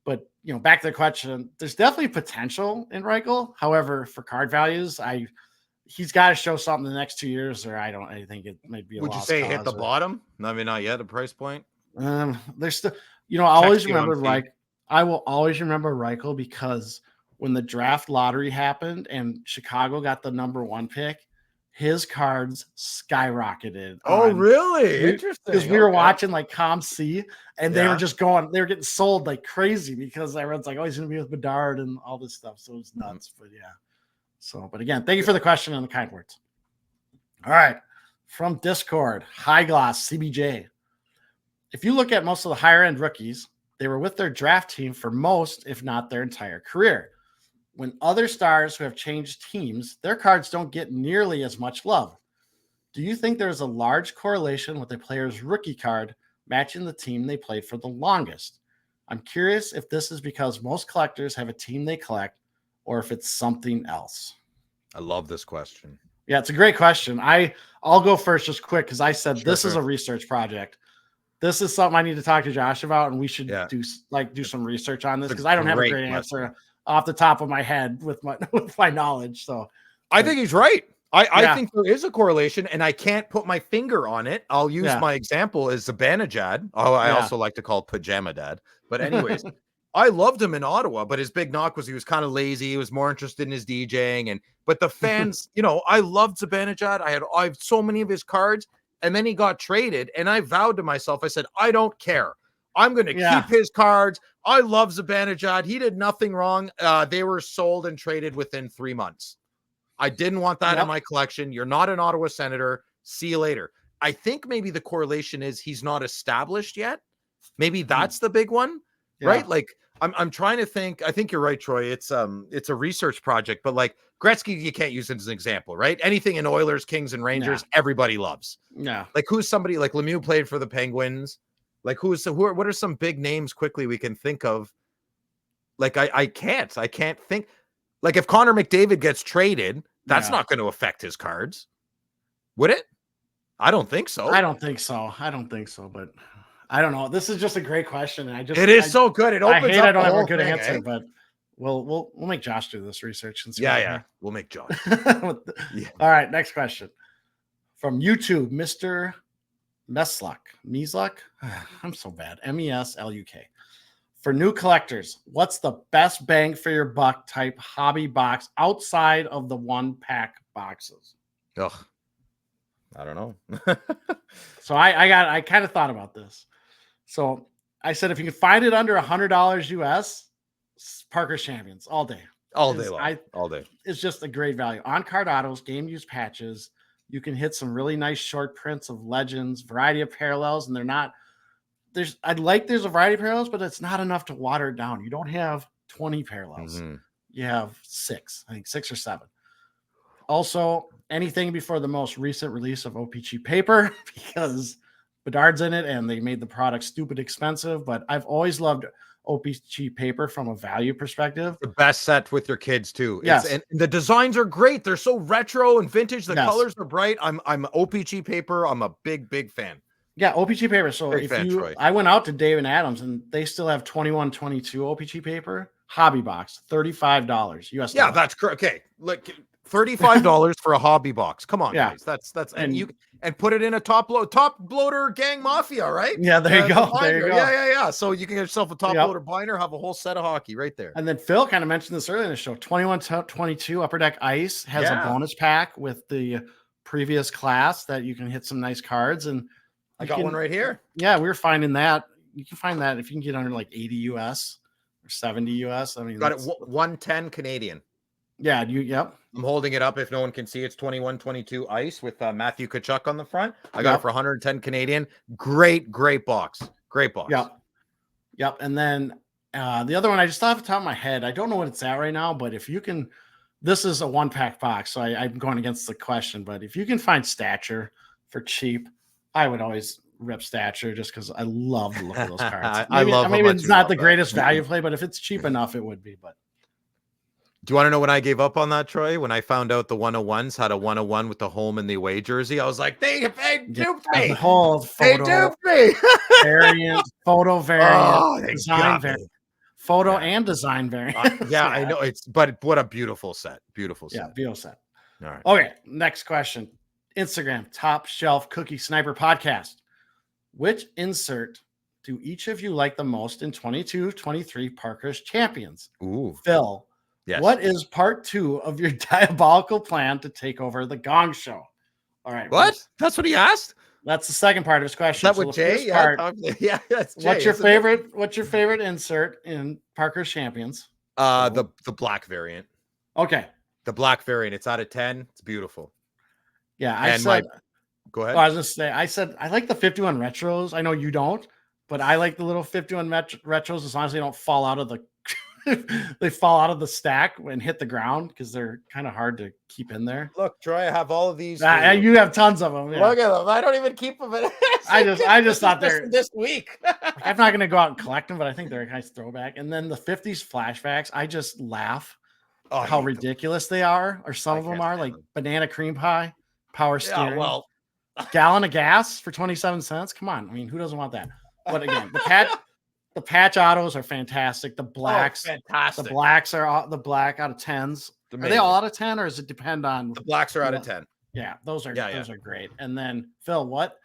But, back to the question, there's definitely potential in Reichel. However, for card values, he's got to show something the next 2 years, or I think it might be a Would you say hit the bottom? I mean, not yet, a price point? There's still, I always remember I will always remember Reichel because when the draft lottery happened and Chicago got the number 1 pick, his cards skyrocketed. Oh, really? Interesting. Because we were watching like ComC, and they were just they were getting sold like crazy because everyone's like, oh, he's going to be with Bedard and all this stuff. So it's nuts. But So, but again, thank you for the question and the kind words. All right. From Discord, High Gloss CBJ. If you look at most of the higher end rookies, they were with their draft team for most, if not their entire career. When other stars who have changed teams, their cards don't get nearly as much love. Do you think there is a large correlation with a player's rookie card matching the team they played for the longest? I'm curious if this is because most collectors have a team they collect or if it's something else. I love this question. Yeah, it's a great question. I'll go first just quick because I said this is a research project. This is something I need to talk to Josh about, and we should do some research on this because I don't have a great answer off the top of my head with my knowledge. So I think he's right. I think there is a correlation, and I can't put my finger on it. I'll use my example as Zibanejad. I also like to call Pajama Dad. But anyways, I loved him in Ottawa, but his big knock was he was kind of lazy. He was more interested in his DJing, but the fans, I loved Zibanejad. I have so many of his cards. And then he got traded, and I vowed to myself, I said, I don't care. I'm going to keep his cards. I love Zibanejad. He did nothing wrong. They were sold and traded within 3 months. I didn't want that in my collection. You're not an Ottawa Senator. See you later. I think maybe the correlation is he's not established yet. Maybe that's the big one, right? Like I'm trying to think. I think you're right, Troy. It's a research project, but like Gretzky, you can't use it as an example, right? Anything in Oilers, Kings, and Rangers, everybody loves. Yeah. Like who's somebody like Lemieux played for the Penguins? Like what are some big names quickly we can think of? Like I can't think. Like if Connor McDavid gets traded, that's not going to affect his cards, would it? I don't think so. I don't think so, but I don't know. This is just a great question. And it is so good. It opens I up. I don't have a good answer, but we'll make Josh do this research and see. We'll make Josh. All right, next question from YouTube, Mr. Mesluk. I'm so bad. MESLUK. For new collectors, what's the best bang for your buck type hobby box outside of the 1-pack boxes? Ugh. I don't know. So I kind of thought about this. So I said, if you can find it under $100 US, Parker's Champions all day. All day long. All day. It's just a great value. On-card autos, game use patches. You can hit some really nice short prints of legends, variety of parallels, and they're not. There's a variety of parallels, but it's not enough to water it down. You don't have 20 parallels. Mm-hmm. You have 6, I think 6 or 7. Also, anything before the most recent release of OPG paper, because Bedard's in it and they made the product stupid expensive. But I've always loved OPG paper from a value perspective. The best set with your kids too. Yes. And the designs are great. They're so retro and vintage. The colors are bright. I'm OPG paper. I'm a big fan. Yeah, OPG paper. So I went out to Dave and Adams and they still have 21-22 OPG paper. Hobby box, $35 US. Yeah, that's correct. Okay, look, $35 for a hobby box. Come on, guys. That's and put it in a top loader gang mafia, right? Yeah, there you go. There you go. Yeah. So you can get yourself a top loader binder, have a whole set of hockey right there. And then Phil kind of mentioned this earlier in the show. 21-22 Upper Deck Ice has a bonus pack with the previous class that you can hit some nice cards. And I got one right here. Yeah, we were finding that. You can find that if you can get under like 80 US or 70 US. I mean, got it 110 Canadian. Yeah, I'm holding it up if no one can see. It's 21-22 Ice with Matthew Tkachuk on the front. I got it for 110 Canadian. Great box. Great box. Yep. And then the other one, I just thought off the top of my head, I don't know what it's at right now, but if you can, this is a 1-pack box, so I'm going against the question, but if you can find Stature for cheap, I would always rip Stature just because I love the look of those cards. Maybe it's not the greatest value play, but if it's cheap enough, it would be. But do you want to know when I gave up on that, Troy? When I found out the 101s had a 101 with the home and the away jersey, I was like, they duped me. The whole photo, they duped me. Photo variant, design variant. Photo and design variant. I know but what a beautiful set. Beautiful set. Yeah, beautiful set. All right. Okay, next question. Instagram, Top Shelf Cookie Sniper Podcast. Which insert do each of you like the most in 22-23 Parker's Champions? Ooh. Phil. Yes. What is part 2 of your diabolical plan to take over the Gong Show? All right. What? That's what he asked? That's the second part of his question. Is that with Jay? Yeah, that's Jay. What's your favorite insert in Parker's Champions? The black variant. Okay. The black variant. It's out of 10. It's beautiful. Yeah, go ahead. I was just say I said I like the 51 retros. I know you don't, but I like the little 51 retros as long as they don't fall out of the they fall out of the stack and hit the ground because they're kind of hard to keep in there. Look, Troy, I have all of these. You have tons of them. Yeah. Look at them. I don't even keep them. I just thought they're this week. I'm not going to go out and collect them, but I think they're a nice throwback. And then the 50s flashbacks, I just laugh how ridiculous they are, or some of them are, like banana cream pie, power steering, gallon of gas for 27 cents. Come on. I mean, who doesn't want that? But again, the patch autos are fantastic. The blacks, fantastic. The blacks are the black out of 10s. Amazing. Are they all out of 10, or does it depend on? The blacks are out of 10. Yeah, those are great. And then Phil, what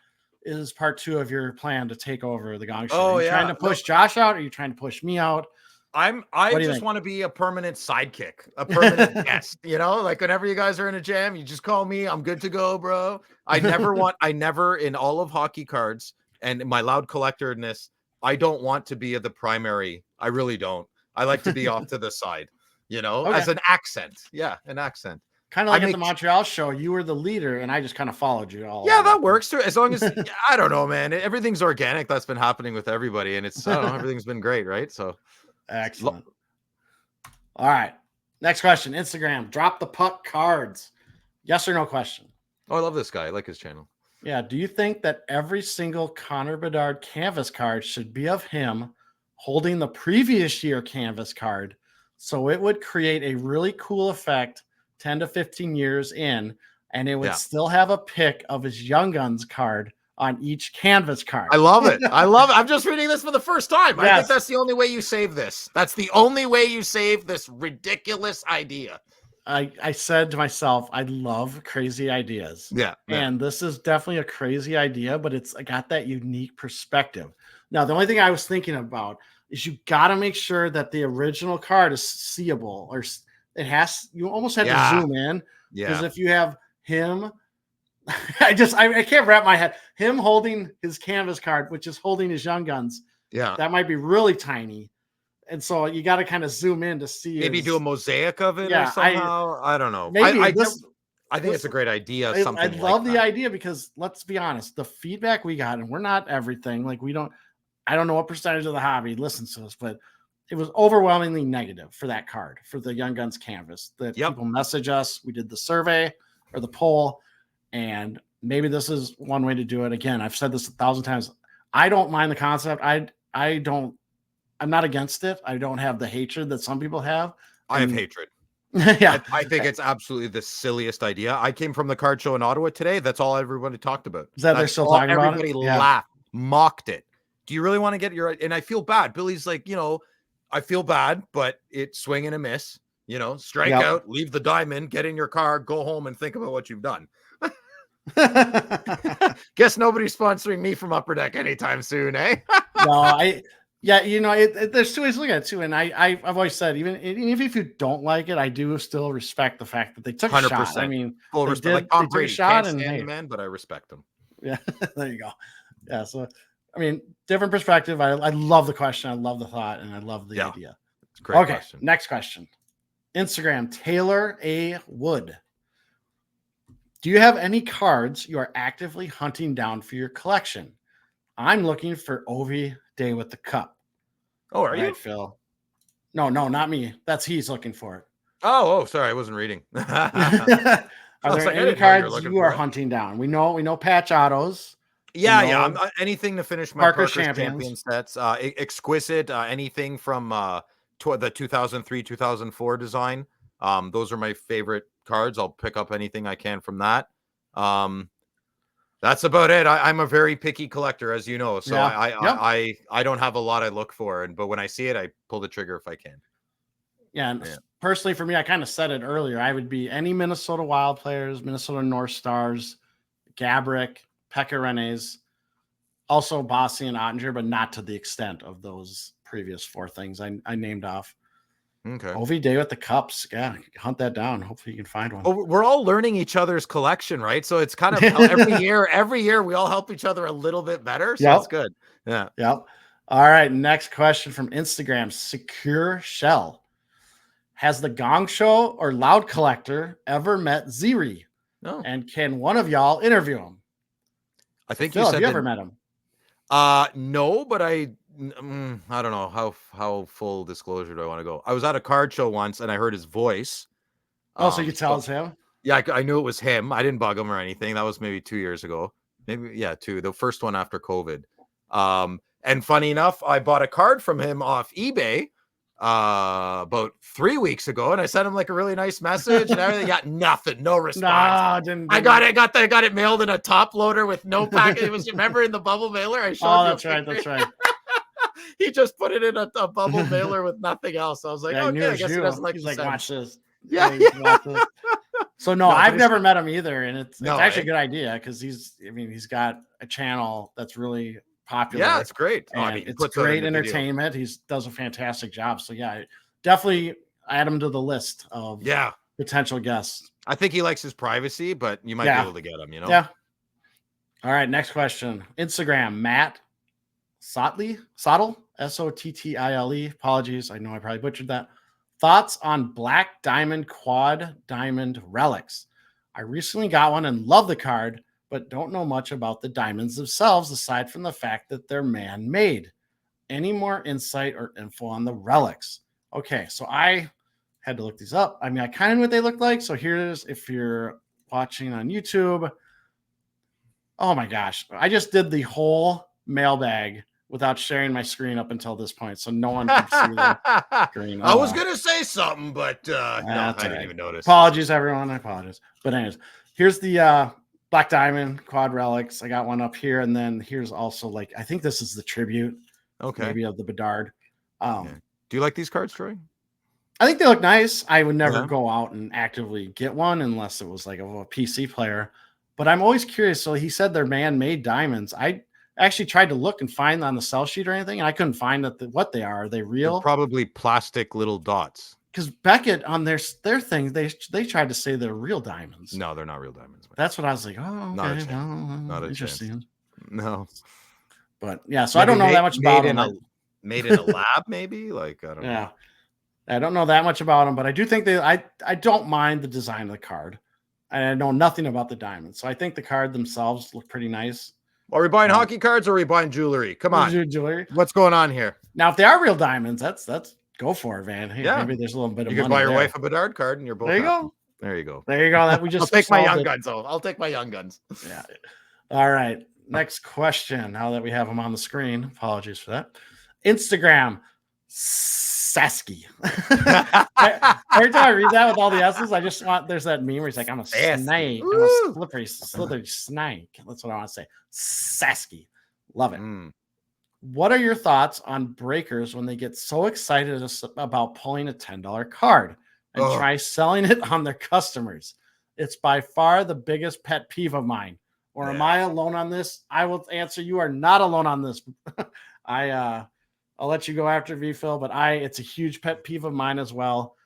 is part 2 of your plan to take over the Gong Show? Are you trying to push Josh out? Or are you trying to push me out? I just want to be a permanent sidekick, a permanent guest. You know, like whenever you guys are in a jam, you just call me. I'm good to go, bro. I never in all of hockey cards and my loud collectorness, I don't want to be the primary. I really don't. I like to be off to the side, you know, as an accent. Yeah, an accent. Kind of like at the Montreal show, you were the leader and I just kind of followed you all. Yeah, that works too. As long as, I don't know, man, everything's organic. That's been happening with everybody. And it's, I don't know, everything's been great, right? So excellent. All right. Next question. Instagram, Drop the Puck Cards. Yes or no question? Oh, I love this guy. I like his channel. Yeah. Do you think that every single Connor Bedard canvas card should be of him holding the previous year canvas card, so it would create a really cool effect 10 to 15 years in, and it would still have a pic of his Young Guns card on each canvas card? I love it. I love it. I'm just reading this for the first time. Yes. I think that's the only way you save this. That's the only way you save this ridiculous idea. I said to myself, I love crazy ideas. Yeah. And this is definitely a crazy idea, but it's got that unique perspective. Now, the only thing I was thinking about is you got to make sure that the original card is seeable, or you almost have to zoom in. Yeah. Because if you have him, I can't wrap my head. Him holding his canvas card, which is holding his Young Guns. Yeah. That might be really tiny. And so you got to kind of zoom in to see. Maybe do a mosaic of it or somehow. I don't know. Maybe I think it's a great idea. I love the idea because let's be honest, the feedback we got, and we're not everything. Like I don't know what percentage of the hobby listens to us, but it was overwhelmingly negative for that card, for the Young Guns canvas. That people message us. We did the survey or the poll, and maybe this is one way to do it. Again, I've said this 1,000 times. I don't mind the concept. I'm not against it. I don't have the hatred that some people have. I have hatred. Yeah, I think it's absolutely the silliest idea. I came from the card show in Ottawa today. That's all everybody talked about. They're still talking about it? Everybody laughed, mocked it. Do you really want to get your? And I feel bad. Billy's like, I feel bad, but it's swing and a miss. Strike out, leave the diamond, get in your car, go home, and think about what you've done. Guess nobody's sponsoring me from Upper Deck anytime soon, eh? No, there's two ways to look at it too, and I've always said, even if you don't like it, I do still respect the fact that they took a shot. I mean, full respect. Like Tom Brady, shot, can't stand the man, but I respect him. Yeah, there you go. Yeah, so I mean, different perspective. I love the question, I love the thought, and I love the idea. It's a great question. Next question. Instagram, Taylor A. Wood. Do you have any cards you are actively hunting down for your collection? I'm looking for Ovi Day with the Cup. Oh, are you? Phil? No, not me. He's looking for it. Oh, sorry, I wasn't reading. Are there any cards you are hunting down? We know patch autos. Yeah. Anything to finish my Parker's Champion sets. Exquisite. Anything from the 2003-2004 design. Those are my favorite cards. I'll pick up anything I can from that. That's about it. I'm a very picky collector, as you know. So I don't have a lot I look for, but when I see it, I pull the trigger if I can. Yeah, and personally for me, I kind of said it earlier. I would be any Minnesota Wild players, Minnesota North Stars, Gabrick, Pekka Renes, also Bossy and Ottinger, but not to the extent of those previous four things I named off. Okay. Ovi Day with the Cups. Yeah, hunt that down. Hopefully you can find one. Well, we're all learning each other's collection, right? So it's kind of every year we all help each other a little bit better. So that's good. Yeah. Yep. All right. Next question from Instagram. Secure Shell. Has the Gong Show or Loud Collector ever met Ziri? No. And can one of y'all interview him? I think Phil, have you ever met him? No, but I don't know how full disclosure do I want to go. I was at a card show once and I heard his voice. Oh, so you tell it's him? Yeah, I knew it was him. I didn't bug him or anything. That was maybe 2 years ago. Maybe, 2. The first one after COVID. And funny enough, I bought a card from him off eBay about 3 weeks ago, and I sent him like a really nice message and everything. Got nothing, no response. I got it mailed in a top loader with no packet. It was, remember, in the bubble mailer? I showed you. That's right. He just put it in a bubble mailer with nothing else. I was like, okay, I guess he doesn't like. He's like, watch this. Yeah. So no, I've never met him either, and it's actually a good idea because he's got a channel that's really popular. Yeah, it's great. It's great entertainment. He does a fantastic job. So yeah, definitely add him to the list of potential guests. I think he likes his privacy, but you might be able to get him. Yeah. All right, next question. Instagram, Matt Sottle, Sottile. Apologies, I know I probably butchered that. Thoughts on black diamond quad diamond relics? I recently got one and love the card, but don't know much about the diamonds themselves aside from the fact that they're man-made. Any more insight or info on the relics? Okay, so I had to look these up. I mean, I kind of knew what they looked like. So here's, if you're watching on YouTube. Oh my gosh, I just did the whole mailbag without sharing my screen up until this point, so no one can see the screen. I was gonna say something, but I didn't even notice. Apologies, everyone. I apologize. But anyways, here's the black diamond quad relics. I got one up here, and then here's also I think this is the tribute. Okay, maybe of the Bedard. Do you like these cards, Troy? I think they look nice. I would never go out and actively get one unless it was like a PC player. But I'm always curious. So he said they're man-made diamonds. I actually tried to look and find on the sell sheet or anything, and I couldn't find what they are. Are they real? They're probably plastic little dots. because Beckett on their thing, they tried to say they're real diamonds. No, they're not real diamonds. Man. That's what I was like. Oh, okay. Not a chance. Not a interesting. Chance. No. But yeah, so maybe I don't know that much about them. Made in a lab, maybe? Like, I don't know. Yeah. I don't know that much about them, but I do think I don't mind the design of the card. And I know nothing about the diamonds. So I think the card themselves look pretty nice. Are we buying hockey cards or are we buying jewelry? Come on. Jewelry. What's going on here? Now, if they are real diamonds, that's go for it, man. Hey, maybe there's a little bit of money. You can buy your wife a Bedard card and you're both there you go. There you go. There you go. That we just I'll take my young guns. I'll take my young guns. Yeah. All right. Next question. Now that we have them on the screen, apologies for that. Instagram, Sasky. Every time I read that with all the S's, I just want, there's that meme where he's like, I'm a snake. I'm a slithery snake. That's what I want to say. Sasky. Love it. What are your thoughts on breakers when they get so excited about pulling a $10 card and try selling it on their customers? It's by far the biggest pet peeve of mine. Or am I alone on this? I will answer you are not alone on this. I'll let you go after V-Phil, but it's a huge pet peeve of mine as well.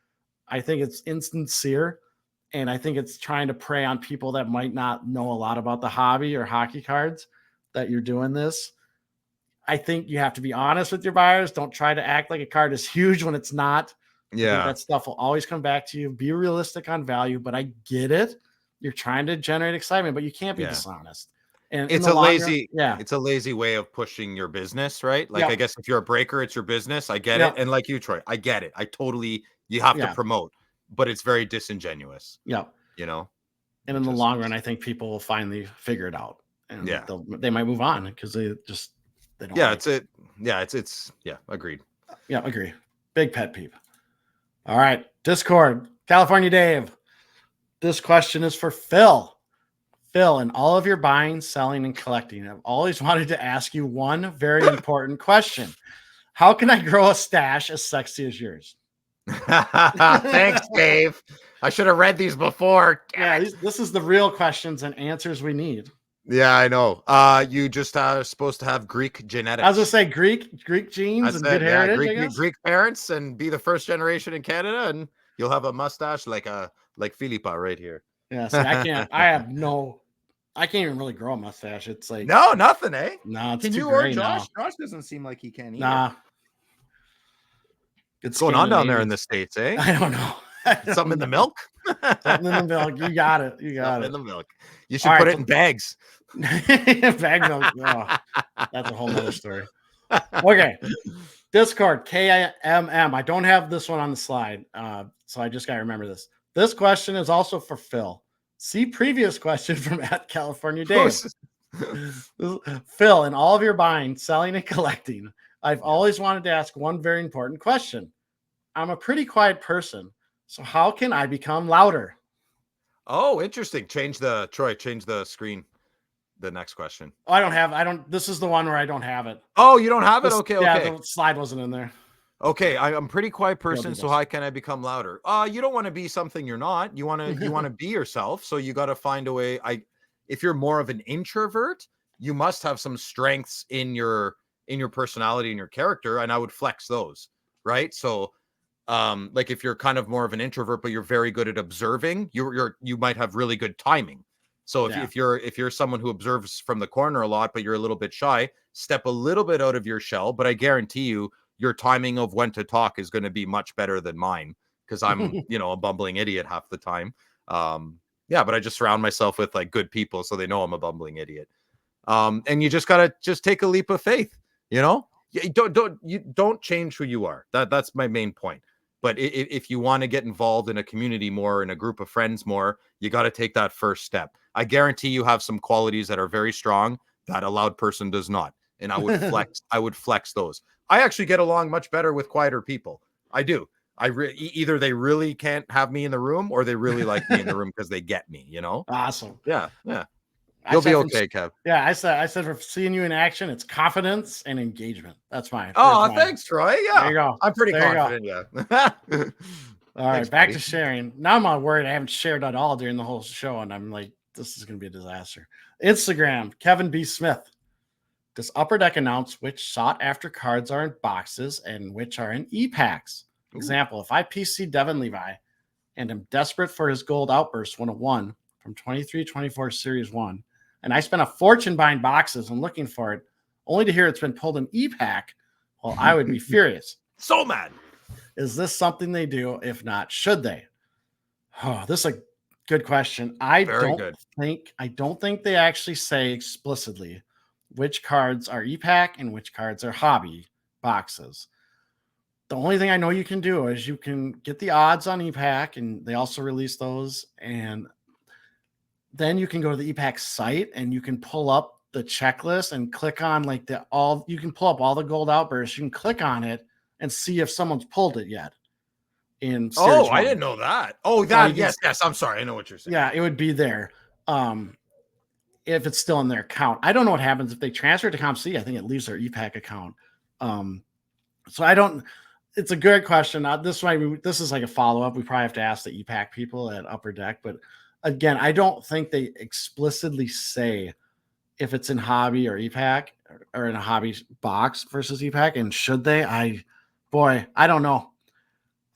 I think it's insincere, and I think it's trying to prey on people that might not know a lot about the hobby or hockey cards that you're doing this. I think you have to be honest with your buyers. Don't try to act like a card is huge when it's not. Yeah. That stuff will always come back to you. Be realistic on value, but I get it. You're trying to generate excitement, but you can't be dishonest. And it's a lazy way of pushing your business, right? Like, I guess if you're a breaker, it's your business. I get it. And like you, Troy, I get it. You have to promote, but it's very disingenuous. Yeah. You know? And in the long run, I think people will finally figure it out. And they might move on because they don't. Yeah, agreed. Yeah, agree. Big pet peeve. All right. Discord, California Dave. This question is for Phil. Phil, in all of your buying, selling, and collecting, I've always wanted to ask you one very important question. How can I grow a stash as sexy as yours? Thanks, Dave. I should have read these before. Yeah, this is the real questions and answers we need. Yeah, I know. You just are supposed to have Greek genetics. I was going to say Greek genes and good heritage. Greek parents and be the first generation in Canada, and you'll have a mustache like Filipa right here. Yeah, see, I can't even really grow a mustache. It's like nothing, eh? No, it's can too you gray or Josh? now. Josh doesn't seem like he can either. Nah. What's going on down there in the States, eh? I don't know. Something in the milk? Something in the milk. You got it. In the milk. You should put it in bags. Bag milk. Oh, that's a whole other story. Okay. Discord, KMM. I don't have this one on the slide, so I just got to remember this. This question is also for Phil. See previous question from @California Dave. Phil, in all of your buying, selling, and collecting, I've always wanted to ask one very important question. I'm a pretty quiet person, so how can I become louder? Oh, interesting. Change the screen. The next question. This is the one where I don't have it. Oh, you don't have it? Okay. Yeah, the slide wasn't in there. Okay, I'm a pretty quiet person, so how can I become louder? You don't want to be something you're not. You want to be yourself. So you got to find a way. If you're more of an introvert, you must have some strengths in your personality and your character, and I would flex those, right? So, like if you're kind of more of an introvert, but you're very good at observing, you might have really good timing. So if you're someone who observes from the corner a lot, but you're a little bit shy, step a little bit out of your shell. But I guarantee you, your timing of when to talk is going to be much better than mine because I'm, a bumbling idiot half the time. But I just surround myself with like good people so they know I'm a bumbling idiot. And you just gotta take a leap of faith. You don't change who you are. That's my main point. But if you want to get involved in a community more, in a group of friends more, you got to take that first step. I guarantee you have some qualities that are very strong that a loud person does not. And I would flex those. I actually get along much better with quieter people. I do. Either they really can't have me in the room or they really like me in the room because they get me, Awesome. Yeah. You'll be okay, Kev. Yeah, I said for seeing you in action, it's confidence and engagement. That's fine. Thanks, Troy. Yeah. There you go. I'm pretty confident, yeah. All right, back to sharing. Now I'm worried I haven't shared at all during the whole show, and I'm like, this is going to be a disaster. Instagram, Kevin B. Smith. Does Upper Deck announce which sought-after cards are in boxes and which are in e-packs? Example, if I PC Devin Levi and am desperate for his gold outburst 101 from 23-24 Series 1, and I spent a fortune buying boxes and looking for it, only to hear it's been pulled in e-pack, well, I would be furious. So mad. Is this something they do? If not, should they? Oh, this is a good question. I don't think they actually say explicitly which cards are e-pack and which cards are hobby boxes. The only thing I know you can do is you can get the odds on e-pack, and they also release those, and then you can go to the e-pack site and you can pull up the checklist and click on you can pull up all the gold outbursts. You can click on it and see if someone's pulled it yet. I didn't know that. Oh, that yes. I'm sorry. I know what you're saying. Yeah, it would be there. If it's still in their account. I don't know what happens if they transfer it to CompC. I think it leaves their e-pack account. So I don't. It's a good question. This is like a follow-up. We probably have to ask the e-pack people at Upper Deck. But again, I don't think they explicitly say if it's in hobby or e-pack or in a hobby box versus e-pack. And should they? I don't know.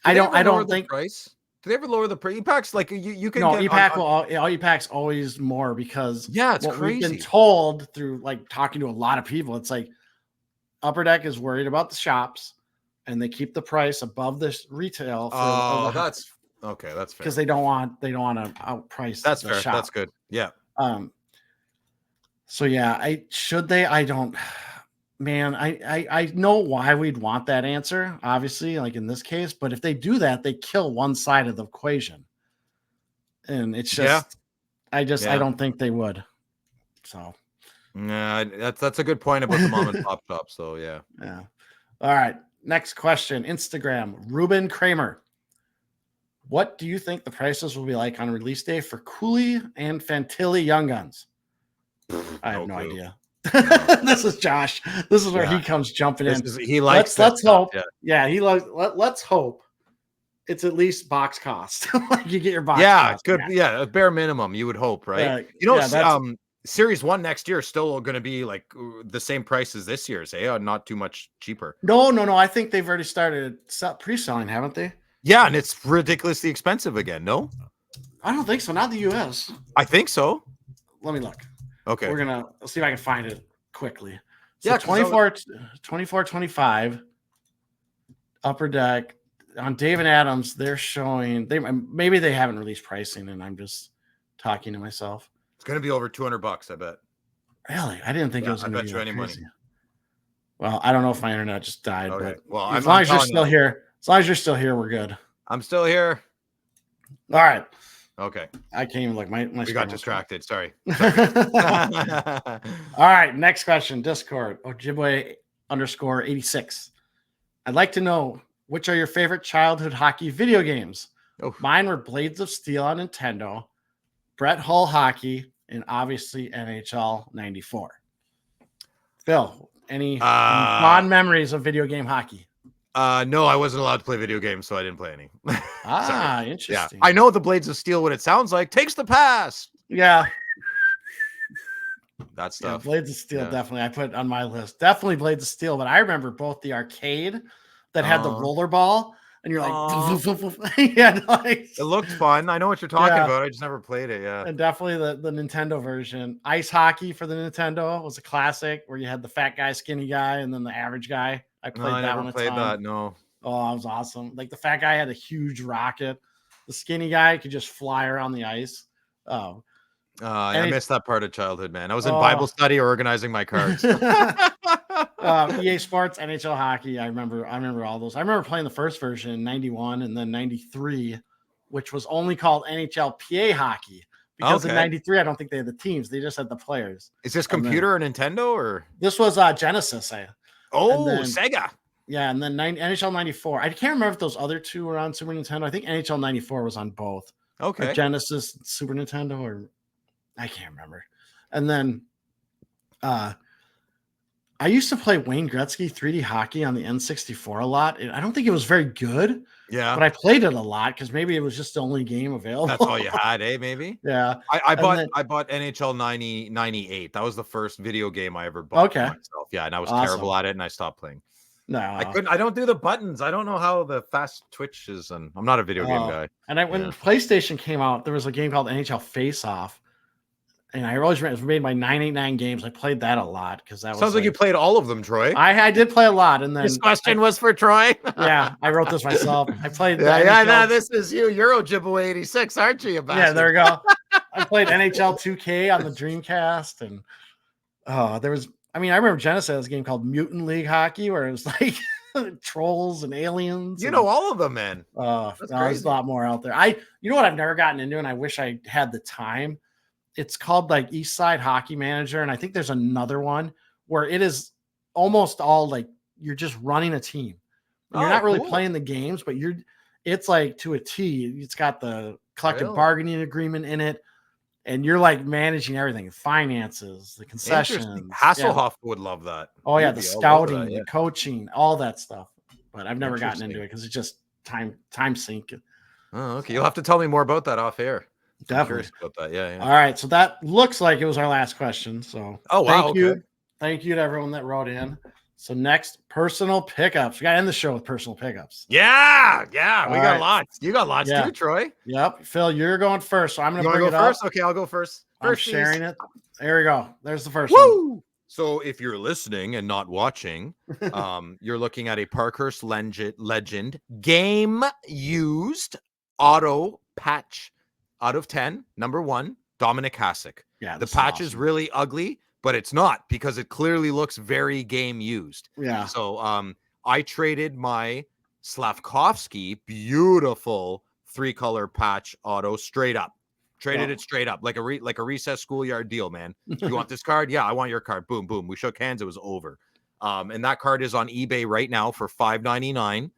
I don't think price. Do they ever lower the price? E-packs like you can. No, e-pack e-pack's always more because it's crazy. We've been told through like talking to a lot of people. It's like Upper Deck is worried about the shops, and they keep the price above this retail. That's okay. That's fair because they don't want to outprice. That's the fair. shop. That's good. Yeah. So yeah, I don't. Man, I know why we'd want that answer, obviously, like in this case, but if they do that, they kill one side of the equation. And it's just, I don't think they would. So, yeah, that's a good point about the mom and pop shop. So, yeah. Yeah. All right. Next question. Instagram, Ruben Kramer. What do you think the prices will be like on release day for Cooley and Fantilli Young Guns? I have no idea. This is Josh. This is where he comes jumping in. He likes. Let's hope. Yeah, he loves. Let's hope it's at least box cost. Like you get your box. Yeah, cost good. Yeah, a bare minimum. You would hope, right? Series 1 next year is still going to be like the same price as this year's. Not too much cheaper. No. I think they've already started pre-selling, haven't they? Yeah, and it's ridiculously expensive again. No, I don't think so. Not the U.S. I think so. Let me look. Okay. Let's see if I can find it quickly. So 24-25 Upper Deck on Dave and Adams. They're showing maybe they haven't released pricing and I'm just talking to myself. It's going to be over $200, I bet. Really? I didn't think it was going to be you any crazy. money. Well, I don't know if my internet just died, okay. But as long as you're still here, we're good. I'm still here. All right. Okay. I can't even look. My we got distracted. Sorry. All right. Next question. Discord. Ojibwe_86. I'd like to know which are your favorite childhood hockey video games. Oh. Mine were Blades of Steel on Nintendo, Brett Hull Hockey, and obviously NHL 94. Phil, any fond memories of video game hockey? No, I wasn't allowed to play video games, so I didn't play any. Interesting. Yeah, I know the Blades of Steel, what it sounds like. Takes the pass. Yeah. That stuff. Yeah, Blades of Steel, definitely. I put it on my list. Definitely Blades of Steel, but I remember both the arcade that had the roller ball, and you're like, it looked fun. I know what you're talking about. I just never played it. Yeah. And definitely the Nintendo version. Ice hockey for the Nintendo was a classic where you had the fat guy, skinny guy, and then the average guy. I played that one a ton. No. Oh, it was awesome. Like the fat guy had a huge rocket. The skinny guy could just fly around the ice. Oh. I missed that part of childhood, man. I was in Bible study or organizing my cards. EA Sports, NHL hockey. I remember all those. I remember playing the first version in 91 and then 93, which was only called NHL PA hockey. Because in 93, I don't think they had the teams. They just had the players. Is this computer or Nintendo or? This was Genesis. Sega. Yeah, and then NHL 94. I can't remember if those other two were on Super Nintendo. I think NHL 94 was on both. Okay. Or Genesis, Super Nintendo, or I can't remember. And then I used to play Wayne Gretzky 3D hockey on the N64 a lot. I don't think it was very good. Yeah. But I played it a lot because maybe it was just the only game available. That's all you had, maybe? Yeah. I bought NHL 98. That was the first video game I ever bought for myself. Yeah, and I was terrible at it and I stopped playing. No, I don't do the buttons. I don't know how the fast twitch is, and I'm not a video game guy. And when PlayStation came out, there was a game called NHL Face Off. And I always remember it was made by 989 Games. I played that a lot because that sounds like you played all of them, Troy. I did play a lot, and then this question was for Troy. Yeah, I wrote this myself. I played. No, this is you, Euro Jibbo 86, aren't you? Yeah, there we go. I played NHL 2K on the Dreamcast, and there was. I mean, I remember Genesis had this game called Mutant League Hockey, where it was like trolls and aliens. You know all of them, man. There's a lot more out there. You know what I've never gotten into, and I wish I had the time. It's called like East Side Hockey Manager, and I think there's another one where it is almost all like you're just running a team. And you're not really playing the games, but it's like to a T. It's got the collective bargaining agreement in it, and you're like managing everything, finances, the concessions. Hasselhoff would love that. Oh yeah, the scouting, the coaching, all that stuff. But I've never gotten into it because it's just time sink. Oh, okay. You'll have to tell me more about that off air. Definitely about that. Yeah. All right. So that looks like it was our last question. So thank you. Thank you to everyone that wrote in. So next, personal pickups. We got to end the show with personal pickups. Yeah. We got lots. You got lots too, Troy. Yep. Phil, you're going first. So I'm going to bring it first? up. Okay, I'll go first. I'm sharing it. There we go. There's the first one. So if you're listening and not watching, you're looking at a Parkhurst Legend game used auto patch. Out of 10, number 1, Dominic Hasek. Yeah, the patch is really ugly, but it's not because it clearly looks very game used. Yeah. So I traded my Slavkovsky beautiful 3-color patch auto straight up. Traded it straight up like a recess schoolyard deal, man. You want this card? Yeah, I want your card. Boom, boom. We shook hands. It was over. And that card is on eBay right now for $5.99.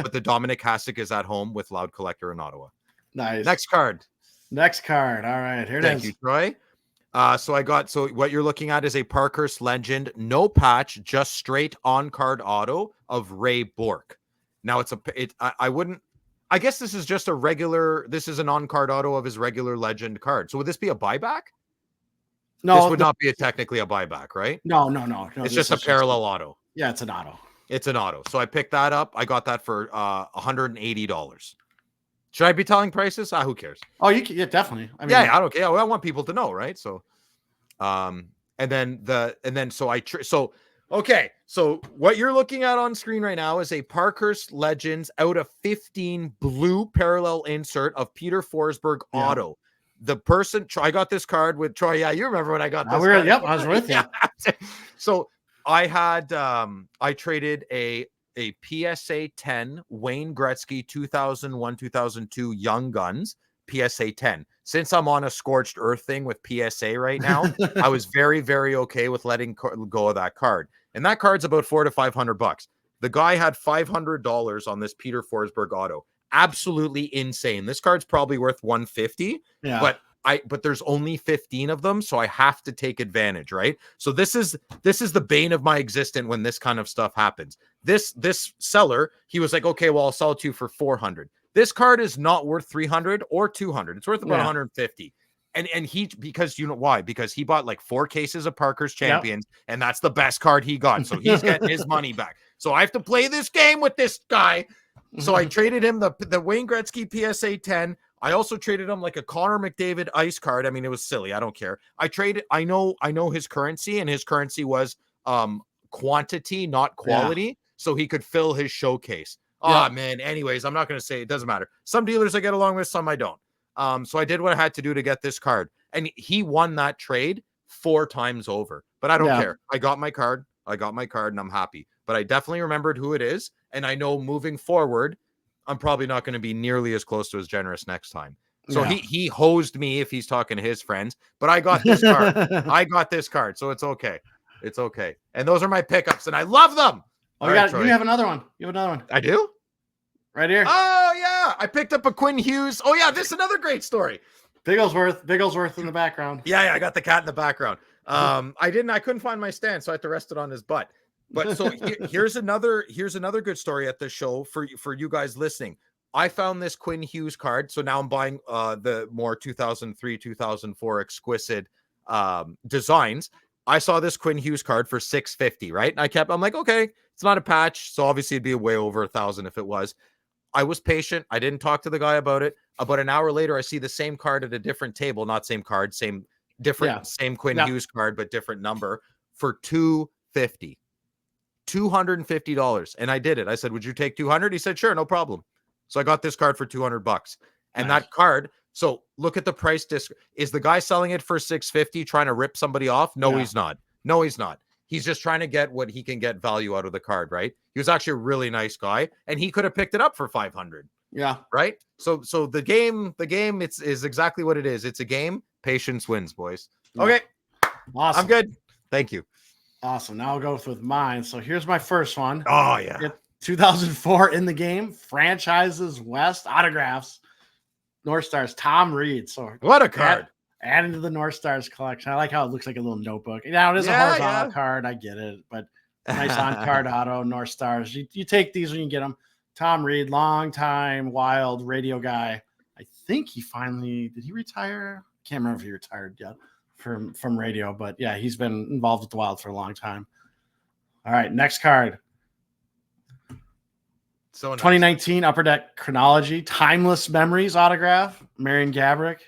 But the Dominic Hasek is at home with Loud Collector in Ottawa. Nice. Next card. All right, here it is. Thank you, Troy. So what you're looking at is a Parkhurst Legend, no patch, just straight on-card auto of Ray Bourque. Now I guess this is just this is an on-card auto of his regular Legend card. So would this be a buyback? No, this would not be technically a buyback, right? No. It's just a parallel auto. Yeah, it's an auto. It's an auto. So I picked that up. I got that for $180. Should I be telling prices? Who cares? Oh, you can, definitely. I mean, I don't care. I want people to know, right? So, so what you're looking at on screen right now is a Parkhurst Legends out of 15 blue parallel insert of Peter Forsberg auto. The person I got this card with Troy. Yeah, you remember when I got this? Yep, I was with you. So I had I traded a PSA 10 Wayne Gretzky 2001-2002 Young Guns PSA 10. Since I'm on a scorched earth thing with PSA right now, I was very, very okay with letting go of that card. And that card's about $400 to $500. The guy had $500 on this Peter Forsberg auto. Absolutely insane. This card's probably worth $150. Yeah. But there's only 15 of them, so I have to take advantage, right? So this is the bane of my existence when this kind of stuff happens. This seller, he was like, okay, well, I'll sell it to you for $400. This card is not worth $300 or $200. It's worth about $150. And because you know why? Because he bought like 4 cases of Parker's Champions, and that's the best card he got. So he's getting his money back. So I have to play this game with this guy. So I traded him the Wayne Gretzky PSA 10. I also traded him like a Connor McDavid ice card. I mean, it was silly. I don't care. I know his currency, and his currency was quantity, not quality. Yeah. So he could fill his showcase. Oh man. Anyways, I'm not going to say, it doesn't matter. Some dealers I get along with, some I don't. So I did what I had to do to get this card, and he won that trade 4 times over, but I don't care. I got my card, and I'm happy, but I definitely remembered who it is. And I know moving forward, I'm probably not going to be nearly as close to as generous next time. So he hosed me if he's talking to his friends, but I got this card. So it's okay. It's okay. And those are my pickups, and I love them. Oh, you have another one. You have another one. I do? Right here. Oh, yeah. I picked up a Quinn Hughes. Oh, yeah. This is another great story. Bigglesworth in the background. Yeah. I got the cat in the background. I couldn't find my stand, so I had to rest it on his butt. But so here's another good story at the show for you guys listening. I found this Quinn Hughes card. So now I'm buying the more 2003, 2004 exquisite designs. I saw this Quinn Hughes card for $650, right? And I'm like, okay, it's not a patch, so obviously it'd be way over $1,000 if it was. I was patient. I didn't talk to the guy about it. About an hour later, I see the same card at a different table, not same card, same Quinn Hughes card, but different number for $250. $250. And I did it. I said, would you take 200? He said, sure, no problem. So I got this card for $200. And that card, so look at the price disc. Is the guy selling it for $650 trying to rip somebody off? No, he's not. No, he's not. He's just trying to get what he can get value out of the card, right? He was actually a really nice guy, and he could have picked it up for $500. Yeah. Right. So the game is exactly what it is. It's a game. Patience wins, boys. Okay. Awesome. I'm good. Thank you. Awesome. Now I'll go with mine. So here's my first one. Oh, yeah. 2004 in the game. Franchises West autographs. North Stars. Tom Reed. So what a card. Adding to the North Stars collection. I like how it looks like a little notebook. Now it is a horizontal card. I get it. But nice on card auto, North Stars. You take these when you get them. Tom Reed, long time Wild radio guy. I think he finally did he retire? Can't remember if he retired yet from radio, but yeah, he's been involved with the Wild for a long time. All right, next card. So nice. 2019 Upper Deck Chronology, Timeless Memories autograph, Marian Gaborik.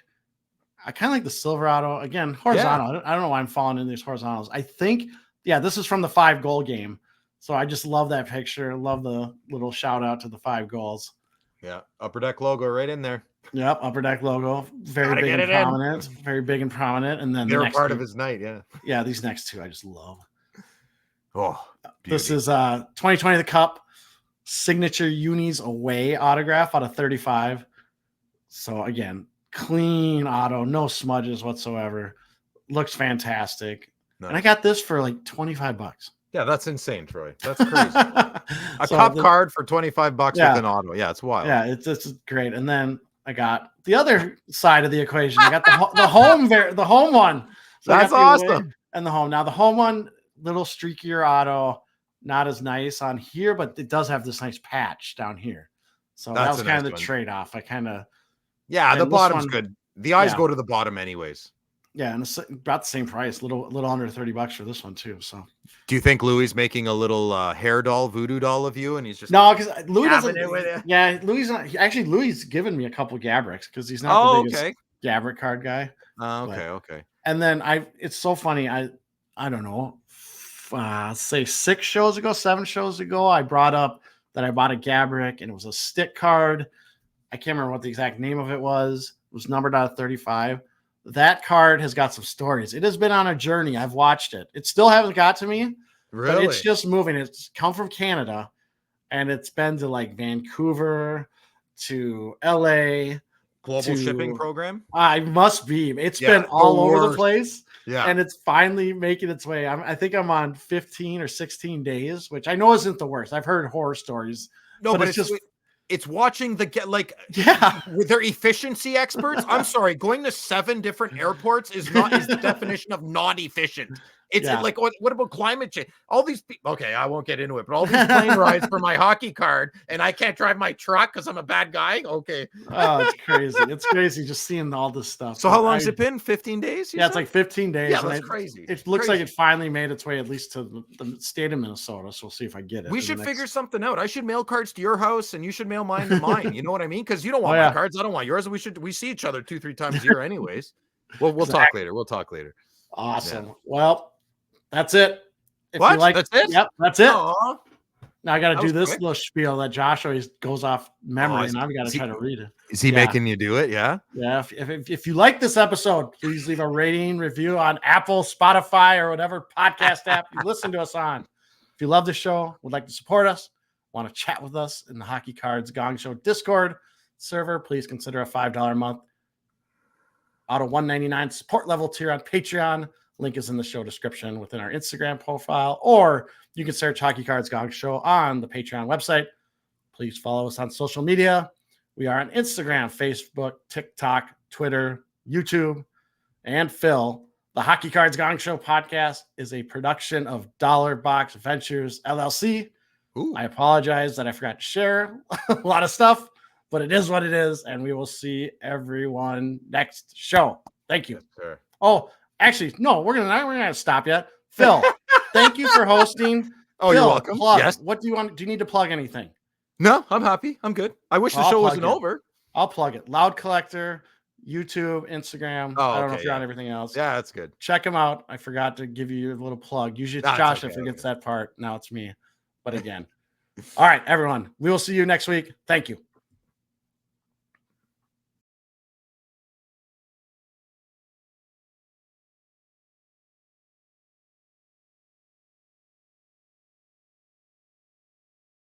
I kind of like the silver auto. Again, horizontal. I don't know why I'm falling in these horizontals. I think, this is from the 5-goal game. So I just love that picture. Love the little shout out to the 5 goals. Yeah. Upper Deck logo right in there. Yep. Upper Deck logo. Very big and prominent. Very big and prominent. And then they're part of his night. Yeah. Yeah. These next two I just love. Oh, beauty. This is 2020 the Cup signature unis away autograph out of 35. So again, clean auto, no smudges whatsoever. Looks fantastic. Nice. And I got this for like $25. Yeah, that's insane, Troy. That's crazy. A cup card for $25 with an auto. Yeah, it's wild. Yeah, it's great. And then I got the other side of the equation. I got the home one. So that's awesome. And the home. Now the home one, little streakier auto, not as nice on here, but it does have this nice patch down here. So that was kind of the trade-off. I kind of the bottom's good. The eyes go to the bottom anyways. Yeah, and it's about the same price, little under $30 for this one too. So, do you think Louis making a little hair doll, voodoo doll of you, and he's just because Louis doesn't? Yeah, Louis not. Actually, Louis given me a couple Gabriks because he's not the biggest Gabrick card guy. Okay. And then it's so funny. I don't know, say 7 shows ago, I brought up that I bought a Gabrick and it was a stick card. I can't remember what the exact name of it was. It was numbered out of 35. That card has got some stories. It has been on a journey. I've watched it. It still hasn't got to me. Really? But it's just moving. It's come from Canada, and it's been to like Vancouver, to LA. Global shipping program? I must be. It's been all over the place. Yeah. And it's finally making its way. I think I'm on 15 or 16 days, which I know isn't the worst. I've heard horror stories. No, but it's just... It's watching with their efficiency experts. I'm sorry, going to 7 different airports is the definition of not efficient. It's like, what about climate change? All these people, okay, I won't get into it, but all these plane rides for my hockey card, and I can't drive my truck because I'm a bad guy. Okay. Oh, it's crazy. It's crazy just seeing all this stuff. So how long has it been? 15 days? It's like 15 days. Yeah, that's crazy. It looks like it finally made its way at least to the state of Minnesota. So we'll see if I get it. We should figure something out. I should mail cards to your house, and you should mail mine to mine. You know what I mean? Because you don't want my cards. I don't want yours. We see each other 2-3 times a year anyways. We'll talk later. Awesome. Yeah. Well, that's it. That's it? Yep, that's it. Aww. Now I got to do this little spiel that Josh always goes off memory, and I've got to try to read it. Is he making you do it? Yeah. Yeah. If you like this episode, please leave a rating, review on Apple, Spotify, or whatever podcast app you listen to us on. If you love the show, would like to support us, want to chat with us in the Hockey Cards Gongshow Discord server, please consider a $5 a month out of $1.99 support level tier on Patreon. Link is in the show description within our Instagram profile, or you can search Hockey Cards Gongshow on the Patreon website. Please follow us on social media. We are on Instagram, Facebook, TikTok, Twitter, YouTube, and Phil. The Hockey Cards Gongshow podcast is a production of Dollar Box Ventures LLC. Ooh. I apologize that I forgot to share a lot of stuff, but it is what it is, and we will see everyone next show. Thank you. Sure. Oh, actually, no, we're not gonna stop yet. Phil, thank you for hosting. Oh, Phil, you're welcome. Plug. Yes. What do you want? Do you need to plug anything? No, I'm happy. I'm good. I wish the show wasn't over. I'll plug it. Loud Collector, YouTube, Instagram. I don't know if you're on everything else. Yeah, that's good. Check him out. I forgot to give you a little plug. Usually it's Josh that forgets that part. Now it's me. But again. All right, everyone. We will see you next week. Thank you.